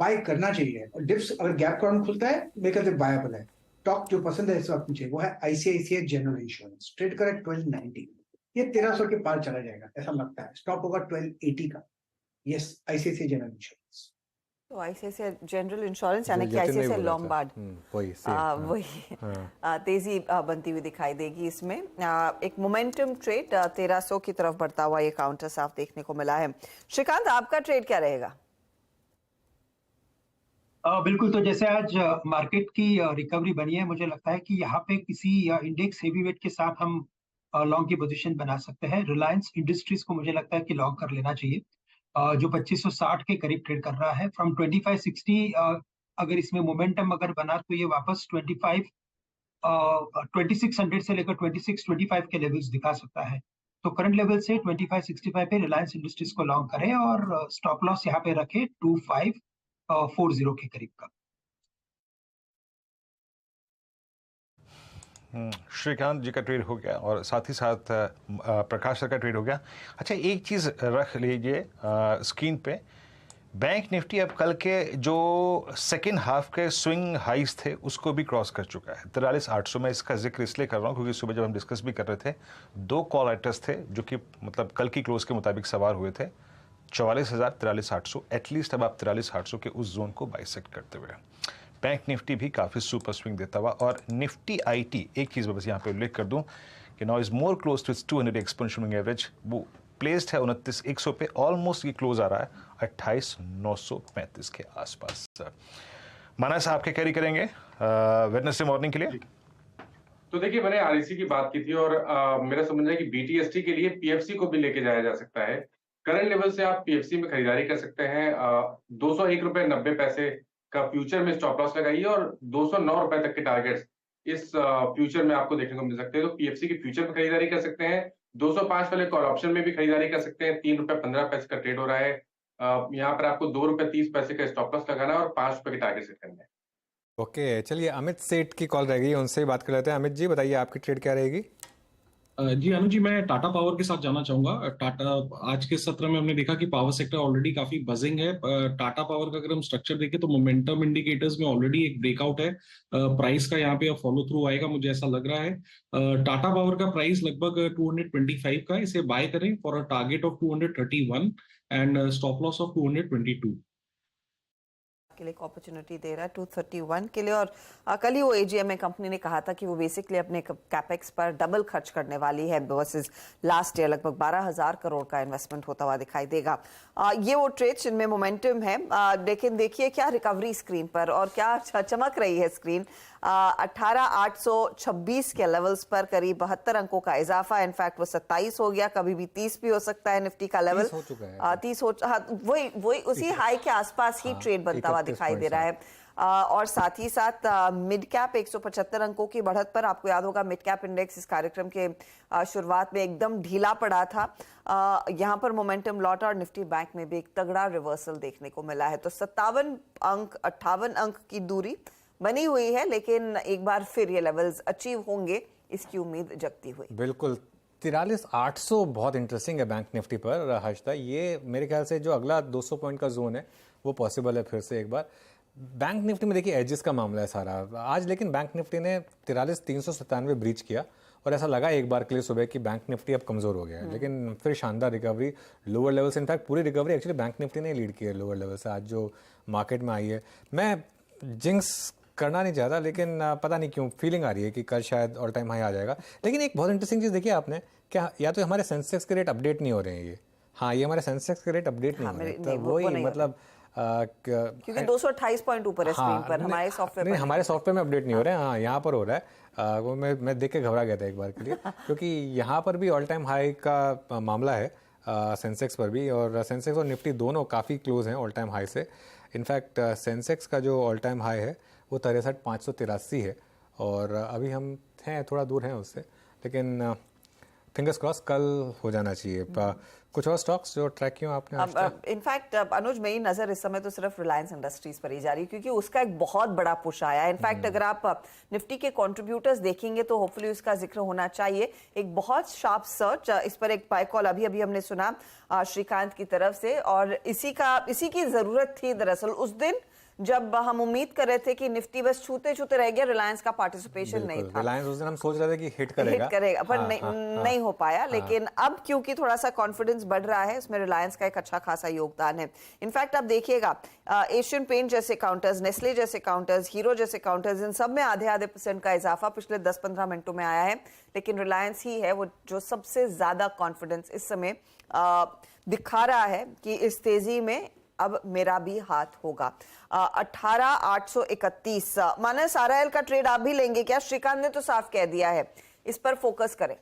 बाय करना चाहिए, डिप्स अगर गैप काउंट खुलता है मेरे ख्याल से बायबल है। स्टॉक जो पसंद है इस वक्त मुझे वो है ICICI जनरल इंश्योरेंस, ट्रेड करें 1290। ये 1300 के पार चला जाएगा ऐसा लगता है। स्टॉप होगा 1280 का। Yes, ICICI general insurance. तो आईसीआईसीआई जनरल इंश्योरेंस यानी कि आईसीआईसीआई लॉम्बार्ड वही तेजी बनती हुई दिखाई देगी। इसमें एक मोमेंटम ट्रेड 1300 की तरफ बढ़ता हुआ ये काउंटर साफ देखने को मिला है। श्रीकांत, आपका ट्रेड क्या रहेगा? बिल्कुल, तो जैसे आज मार्केट की रिकवरी बनी है, मुझे लगता है कि यहाँ पे किसी इंडेक्स हेवीवेट के साथ हम लॉन्ग की पोजीशन बना सकते हैं। रिलायंस इंडस्ट्रीज को मुझे लगता है कि लॉन्ग कर लेना चाहिए, जो 2560 के करीब ट्रेड कर रहा है। फ्रॉम 2560 अगर इसमें मोमेंटम अगर बना तो ये वापस 2600 से लेकर 2625 के लेवल्स दिखा सकता है। तो करंट लेवल से 2565 पे रिलायंस इंडस्ट्रीज को लॉन्ग करें और स्टॉप लॉस यहाँ पे रखें 2540 के करीब का। श्रीकांत जी का ट्रेड हो गया और साथ ही साथ प्रकाश सर का ट्रेड हो गया। अच्छा, एक चीज़ रख लीजिए स्क्रीन पे, बैंक निफ्टी अब कल के जो सेकेंड हाफ के स्विंग हाइस थे उसको भी क्रॉस कर चुका है 43,800। मैं इसका जिक्र इसलिए कर रहा हूँ क्योंकि सुबह जब हम डिस्कस भी कर रहे थे, दो कॉल राइटर्स थे जो कि मतलब कल की क्लोज के मुताबिक सवार हुए थे 44,000 43,800। एटलीस्ट अब आप 43,800 के उस जोन को बाइसेक्ट करते हुए बैंक निफ्टी भी काफ़ी सुपर स्विंग देता हुआ, और निफ्टी आईटी एक चीज़ मैं बस यहाँ पे उल्लेख कर दूँ कि now is more close to its 200 exponential moving average. वो प्लेस्ड है 29,100 पे, ऑलमोस्ट ये क्लोज आ रहा है 28,935 के आसपास। मानस आपके कैरी करेंगे वेडनेसडे मॉर्निंग के लिए? तो देखिए, मैंने आरईसी की बात की थी और मेरा समझना है कि बीटीएसटी के लिए पीएफसी को भी लेके जाया जा सकता है। करंट लेवल से आप पीएफसी में खरीदारी कर सकते हैं। 201 रुपए 90 पैसे का फ्यूचर में स्टॉप लॉस लगाइए और 209 रुपए तक के टारगेट्स इस फ्यूचर में आपको देखने को मिल सकते हैं। तो पीएफसी के फ्यूचर में खरीदारी कर सकते हैं। 205 वाले कॉल ऑप्शन में भी खरीदारी कर सकते हैं। 3 रुपए 15 पैसे का ट्रेड हो रहा है। यहाँ पर आपको 2 रुपए 30 पैसे का स्टॉप लॉस लगाना है और 5 रुपए के टारगेट सेट करना है। ओके, चलिए अमित सेठ की कॉल रह गई, उनसे ही बात कर लेते हैं। अमित जी बताइए, आपकी ट्रेड क्या रहेगी? जी अनुज जी, मैं टाटा पावर के साथ जाना चाहूंगा। टाटा आज के सत्र में हमने देखा कि पावर सेक्टर ऑलरेडी काफी बजिंग है। टाटा पावर का अगर हम स्ट्रक्चर देखें तो मोमेंटम इंडिकेटर्स में ऑलरेडी एक ब्रेकआउट है। प्राइस का यहाँ पे फॉलो थ्रू आएगा, मुझे ऐसा लग रहा है। टाटा पावर का प्राइस लगभग 225 का है। इसे बाय करें for a target of 231 and stop loss of 222 के लिए एक अपॉर्चुनिटी दे रहा है 231 के लिए। और कल ही वो एजीएम में कंपनी ने कहा था कि वो बेसिकली अपने कैपेक्स पर डबल खर्च करने वाली है वर्सेस लास्ट ईयर। लगभग 12,000 करोड़ का इन्वेस्टमेंट होता हुआ दिखाई देगा। ये वो ट्रेड जिनमें मोमेंटम है, लेकिन देखिए क्या रिकवरी स्क्रीन पर और क्या चमक रही है स्क्रीन। 18,826 के लेवल्स पर करीब 72 अंकों का इजाफा। इनफैक्ट वो 27 हो गया, कभी भी 30 भी हो सकता है निफ्टी का लेवल। 30 हो वही उसी हाई के आसपास ही ट्रेड बनता हुआ दिखाई दे रहा है। और साथ ही साथ मिड कैप 175 अंकों की बढ़त पर, आपको याद होगा मिड कैप इंडेक्स इस कार्यक्रम के शुरुआत में एकदम ढीला पड़ा था। यहाँ पर मोमेंटम लौटा और निफ्टी बैंक में भी एक तगड़ा रिवर्सल देखने को मिला है। तो 57 अंक 58 अंक की दूरी बनी हुई है, लेकिन एक बार फिर ये लेवल्स अचीव होंगे इसकी उम्मीद जगती हुई। बिल्कुल, 43,800 बहुत इंटरेस्टिंग है बैंक निफ्टी पर हर्षदा। ये मेरे ख्याल से जो अगला 200 पॉइंट का जोन है वो पॉसिबल है फिर से एक बार। बैंक निफ्टी में देखिए एजेस का मामला है सारा आज, लेकिन बैंक निफ्टी ने 43,397 ब्रीच किया और ऐसा लगा एक बार के लिए सुबह कि बैंक निफ्टी अब कमजोर हो गया है, लेकिन फिर शानदार रिकवरी लोअर लेवल से। इनफैक्ट पूरी रिकवरी एक्चुअली बैंक निफ्टी ने लीड की है लोअर लेवल से आज जो मार्केट में आई है। मैं जिंक्स करना नहीं चाहता, लेकिन पता नहीं क्यों फीलिंग आ रही है कि कल शायद ऑल टाइम हाई आ जाएगा। लेकिन एक बहुत इंटरेस्टिंग चीज़ देखिए आपने, क्या या तो हमारे सेंसेक्स के रेट अपडेट नहीं हो रहे हैं ये। हाँ, ये हमारे सेंसेक्स के रेट अपडेट नहीं हो रहे हैं, तो वही मतलब क्योंकि 228 पॉइंट ऊपर है स्क्रीन पर हमारे सॉफ्टवेयर में, हमारे सॉफ्टवेयर में अपडेट नहीं हो रहे हैं। हाँ, यहाँ पर हो रहा है। वो मैं देख के घबरा गया था एक बार के लिए क्योंकि यहाँ पर भी ऑल टाइम हाई का मामला है सेंसेक्स पर भी, और सेंसेक्स और निफ्टी दोनों काफ़ी क्लोज हैं ऑल टाइम हाई से। इनफैक्ट सेंसेक्स का जो ऑल टाइम हाई है वो 63,583 है और अभी हम हैं थोड़ा दूर हैं उससे, लेकिन फिंगर्स क्रॉस कल हो जाना चाहिए। कुछ और स्टॉक्स जो ट्रैक किए आपने? इनफैक्ट अनुज, मेरी नजर इस समय तो सिर्फ रिलायंस इंडस्ट्रीज पर ही जा रही है क्योंकि उसका एक बहुत बड़ा पुश आया है। इनफैक्ट अगर आप निफ्टी के कंट्रीब्यूटर्स देखेंगे तो होपफुली उसका जिक्र होना चाहिए। एक बहुत शार्प सर्च, इस पर एक बाय कॉल अभी हमने सुना श्रीकांत की तरफ से, और इसी की जरूरत थी दरअसल। उस दिन जब हम उम्मीद कर रहे थे कि निफ्टी बस छूते छूते रह गया, रिलायंस का पार्टिसिपेशन नहीं था। रिलायंस उस दिन हम सोच रहे थे कि हिट करेगा पर नहीं हो पाया। लेकिन अब क्योंकि थोड़ा सा कॉन्फिडेंस बढ़ रहा है, उसमें रिलायंस का एक अच्छा खासा योगदान है। इनफैक्ट आप देखिएगा एशियन पेंट जैसे काउंटर्स, नेस्ले जैसे काउंटर्स, हीरो जैसे काउंटर्स, इन सब में आधे % का इजाफा पिछले 10-15 मिनटों में आया है। लेकिन रिलायंस ही है वो जो सबसे ज्यादा कॉन्फिडेंस इस समय दिखा रहा है कि इस तेजी में अब मेरा भी हाथ होगा। 18,831 मानस आरआईएल का ट्रेड आप भी लेंगे क्या? श्रीकांत ने तो साफ कह दिया है, इस पर फोकस करें।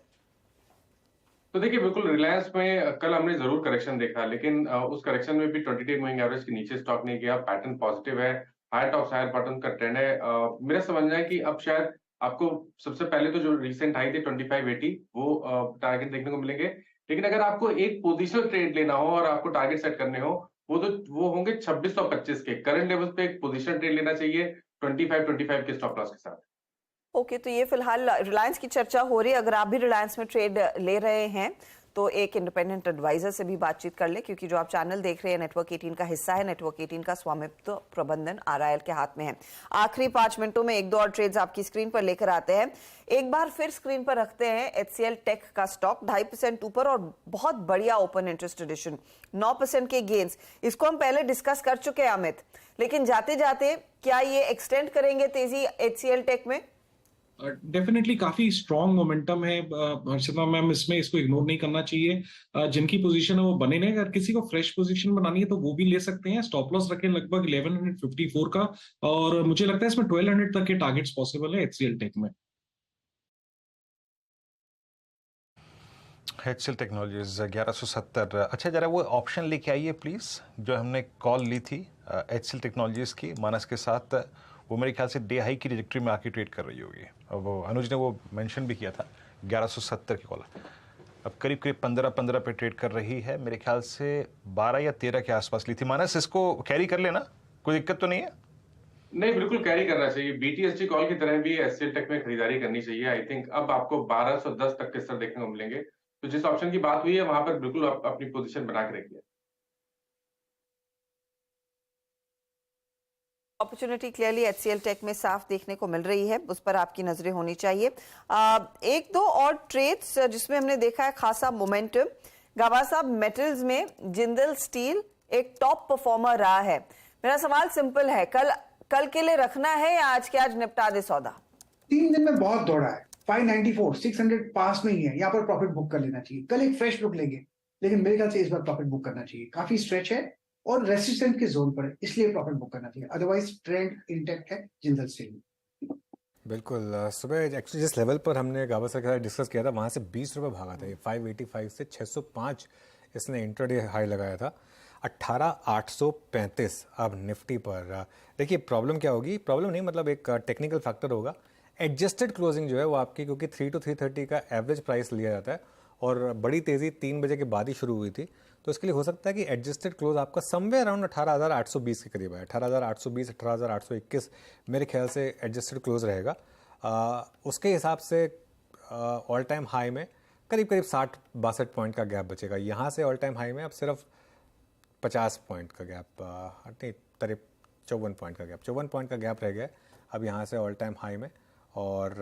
तो देखिए बिल्कुल, रिलायंस में कल हमने जरूर करेक्शन देखा, लेकिन उस करेक्शन में भी 20-डे मूविंग एवरेज के नीचे स्टॉक नहीं गया। पैटर्न पॉजिटिव है, हायर टॉप हायर बॉटम का ट्रेंड है। मेरा समझना है कि अब शायद आपको सबसे पहले तो जो रिसेंट हाई थे 2580 वो टारगेट देखने को मिलेंगे। लेकिन अगर आपको एक पोजिशनल ट्रेड लेना हो और आपको टारगेट सेट करने हो, वो होंगे 2625 के। करंट लेवल पे एक पोजिशनल ट्रेड लेना चाहिए 2525 के स्टॉप लॉस के साथ। ओके, तो ये फिलहाल रिलायंस की चर्चा हो रही है। अगर आप भी रिलायंस में ट्रेड ले रहे हैं तो एक इंडिपेंडेंट एडवाइजर से भी बातचीत कर ले, क्योंकि जो आप चैनल देख रहे हैं नेटवर्क 18 का हिस्सा है। नेटवर्क 18 का स्वामित्व प्रबंधन आरआईएल के हाथ में है। आखिरी 5 मिनटों में 1-2 और ट्रेड्स आपकी स्क्रीन पर लेकर आते हैं। एक बार फिर स्क्रीन पर रखते हैं HCL टेक का स्टॉक 2.5% ऊपर और बहुत बढ़िया ओपन इंटरेस्ट एडिशन, 9% के गेन्स। इसको हम पहले डिस्कस कर चुके हैं अमित, लेकिन जाते जाते क्या ये एक्सटेंड करेंगे तेजी HCL टेक में? डेफिनेटली काफी स्ट्रॉन्ग मोमेंटम है हर्षिता मैम, इसमें इसको इग्नोर नहीं करना चाहिए। जिनकी पोजीशन है वो बने नहीं, अगर किसी को फ्रेश पोजीशन बनानी है तो वो भी ले सकते हैं। स्टॉप लॉस रखें लगभग 1154 का, और मुझे लगता है इसमें 1200 तक के टारगेट्स पॉसिबल है HCL टेक में। HCL technologies 1170। अच्छा, जरा वो ऑप्शन लेके आइए प्लीज, जो हमने कॉल ली थी HCL टेक्नोलॉजीज की मानस के साथ। वो मेरे ख्याल से डे हाई की ट्रेजेक्टरी में आके ट्रेड कर रही होगी। और वो अनुज ने वो मेंशन भी किया था 1170 की कॉल। अब करीब 15 पे ट्रेड कर रही है। मेरे ख्याल से 12 या 13 के आसपास ली थी। मानस, इसको कैरी कर लेना, कोई दिक्कत तो नहीं है? नहीं, बिल्कुल कैरी करना चाहिए। BTSG कॉल की तरह भी HCL टेक में खरीदारी करनी चाहिए। आई थिंक अब आपको 1210 तक के स्तर देखने को मिलेंगे। तो जिस ऑप्शन की बात हुई है वहां पर बिल्कुल अपनी पोजीशन बना के रखिए। अपॉर्चुनिटी क्लियरली HCL टेक में साफ देखने को मिल रही है, उस पर आपकी नजरें होनी चाहिए। 1-2 और ट्रेड्स जिसमें हमने देखा है खासा मोमेंटम। गाबा साहब, मेटल्स में जिंदल स्टील एक टॉप परफॉर्मर रहा है। मेरा सवाल सिंपल है, कल के लिए रखना है या आज के आज निपटा दे सौदा? 3 दिन में बहुत दौड़ा है। 594 600 पास में ही है, यहाँ पर प्रॉफिट बुक कर लेना चाहिए। कल एक फ्रेश बुक लेंगे, लेकिन मेरे ख्याल से इस बार प्रॉफिट बुक करना चाहिए। काफी स्ट्रेच है और रेसिस्टेंट के जोन पर है, इसलिए प्रॉफिट बुक करना चाहिए। अदरवाइज ट्रेंड इंटैक्ट है जिंदल स्टील। बिल्कुल। सुबह एक्चुअली जिस लेवल पर हमने गाबा सर के साथ डिस्कस किया था, वहाँ से 20 रुपये भागा था। 585 से 605 इसने इंट्राडे हाई लगाया था। 18,835 अब निफ्टी पर। देखिए प्रॉब्लम क्या होगी, प्रॉब्लम नहीं मतलब एक टेक्निकल फैक्टर होगा। एडजस्टेड क्लोजिंग जो है वो आपकी, क्योंकि 3 to 330 का एवरेज प्राइस लिया जाता है और बड़ी तेज़ी 3 बजे के बाद ही शुरू हुई थी, तो इसके लिए हो सकता है कि एडजस्टेड क्लोज आपका समवेयर अराउंड 18,820 के करीब है। 18,820 18,821 मेरे ख्याल से एडजस्टेड क्लोज रहेगा। उसके हिसाब से ऑल टाइम हाई में करीब 60-62 पॉइंट का गैप बचेगा। यहाँ से ऑल टाइम हाई में अब सिर्फ 50 पॉइंट का गैप, नहीं 54 पॉइंट का गैप, 54 पॉइंट का गैप रह गया अब यहाँ से ऑल टाइम हाई में। और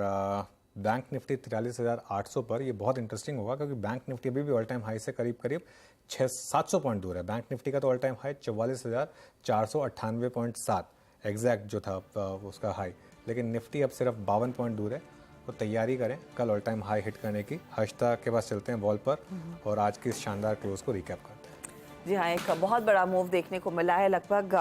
बैंक निफ्टी 43,800 पर, ये बहुत इंटरेस्टिंग होगा क्योंकि बैंक निफ्टी अभी भी ऑल टाइम हाई से करीब 600-700 पॉइंट दूर है। बैंक निफ्टी का तो ऑल टाइम हाई 44,498.7 एग्जैक्ट जो था उसका हाई, लेकिन निफ्टी अब सिर्फ 52 पॉइंट दूर है। तो तैयारी करें कल ऑल टाइम हाई हिट करने की। हर्षिता के पास चलते हैं बॉल पर और आज की इस शानदार क्लोज को रिकैप करते हैं। जी हाँ, एक बहुत बड़ा मूव देखने को मिला है। लगभग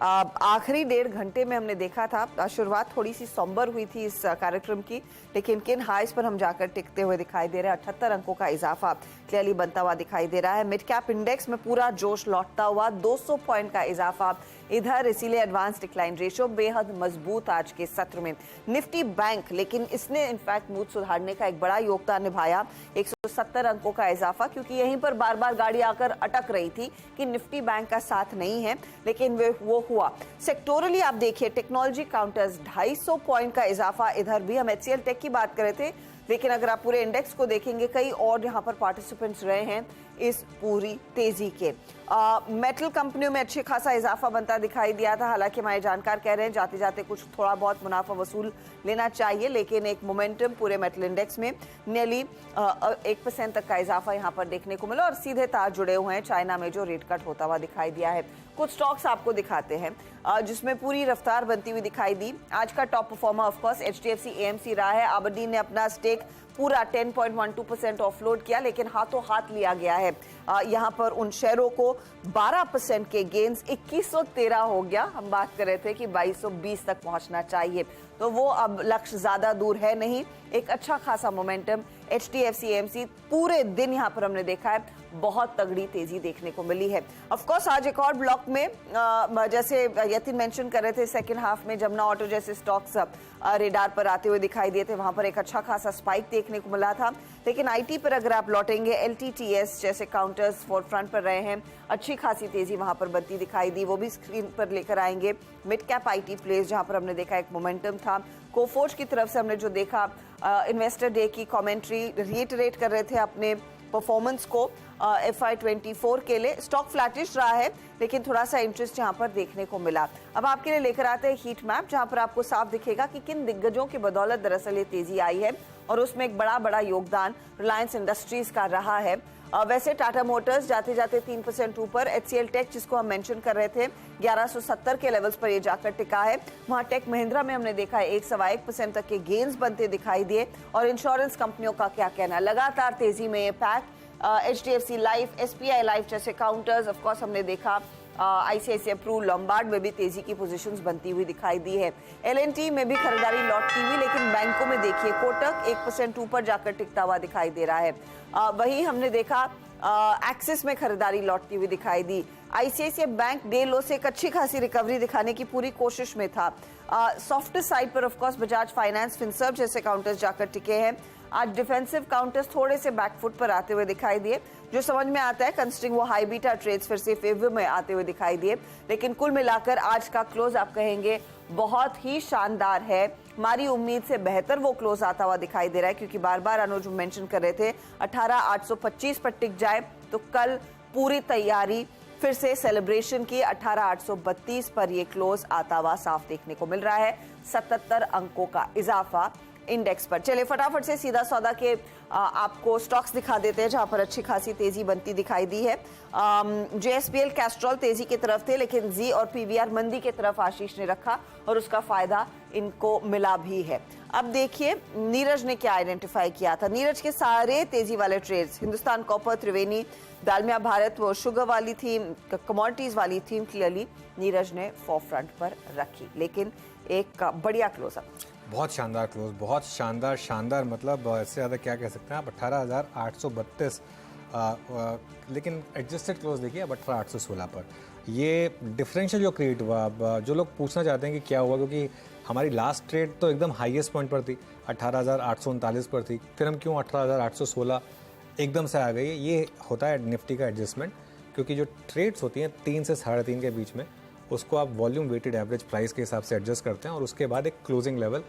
आखिरी 1.5 घंटे में हमने देखा था, शुरुआत थोड़ी सी सोम्बर हुई थी इस कार्यक्रम की, लेकिन किन हाइस पर हम जाकर टिकते हुए दिखाई दे रहे हैं। 78 अंकों का इजाफा क्लियरली बनता हुआ दिखाई दे रहा है। मिड कैप इंडेक्स में पूरा जोश लौटता हुआ 200 पॉइंट का इजाफा इधर, इसीलिए एडवांस डिक्लाइन रेशियो बेहद मजबूत आज के सत्र में। निफ्टी बैंक, लेकिन इसने इनफैक्ट मूड सुधारने का एक बड़ा योगदान निभाया। 170 अंकों का इजाफा, क्योंकि यहीं पर बार बार गाड़ी आकर अटक रही थी कि निफ्टी बैंक का साथ नहीं है, लेकिन वो हुआ। सेक्टोरली आप देखिए, टेक्नोलॉजी काउंटर्स 250 पॉइंट का इजाफा इधर भी। हम HCL टेक की बात कर रहे थे, लेकिन अगर आप पूरे इंडेक्स को देखेंगे कई और यहाँ पर पार्टिसिपेंट्स रहे हैं। इस पूरी तेजी के। मेटल कंपनियों में अच्छे खासा इजाफा बनता दिखाई दिया था। हालांकि हमारे जानकार कह रहे हैं जाते जाते कुछ थोड़ा बहुत मुनाफा वसूल लेना चाहिए, लेकिन एक मोमेंटम पूरे मेटल इंडेक्स में नियरली 1% तक का इजाफा यहां पर देखने को मिला और सीधे तार जुड़े हुए हैं चाइना में जो रेट कट होता हुआ दिखाई दिया है। कुछ स्टॉक्स आपको दिखाते हैं जिसमें पूरी रफ्तार बनती हुई दिखाई दी। आज का top performer of course HDFC AMC रहा है। अबरडीन ने अपना स्टेक पूरा 10.12% ऑफलोड किया, लेकिन हाथों हाथ लिया गया है। यहां पर उन शेयरों को 12% के गेन्स 2113 हो गया। हम बात कर रहे थे कि 2220 तक पहुंचना चाहिए, तो वो अब लक्ष्य ज्यादा दूर है नहीं। एक अच्छा खासा मोमेंटम HDFC AMC पूरे दिन यहां पर हमने देखा है, बहुत तगड़ी तेजी देखने को मिली है। ऑफ कोर्स आज एक और ब्लॉक में जैसे यतिन मेंशन कर रहे थे, सेकंड हाफ में जमुना ऑटो जैसे स्टॉक्स रेडार पर आते हुए दिखाई दिए थे, वहां पर एक अच्छा खासा स्पाइक देखने को मिला था। लेकिन IT पर अगर आप लौटेंगे, LTTS जैसे काउंटर्स फोरफ्रंट पर रहे हैं, अच्छी खासी तेजी वहां पर बनती दिखाई दी, वो भी स्क्रीन पर लेकर आएंगे। मिड कैप IT प्लेस जहां पर हमने देखा एक मोमेंटम था। कोफोर्ज की तरफ से हमने जो देखा, इन्वेस्टर डे की कमेंट्री रिएटरेट कर रहे थे अपने परफॉर्मेंस को FY24 के लिए। स्टॉक फ्लैटिश रहा है, लेकिन थोड़ा सा इंटरेस्ट यहाँ पर देखने को मिला। अब आपके लिए लेकर आते हैं हीट मैप, जहाँ पर आपको साफ दिखेगा कि किन दिग्गजों की बदौलत दरअसल ये तेजी आई है, और उसमें एक बड़ा योगदान रिलायंस इंडस्ट्रीज का रहा है। वैसे टाटा मोटर्स जाते जाते 3% ऊपर, HCL टेक जिसको हम मेंशन कर रहे थे 1170 के लेवल्स पर ये जाकर टिका है। वहां टेक महिंद्रा में हमने देखा है 1.1% तक के गेन्स बनते दिखाई दिए। और इंश्योरेंस कंपनियों का क्या कहना, लगातार तेजी में ये pack. HDFC life, SBI life जैसे काउंटर्स, ऑफ कोर्स हमने देखा ICICI प्रू, लॉम्बार्ड में भी तेजी की पोजीशंस बनती हुई दिखाई दी है। L&T में भी खरीदारी लौटती हुई, लेकिन बैंकों में देखिए कोटक 1% ऊपर जाकर टिकता हुआ दिखाई दे रहा है। वही हमने देखा एक्सिस में खरीदारी लौटती हुई दिखाई दी। ICICI बैंक डे लो से एक अच्छी खासी रिकवरी दिखाने की पूरी कोशिश में था। सॉफ्ट साइड पर of course Bajaj finance, Finserv जैसे काउंटर्स जाकर टिके हैं। आज डिफेंसिव काउंटर्स थोड़े से बैकफुट पर आते हुए दिखाई दिए, जो समझ में आता है कंसिडरिंग वो हाई बीटा ट्रेड्स फिर से फेवर में आते हुए दिखाई दिए। लेकिन कुल मिलाकर आज का क्लोज आप कहेंगे बहुत ही शानदार है। हमारी उम्मीद से बेहतर वो क्लोज आता हुआ दिखाई दे रहा है, क्योंकि बार बार अनुज मेंशन कर रहे थे 18,825 पर टिक जाए तो कल पूरी तैयारी फिर से सेलिब्रेशन की। 18,832 पर ये क्लोज आता हुआ साफ देखने को मिल रहा है। 77 अंकों का इजाफा इंडेक्स पर। चलिए फटाफट से सीधा सौदा के आपको स्टॉक्स दिखा देते हैं जहां पर अच्छी खासी तेजी बनती दिखाई दी है। JSPL कैस्ट्रॉल तेजी की तरफ थे, लेकिन जी और PVR मंदी की तरफ आशीष ने रखा और उसका फायदा इनको मिला भी है। अब देखिए नीरज ने क्या आइडेंटिफाई किया था। नीरज के सारे तेजी वाले ट्रेड्स, हिंदुस्तान कॉपर, त्रिवेणी, दालमिया भारत, वो शुगर वाली थीम, कमोडिटीज वाली थीम क्लियरली नीरज ने फोरफ्रंट पर रखी। लेकिन एक बढ़िया क्लोजअप, बहुत शानदार क्लोज, बहुत शानदार मतलब इससे ज़्यादा क्या कह सकते हैं आप। 18,832 लेकिन एडजस्टेड क्लोज देखिए अब 18,816 पर। ये डिफरेंशियल जो क्रिएट हुआ, जो लोग पूछना चाहते हैं कि क्या हुआ, क्योंकि हमारी लास्ट ट्रेड तो एकदम हाईएस्ट पॉइंट पर थी, 18,839 पर थी, फिर हम क्यों 18,816 एकदम से आ गई। ये होता है निफ्टी का एडजस्टमेंट, क्योंकि जो ट्रेड्स होती हैं 3 से 3.5 के बीच में, उसको आप वॉल्यूम वेटेड एवरेज प्राइस के हिसाब से एडजस्ट करते हैं और उसके बाद एक क्लोजिंग लेवल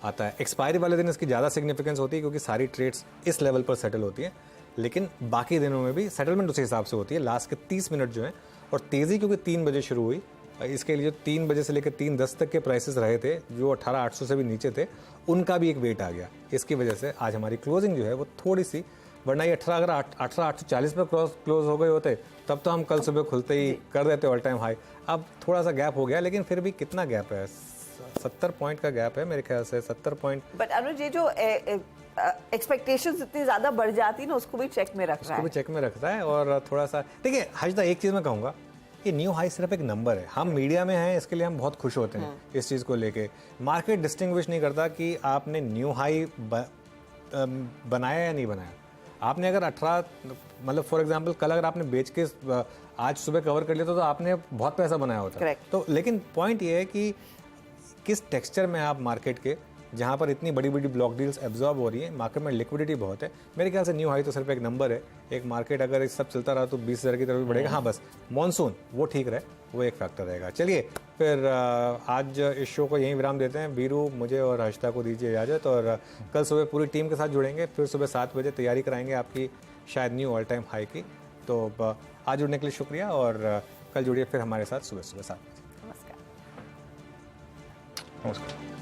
आता है। एक्सपायरी वाले दिन इसकी ज़्यादा सिग्निफिकेंस होती है, क्योंकि सारी ट्रेड्स इस लेवल पर सेटल होती हैं, लेकिन बाकी दिनों में भी सेटलमेंट उसी हिसाब से होती है। लास्ट के 30 मिनट जो हैं, और तेज़ी क्योंकि 3 बजे शुरू हुई, इसके लिए जो 3 बजे से लेकर 3:10 तक के प्राइसेस रहे थे, जो 18,800 से भी नीचे थे, उनका भी एक वेट आ गया। इसकी वजह से आज हमारी क्लोजिंग जो है वो थोड़ी सी, वरना ये 18,840 पर क्लोज हो गए होते तब तो हम कल सुबह खुलते ही कर देते ऑल टाइम हाई। अब थोड़ा सा गैप हो गया, लेकिन फिर भी कितना गैप है, 70 पॉइंट का गैप है मेरे ख्याल से, 70 पॉइंट। बट अनुज ये जो एक्सपेक्टेशंस इतनी ज्यादा बढ़ जाती ना, उसको भी चेक में रख रहा है, उसको भी चेक में रखता है। और थोड़ा सा देखिए हर्षदा, एक चीज़ मैं कहूँगा, ये न्यू हाई सिर्फ एक नंबर है। हम मीडिया में हैं, इसके लिए हम बहुत खुश होते हैं इस चीज़ को लेके। मार्केट डिस्टिंग्विश नहीं करता कि आपने न्यू हाई बनाया या नहीं बनाया। आपने अगर 18 मतलब फॉर एग्जांपल कल अगर आपने बेच के आज सुबह कवर कर लिया तो आपने बहुत पैसा बनाया होता। तो लेकिन पॉइंट ये है कि किस टेक्सचर में आप मार्केट के, जहाँ पर इतनी बड़ी बड़ी ब्लॉक डील्स एब्जॉर्ब हो रही है, मार्केट में लिक्विडिटी बहुत है। मेरे ख्याल से न्यू हाई तो सिर्फ एक नंबर है। एक मार्केट अगर इस सब चलता रहा तो 20,000 की तरफ भी बढ़ेगा। हाँ, बस मॉनसून वो ठीक रहे, वो एक फैक्टर रहेगा। चलिए फिर आज इस शो को यहीं विराम देते हैं। वीरू, मुझे और हर्षिता को दीजिए इजाज़त, और कल सुबह पूरी टीम के साथ जुड़ेंगे। फिर सुबह 7 बजे तैयारी कराएंगे आपकी शायद न्यू ऑल टाइम हाई की। तो आज जुड़ने के लिए शुक्रिया और कल जुड़िए फिर हमारे साथ सुबह सुबह 7 बजे। नमस्कार। नमस्कार।